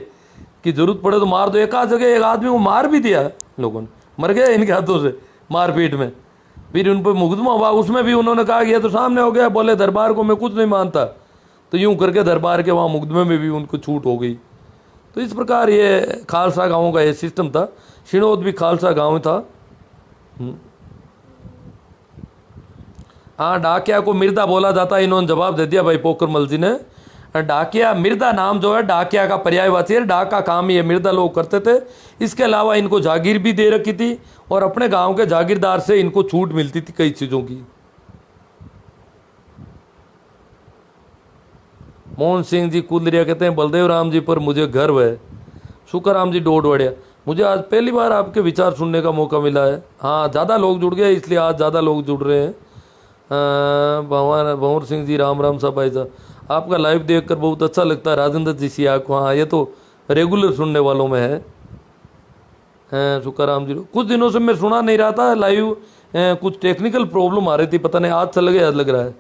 Speaker 1: कि जरूरत पड़े तो मार दो। एक आध जगह एक आदमी को मार भी दिया लोगों ने, मर गया इनके हाथों से मारपीट में। फिर उन पर मुकदमा हुआ, उसमें भी उन्होंने कहा कि ये तो सामने हो गया, बोले दरबार को मैं कुछ नहीं मानता, तो यूं करके दरबार के वहाँ मुकदमे में भी उनको छूट हो गई। तो इस प्रकार ये खालसा गाँव का ये सिस्टम था। शिनोद भी खालसा गाँव था। हाँ, डाकिया को मिर्दा बोला जाता है, इन्होंने जवाब दे दिया भाई पोखरमल जी ने। डाकिया, मिर्दा नाम जो है डाकिया का पर्यायवाची है, डाक का काम ये मिर्दा लोग करते थे। इसके अलावा इनको जागीर भी दे रखी थी और अपने गांव के जागीरदार से इनको छूट मिलती थी कई चीज़ों की। मोहन सिंह जी कुलरिया कहते हैं बलदेव राम जी पर मुझे गर्व है। शुक्राराम जी डोडवाड़िया, मुझे आज पहली बार आपके विचार सुनने का मौका मिला है। हाँ, ज़्यादा लोग जुड़ गए इसलिए आज ज़्यादा लोग जुड़ रहे हैं। भंवर सिंह जी राम राम साहब भाई साहब, आपका लाइव देखकर बहुत अच्छा लगता है। राजेंद्र जी सिया को, हाँ ये तो रेगुलर सुनने वालों में है। शुक्राराम जी, कुछ दिनों से मैं सुना नहीं रहा था लाइव, कुछ टेक्निकल प्रॉब्लम आ रही थी, पता नहीं आज चल गया लग रहा है।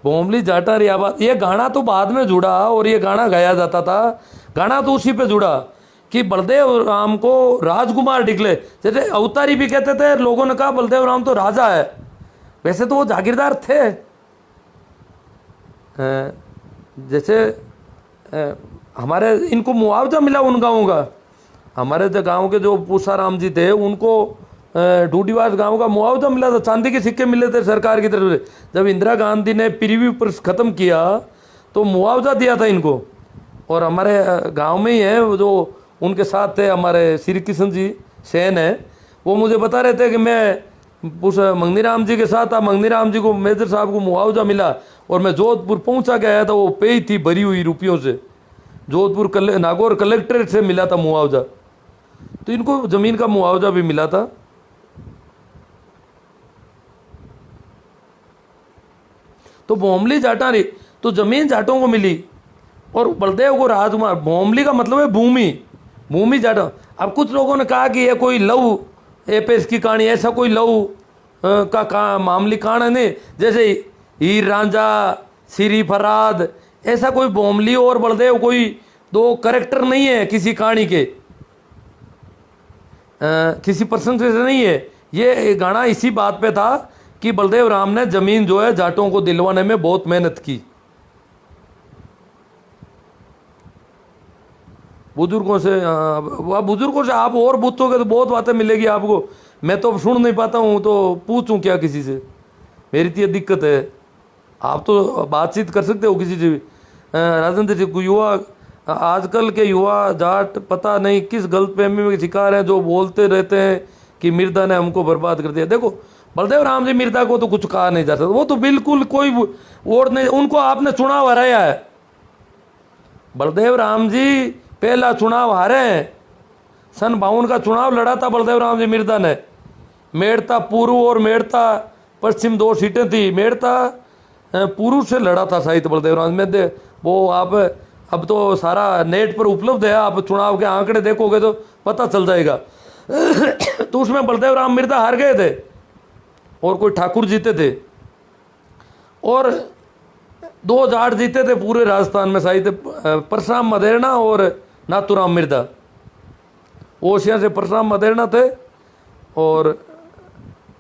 Speaker 1: बोमली जाटा री आवाज, ये गाना तो बाद में जुड़ा और ये गाना गाया जाता था। गाना तो उसी पे जुड़ा कि बलदेव राम को राजकुमार डिक्ले, जैसे अवतारी भी कहते थे। लोगों ने कहा बलदेव राम तो राजा है, वैसे तो वो जागीरदार थे। जैसे हमारे इनको मुआवजा मिला उन गाँवों का। हमारे जो गाँव के जो पूसाराम जी थे उनको डूडीवास गांव का मुआवजा मिला था, चांदी के सिक्के मिले थे सरकार की तरफ से। जब इंदिरा गांधी ने प्रीव्यू पर खत्म किया तो मुआवजा दिया था इनको। और हमारे गांव में ही है वो जो उनके साथ थे हमारे श्री कृष्ण जी सेन है, वो मुझे बता रहे थे कि मैं उस मंगनी राम जी के साथ था, मंगनी राम जी को मेजर साहब को मुआवजा मिला और मैं जोधपुर पहुंचा के आया था, वो पे ही थी भरी हुई रुपयों से। जोधपुर नागौर कलेक्ट्रेट से मिला था मुआवजा, तो इनको ज़मीन का मुआवजा भी मिला था। तो भोमली जाटा री तो जमीन जाटों को मिली और बलदेव को राजकुमार। भोमली का मतलब है भूमि, भूमि जाटा। अब कुछ लोगों ने कहा कि ये कोई लव एपेस की कहानी, ऐसा कोई लव का मामूली कहानी नहीं, जैसे हीर रांझा, सिरी फराद, ऐसा कोई भोमली और बलदेव कोई दो कैरेक्टर नहीं है किसी कहानी के, किसी प्रसंग से नहीं है। ये गाना इसी बात पे था कि बलदेव राम ने जमीन जो है जाटों को दिलवाने में बहुत मेहनत की। बुजुर्गों से आप और पूछोगे तो बहुत बातें मिलेगी आपको। मैं तो सुन नहीं पाता हूँ तो पूछूं क्या किसी से, मेरी तो ये दिक्कत है। आप तो बातचीत कर सकते हो किसी से भी। राजेंद्र जी, युवा आजकल के युवा जाट पता नहीं किस गलतफहमी में शिकार हैं जो बोलते रहते हैं कि मिर्दा ने हमको बर्बाद कर दिया। देखो बलदेव राम जी मिर्दा को तो कुछ कहा नहीं जा सकता, वो तो बिल्कुल कोई वोट नहीं, उनको आपने चुनाव हराया है। बलदेव राम जी पहला चुनाव हारे हैं, सन 52 का चुनाव लड़ा था बलदेव राम जी मिर्दा ने। मेड़ता पूर्व और मेड़ता पश्चिम 2 सीटें थी, मेड़ता पूर्व से लड़ा था शायद बलदेव राम में दे। वो आप अब तो सारा नेट पर उपलब्ध है, आप चुनाव के आंकड़े देखोगे तो पता चल जाएगा। तो उसमें बलदेव राम मिर्दा हार गए थे और कोई ठाकुर जीते थे और 2 जाट जीते थे पूरे राजस्थान में, शायद परशुराम मदेरणा और नाथूराम मिर्दा। ओशिया से परशुराम मदेरणा थे और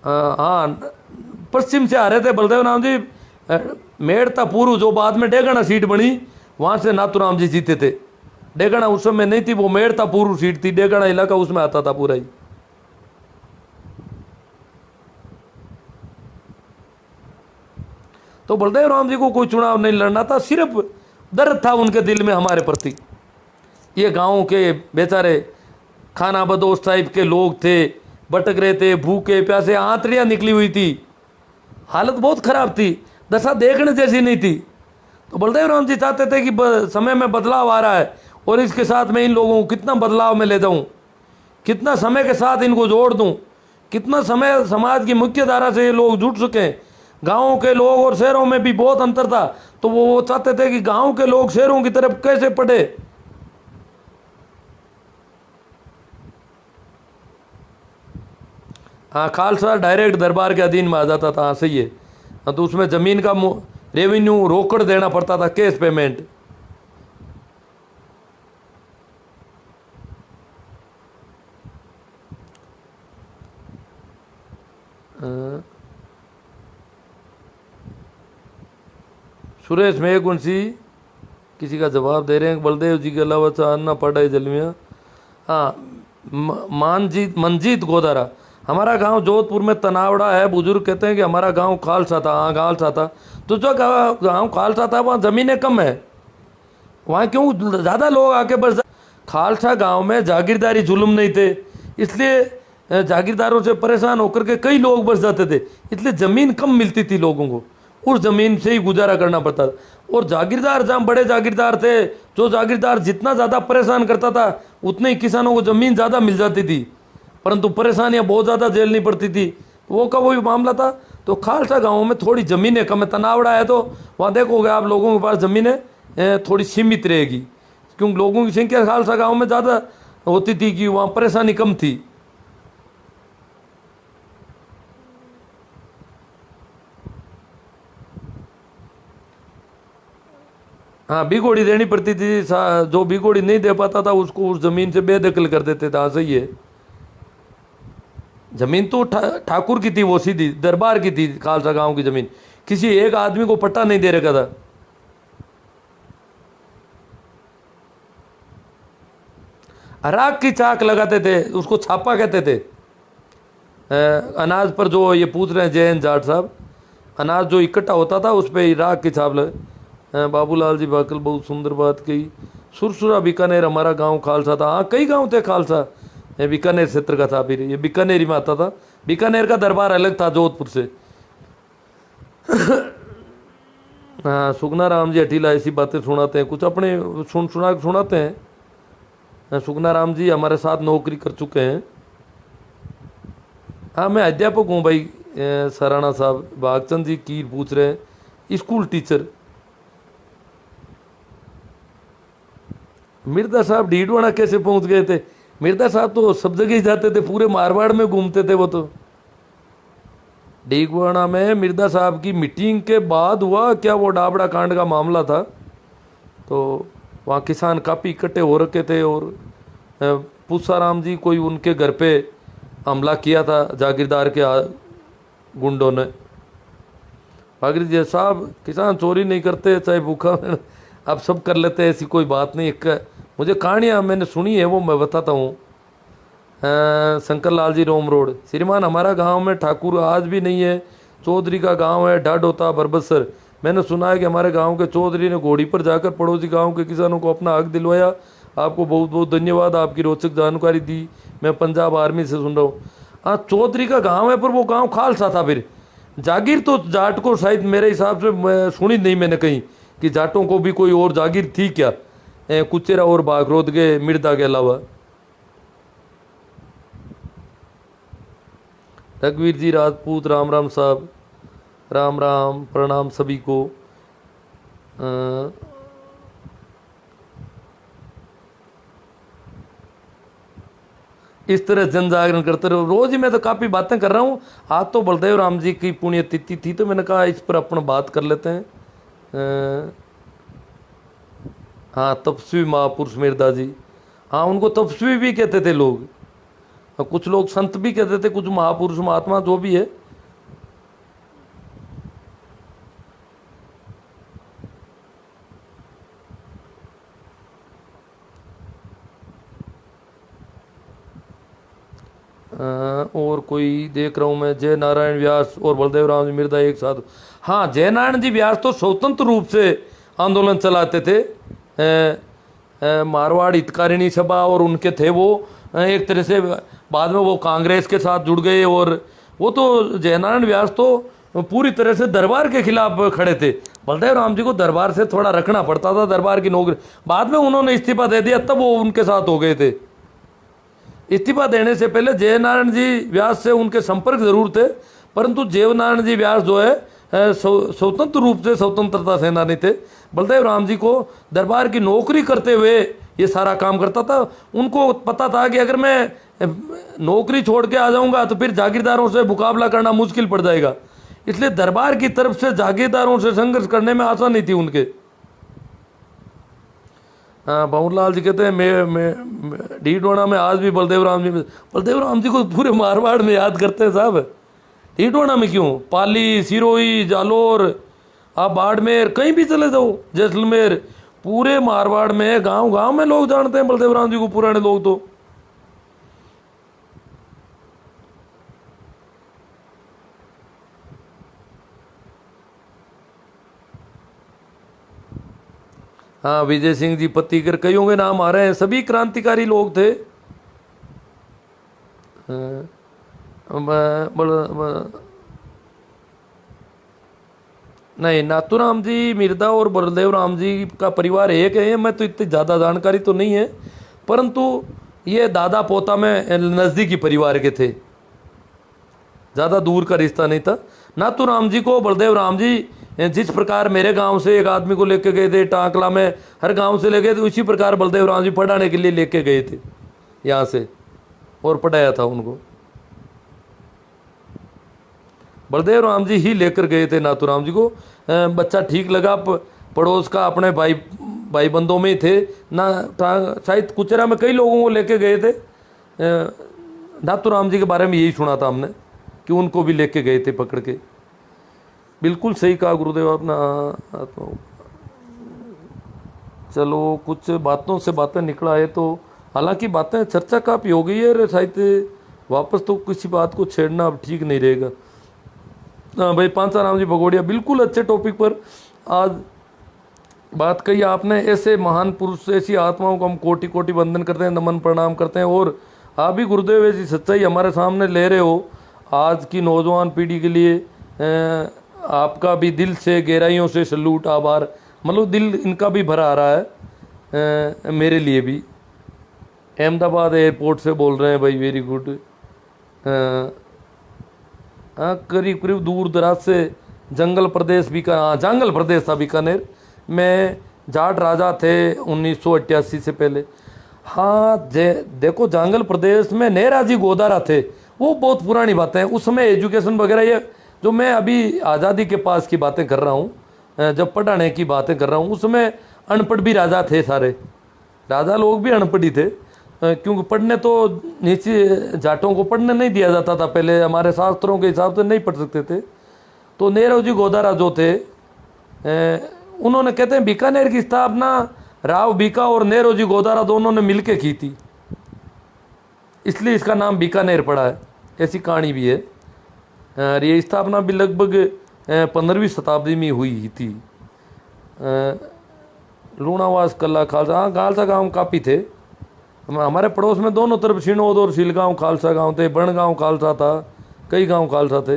Speaker 1: हाँ पश्चिम से आ रहे थे बलदेव राम जी। मेड़ता पूर्व जो बाद में डेगाना सीट बनी, वहाँ से नाथूराम जी जीते थे। डेगाना उस समय नहीं थी, वो मेड़ता पूर्व सीट थी, डेगाना इलाका उसमें आता था पूरा ही। तो बलदेव राम जी को कोई चुनाव नहीं लड़ना था, सिर्फ दर्द था उनके दिल में हमारे प्रति। ये गाँव के बेचारे खाना बदोश टाइप के लोग थे, भटक रहे थे, भूखे प्यासे, आंतड़ियाँ निकली हुई थी, हालत बहुत खराब थी, दशा देखने जैसी नहीं थी। तो बलदेव राम जी चाहते थे कि समय में बदलाव आ रहा है और इसके साथ मैं इन लोगों को कितना बदलाव में ले जाऊं, कितना समय के साथ इनको जोड़ दूं, कितना समय समाज की मुख्य धारा से ये लोग जुड़ चुके हैं। गाँवों के लोग और शहरों में भी बहुत अंतर था, तो वो चाहते थे कि गाँव के लोग शहरों की तरफ कैसे पढ़े। हाँ, खालसा डायरेक्ट दरबार के अधीन में आ जाता था। हाँ सही है। हाँ, तो उसमें जमीन का रेवेन्यू रोकड़ देना पड़ता था, कैश पेमेंट। सुरेश मेघवंशी किसी का जवाब दे रहे हैं, बलदेव जी के अलावा चांदना पड़ा है जलमिया। हाँ, मंजीत गोदारा, हमारा गांव जोधपुर में तनावड़ा है, बुजुर्ग कहते हैं कि हमारा गांव खालसा था। हाँ खालसा था, तो जो गांव खालसा था वहाँ ज़मीनें कम है, वहाँ क्यों ज़्यादा लोग आके बस। खालसा गांव में जागीरदारी जुल्म नहीं थे, इसलिए जागीरदारों से परेशान होकर के कई लोग बस जाते थे, इसलिए ज़मीन कम मिलती थी लोगों को, उस ज़मीन से ही गुजारा करना पड़ता था। और जागीरदार जहाँ बड़े जागीरदार थे, जो जागीरदार जितना ज़्यादा परेशान करता था उतने ही किसानों को ज़मीन ज़्यादा मिल जाती थी, परंतु परेशानियाँ बहुत ज़्यादा झेलनी पड़ती थी। वो का वही मामला था। तो खालसा गाँव में थोड़ी ज़मीनें कम है, तनावड़ा है तो वहाँ देखोगे आप लोगों के पास ज़मीनें थोड़ी सीमित रहेगी, क्योंकि लोगों की संख्या खालसा गाँव में ज़्यादा होती थी कि वहाँ परेशानी कम थी। हाँ, बिगोड़ी देनी पड़ती थी, जो बिगोड़ी नहीं दे पाता था उसको उस जमीन से बेदखल कर देते थे। हाँ सही है। जमीन तो ठाकुर की थी, वो सीधी दरबार की थी खालसा गांव की जमीन, किसी एक आदमी को पट्टा नहीं दे रखा था। राख की चाक लगाते थे, उसको छापा कहते थे। अनाज पर जो ये पूछ रहे हैं जैन जाट साहब, अनाज जो इकट्ठा होता था उस पर राख की छाप लगे। बाबूलाल जी बाकल बहुत सुंदर बात कही। सुरसुरा बीकानेर हमारा गांव खालसा था। हाँ कई गांव थे खालसा, बीकानेर क्षेत्र का था, फिर ये बीकानेर में आता था। बीकानेर का दरबार अलग था जोधपुर से। हाँ, सुगना राम जी हटीला ऐसी बातें सुनाते हैं, कुछ अपने सुनाते हैं। सुगना राम जी हमारे साथ नौकरी कर चुके हैं। हाँ, मैं अध्यापक हूँ भाई। सराना साहब भागचंद जी कीर पूछ रहे हैं, स्कूल टीचर। मिर्जा साहब डीडवाना कैसे पहुंच गए थे? मिर्जा साहब तो सब जगह ही जाते थे, पूरे मारवाड़ में घूमते थे वो तो। डीडवाना में मिर्जा साहब की मीटिंग के बाद हुआ क्या वो डाबड़ा कांड का मामला था, तो वहाँ किसान काफ़ी इकट्ठे हो रखे थे और पूसाराम जी कोई उनके घर पे हमला किया था जागीरदार के गुंडों ने। भागीर जी साहब, किसान चोरी नहीं करते चाहे भूखा आप सब कर लेते हैं, ऐसी कोई बात नहीं। एक मुझे कहानियाँ मैंने सुनी है वो मैं बताता हूँ। शंकर लाल जी रोम रोड, श्रीमान हमारा गांव में ठाकुर आज भी नहीं है, चौधरी का गांव है ढाडोता बरबसर। मैंने सुना है कि हमारे गांव के चौधरी ने घोड़ी पर जाकर पड़ोसी गांव के किसानों को अपना हक दिलवाया। आपको बहुत बहुत धन्यवाद, आपकी रोचक जानकारी दी। मैं पंजाब आर्मी से सुन रहा हूँ। हाँ, चौधरी का गांव है पर वो गांव खालसा था। फिर जागीर तो जाट को शायद मेरे हिसाब से मैं सुनी नहीं मैंने कहीं कि जाटों को भी कोई और जागीर थी क्या, कुचेरा और बागरोद के मिर्दा के अलावा। रघुवीर जी राजपूत, राम राम साहब, राम राम, प्रणाम सभी को। इस तरह जन जागरण करते रहो। रोज ही मैं तो काफ़ी बातें कर रहा हूँ। आज तो बलदेव राम जी की पुण्यतिथि थी तो मैंने कहा इस पर अपन बात कर लेते हैं। हाँ, तपस्वी महापुरुष मिर्दा जी, हाँ उनको तपस्वी भी कहते थे लोग, कुछ लोग संत भी कहते थे, कुछ महापुरुष महात्मा जो भी है। और कोई देख रहा हूँ मैं, जय नारायण व्यास और बलदेव राम जी मिर्दा एक साथ। हाँ, जय नारायण जी व्यास तो स्वतंत्र रूप से आंदोलन चलाते थे। मारवाड़ हितकारिणी सभा और उनके थे वो, एक तरह से बाद में वो कांग्रेस के साथ जुड़ गए। और वो तो जयनारायण व्यास तो पूरी तरह से दरबार के खिलाफ खड़े थे। बलदेव राम जी को दरबार से थोड़ा रखना पड़ता था, दरबार की नौकरी। बाद में उन्होंने इस्तीफा दे दिया, तब वो उनके साथ हो गए थे। इस्तीफा देने से पहले जयनारायण जी व्यास से उनके संपर्क जरूर थे, परंतु जयनारायण जी व्यास जो है स्वतंत्र रूप से स्वतंत्रता सेनानी थे। बलदेव राम जी को दरबार की नौकरी करते हुए ये सारा काम करता था। उनको पता था कि अगर मैं नौकरी छोड़ के आ जाऊंगा तो फिर जागीरदारों से मुकाबला करना मुश्किल पड़ जाएगा, इसलिए दरबार की तरफ से जागीरदारों से संघर्ष करने में आसानी थी उनके। हाँ, भंवरलाल जी कहते हैं मैं डीडोना में आज भी बलदेव राम जी को पूरे मारवाड़ में याद करते हैं साहब। डीडोना में क्यों, पाली, सिरोही, जालोर, आप बाड़मेर कहीं भी चले जाओ, जैसलमेर, पूरे मारवाड़ में गांव गांव में लोग जानते हैं बलदेव राम जी को, पुराने लोग तो। हाँ, विजय सिंह जी पत्तीकर, कईयों के नाम आ रहे हैं, सभी क्रांतिकारी लोग थे। नहीं, नाथूराम जी मिर्दा और बलदेव राम जी का परिवार एक है। मैं तो इतनी ज़्यादा जानकारी तो नहीं है, परंतु ये दादा पोता में नज़दीकी परिवार के थे, ज़्यादा दूर का रिश्ता नहीं था। नाथूराम जी को बलदेव राम जी जिस प्रकार मेरे गांव से एक आदमी को लेके गए थे टांकला में, हर गांव से ले गए थे, उसी प्रकार बलदेव राम जी पढ़ाने के लिए लेके गए थे यहाँ से और पढ़ाया था उनको। बलदेव राम जी ही लेकर गए थे नाथूराम जी को। बच्चा ठीक लगा, पड़ोस का, अपने भाई बंधों में ही थे ना, शायद कुचरा में कई लोगों को लेके गए थे। नाथूराम जी के बारे में यही सुना था हमने कि उनको भी लेके गए थे पकड़ के। बिल्कुल सही कहा गुरुदेव आपने। तो चलो, कुछ बातों से बातें निकल आए तो, हालांकि बातें चर्चा काफ़ी हो गई है, शायद वापस तो किसी बात को छेड़ना अब ठीक नहीं रहेगा। हाँ भाई, पांचाराम जी भगोड़िया, बिल्कुल अच्छे टॉपिक पर आज बात कही आपने। ऐसे महान पुरुष, ऐसी आत्माओं को हम कोटि कोटि वंदन करते हैं, नमन प्रणाम करते हैं। और आप भी गुरुदेव ऐसी सच्चाई हमारे सामने ले रहे हो आज की नौजवान पीढ़ी के लिए। आपका भी दिल से गहराइयों से सल्यूट, आभार। मतलब दिल इनका भी भरा आ रहा है, मेरे लिए भी। अहमदाबाद एयरपोर्ट से बोल रहे हैं भाई, वेरी गुड। हाँ, करीब करीब दूर दराज से, जंगल प्रदेश जंगल प्रदेश था बीकानेर में, जाट राजा थे 1988 से पहले। हाँ, देखो, जंगल प्रदेश में नेराजी गोदारा थे, वो बहुत पुरानी बातें हैं। उस समय एजुकेशन वगैरह, ये जो मैं अभी आज़ादी के पास की बातें कर रहा हूँ, जब पढ़ाने की बातें कर रहा हूँ, उस समय अनपढ़ भी राजा थे, सारे राजा लोग भी अनपढ़ ही थे। क्योंकि पढ़ने तो नीचे जाटों को पढ़ने नहीं दिया जाता था पहले, हमारे शास्त्रों के हिसाब से नहीं पढ़ सकते थे। तो नेरोजी गोदारा जो थे, उन्होंने, कहते हैं, बीकानेर की स्थापना राव बीका और नेरोजी गोदारा दोनों ने मिलके की थी, इसलिए इसका नाम बीकानेर पड़ा है। ऐसी कहानी भी है। ये स्थापना भी लगभग 15वीं शताब्दी में हुई थी। लूणावास, कल्ला, खालसा, हाँ, खालसा गांव काफ़ी थे हमारे पड़ोस में, दोनों तरफ शिनोद और शिलगांव खालसा गांव थे, बनगांव खालसा था, कई गांव खालसा थे।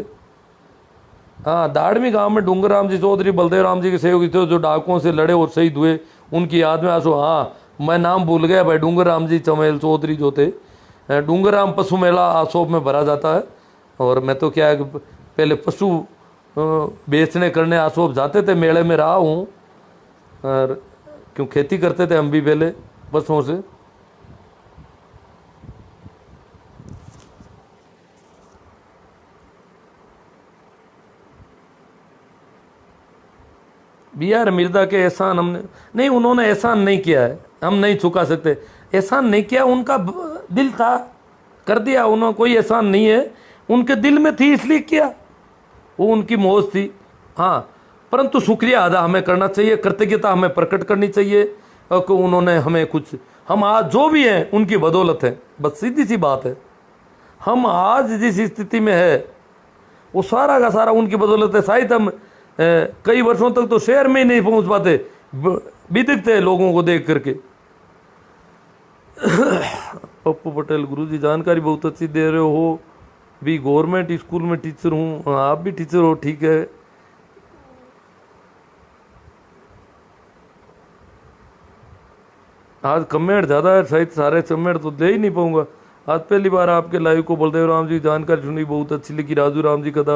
Speaker 1: हाँ, दाड़मी गांव में डूंगर राम जी चौधरी बलदेव राम जी के सहयोगी थे, जो डाकुओं से लड़े और शहीद हुए, उनकी याद में आंसू। हाँ, मैं नाम भूल गया भाई, डूंगर राम जी चमेल चौधरी जो थे। डूंगर राम पशु मेला आसोप में भरा जाता है, और मैं तो क्या है, पहले पशु बेचने करने आसोप जाते थे, मेले में रहा हूँ। और क्यों, खेती करते थे हम भी पहले पशुओं से। BR मिर्दा के एहसान हमने नहीं, उन्होंने एहसान नहीं किया है, हम नहीं चुका सकते। एहसान नहीं किया, उनका दिल था, कर दिया उन्होंने, कोई एहसान नहीं है, उनके दिल में थी इसलिए किया, वो उनकी मौज थी। हाँ, परंतु शुक्रिया अदा हमें करना चाहिए, कृतज्ञता हमें प्रकट करनी चाहिए कि उन्होंने हमें कुछ, हम आज जो भी हैं उनकी बदौलत है, बस सीधी सी बात है। हम आज जिस स्थिति में है वो सारा का सारा उनकी बदौलत है। शायद हम कई वर्षों तक तो शहर में ही नहीं पहुंच पाते, बिदकते हैं लोगों को देख करके। पप्पू पटेल, गुरुजी जानकारी बहुत अच्छी दे रहे हो, भी गवर्नमेंट स्कूल में टीचर हूँ। आप भी टीचर हो, ठीक है। आज कमेंट ज़्यादा है, शायद सारे कमेंट तो दे ही नहीं पाऊंगा। आज पहली बार आपके लाइव को बलदेव राम जी जानकारी सुनी, बहुत अच्छी लगी। राजू राम जी कदा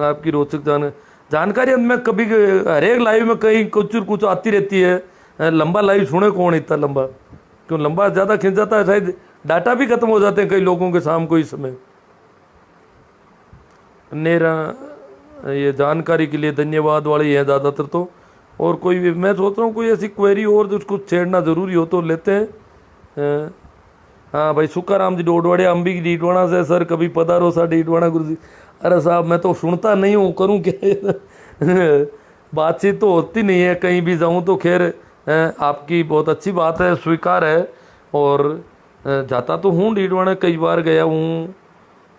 Speaker 1: आपकी रोचक जानकारी मैं कभी हर एक लाइव में कहीं कुछ आती रहती है। लंबा लाइव सुने कौन इतना लंबा, क्यों लंबा ज़्यादा खिंच जाता है, शायद डाटा भी खत्म हो जाते हैं कई लोगों के शाम को इस समय। मेरा ये जानकारी के लिए धन्यवाद वाले हैं ज़्यादातर तो। और कोई भी मैं सोच रहा हूँ कोई ऐसी क्वेरी और जिसको छेड़ना ज़रूरी हो तो लेते हैं। हाँ भाई, सुखाराम जी डोडवाड़े, अम्बी की डीडवाणा से, सर कभी पधारो सा डीडवाणा गुरु जी। अरे साहब मैं तो सुनता नहीं हूँ, करूँ क्या। बातचीत तो होती नहीं है कहीं भी जाऊँ तो। खैर आपकी बहुत अच्छी बात है, स्वीकार है। और जाता तो हूँ डीडवाणा, कई बार गया हूँ।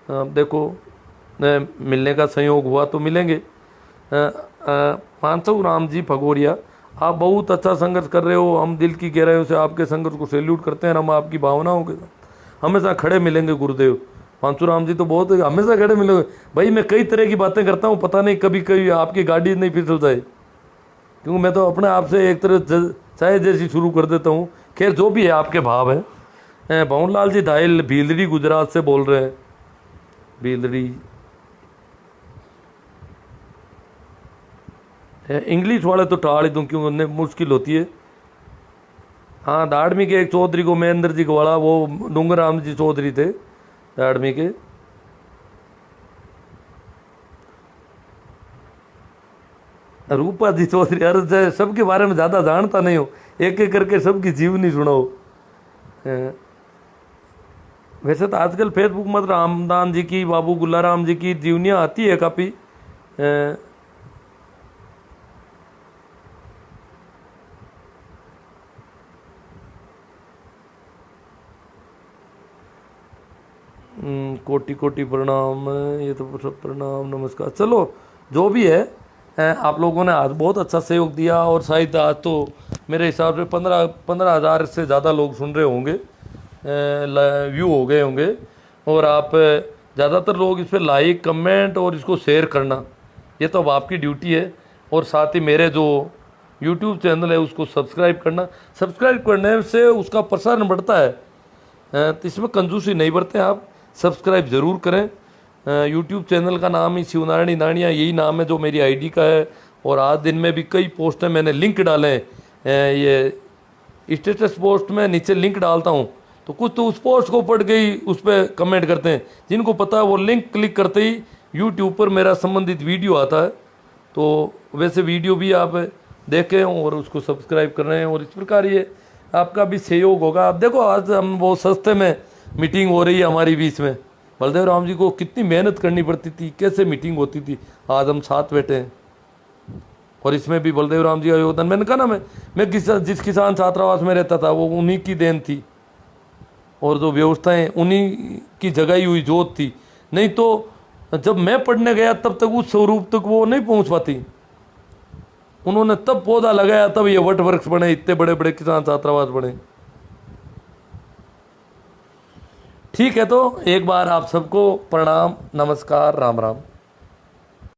Speaker 1: देखो मिलने का संयोग हुआ तो मिलेंगे। पांचू राम जी भगोरिया, आप बहुत अच्छा संघर्ष कर रहे हो। हम दिल की गहराइयों से आपके संघर्ष को सैल्यूट करते हैं। हम आपकी भावनाओं के साथ हमेशा खड़े मिलेंगे गुरुदेव। पांचू राम जी तो बहुत हमेशा खड़े मिलेंगे भाई। मैं कई तरह की बातें करता हूँ, पता नहीं कभी कभी आपकी गाड़ी नहीं फिसल जाए, क्योंकि मैं तो अपने आप से एक तरह चाय जैसी शुरू कर देता हूँ। खैर जो भी है आपके भाव है। भवनलाल जी धाइल भीलड़ी गुजरात से बोल रहे हैं। भीलड़ी इंग्लिश वाले तो टाल ही दूँ, क्योंकि उन्हें मुश्किल होती है। हाँ, दाड़मी के एक चौधरी को महेंद्र जी वाला, वो डूंगर राम जी चौधरी थे दाड़मी के। रूपा जी चौधरी, अरे सबके बारे में ज़्यादा जानता नहीं हो, एक एक करके सबकी जीवनी सुनाओ। वैसे तो आजकल फेसबुक में रामदान जी की, बाबू गुलाराम जी की जीवनियाँ आती है काफ़ी। कोटि कोटि प्रणाम, ये तो सब प्रणाम नमस्कार। चलो जो भी है, आप लोगों ने आज बहुत अच्छा सहयोग दिया। और शायद आज तो मेरे हिसाब से 15,000 से ज़्यादा लोग सुन रहे होंगे, व्यू हो गए होंगे। और आप ज़्यादातर लोग इस पर लाइक कमेंट और इसको शेयर करना, ये तो अब आपकी ड्यूटी है। और साथ ही मेरे जो यूट्यूब चैनल है उसको सब्सक्राइब करना। सब्सक्राइब करने से उसका प्रसारण बढ़ता है, तो इसमें कंजूसी नहीं बरतें आप। सब्सक्राइब ज़रूर करें। यूट्यूब चैनल का नाम ही शिवनारायणी नानिया, यही नाम है जो मेरी आईडी का है। और आज दिन में भी कई पोस्ट हैं, मैंने लिंक डाले हैं। ये स्टेटस पोस्ट में नीचे लिंक डालता हूँ, तो कुछ तो उस पोस्ट को पढ़ के ही उस पर कमेंट करते हैं। जिनको पता है वो लिंक क्लिक करते ही यूट्यूब पर मेरा संबंधित वीडियो आता है। तो वैसे वीडियो भी आप देखें और उसको सब्सक्राइब कर रहे हैं। और इस प्रकार ये आपका भी सहयोग होगा। आप देखो आज हम वो सस्ते में मीटिंग हो रही है हमारी बीच में। बलदेव राम जी को कितनी मेहनत करनी पड़ती थी, कैसे मीटिंग होती थी, आज हम साथ बैठे हैं। और इसमें भी बलदेव राम जी का योगदान। मैंने कहा ना, मैं जिस किसान छात्रावास में रहता था वो उन्हीं की देन थी। और जो व्यवस्थाएं उन्हीं की जगाई हुई जोत थी। नहीं तो जब मैं पढ़ने गया तब तक उस स्वरूप तक वो नहीं पहुंच पाती। उन्होंने तब पौधा लगाया, तब ये वट वृक्ष बने, इतने बड़े बड़े किसान छात्रावास बने। ठीक है, तो एक बार आप सबको प्रणाम, नमस्कार, राम राम।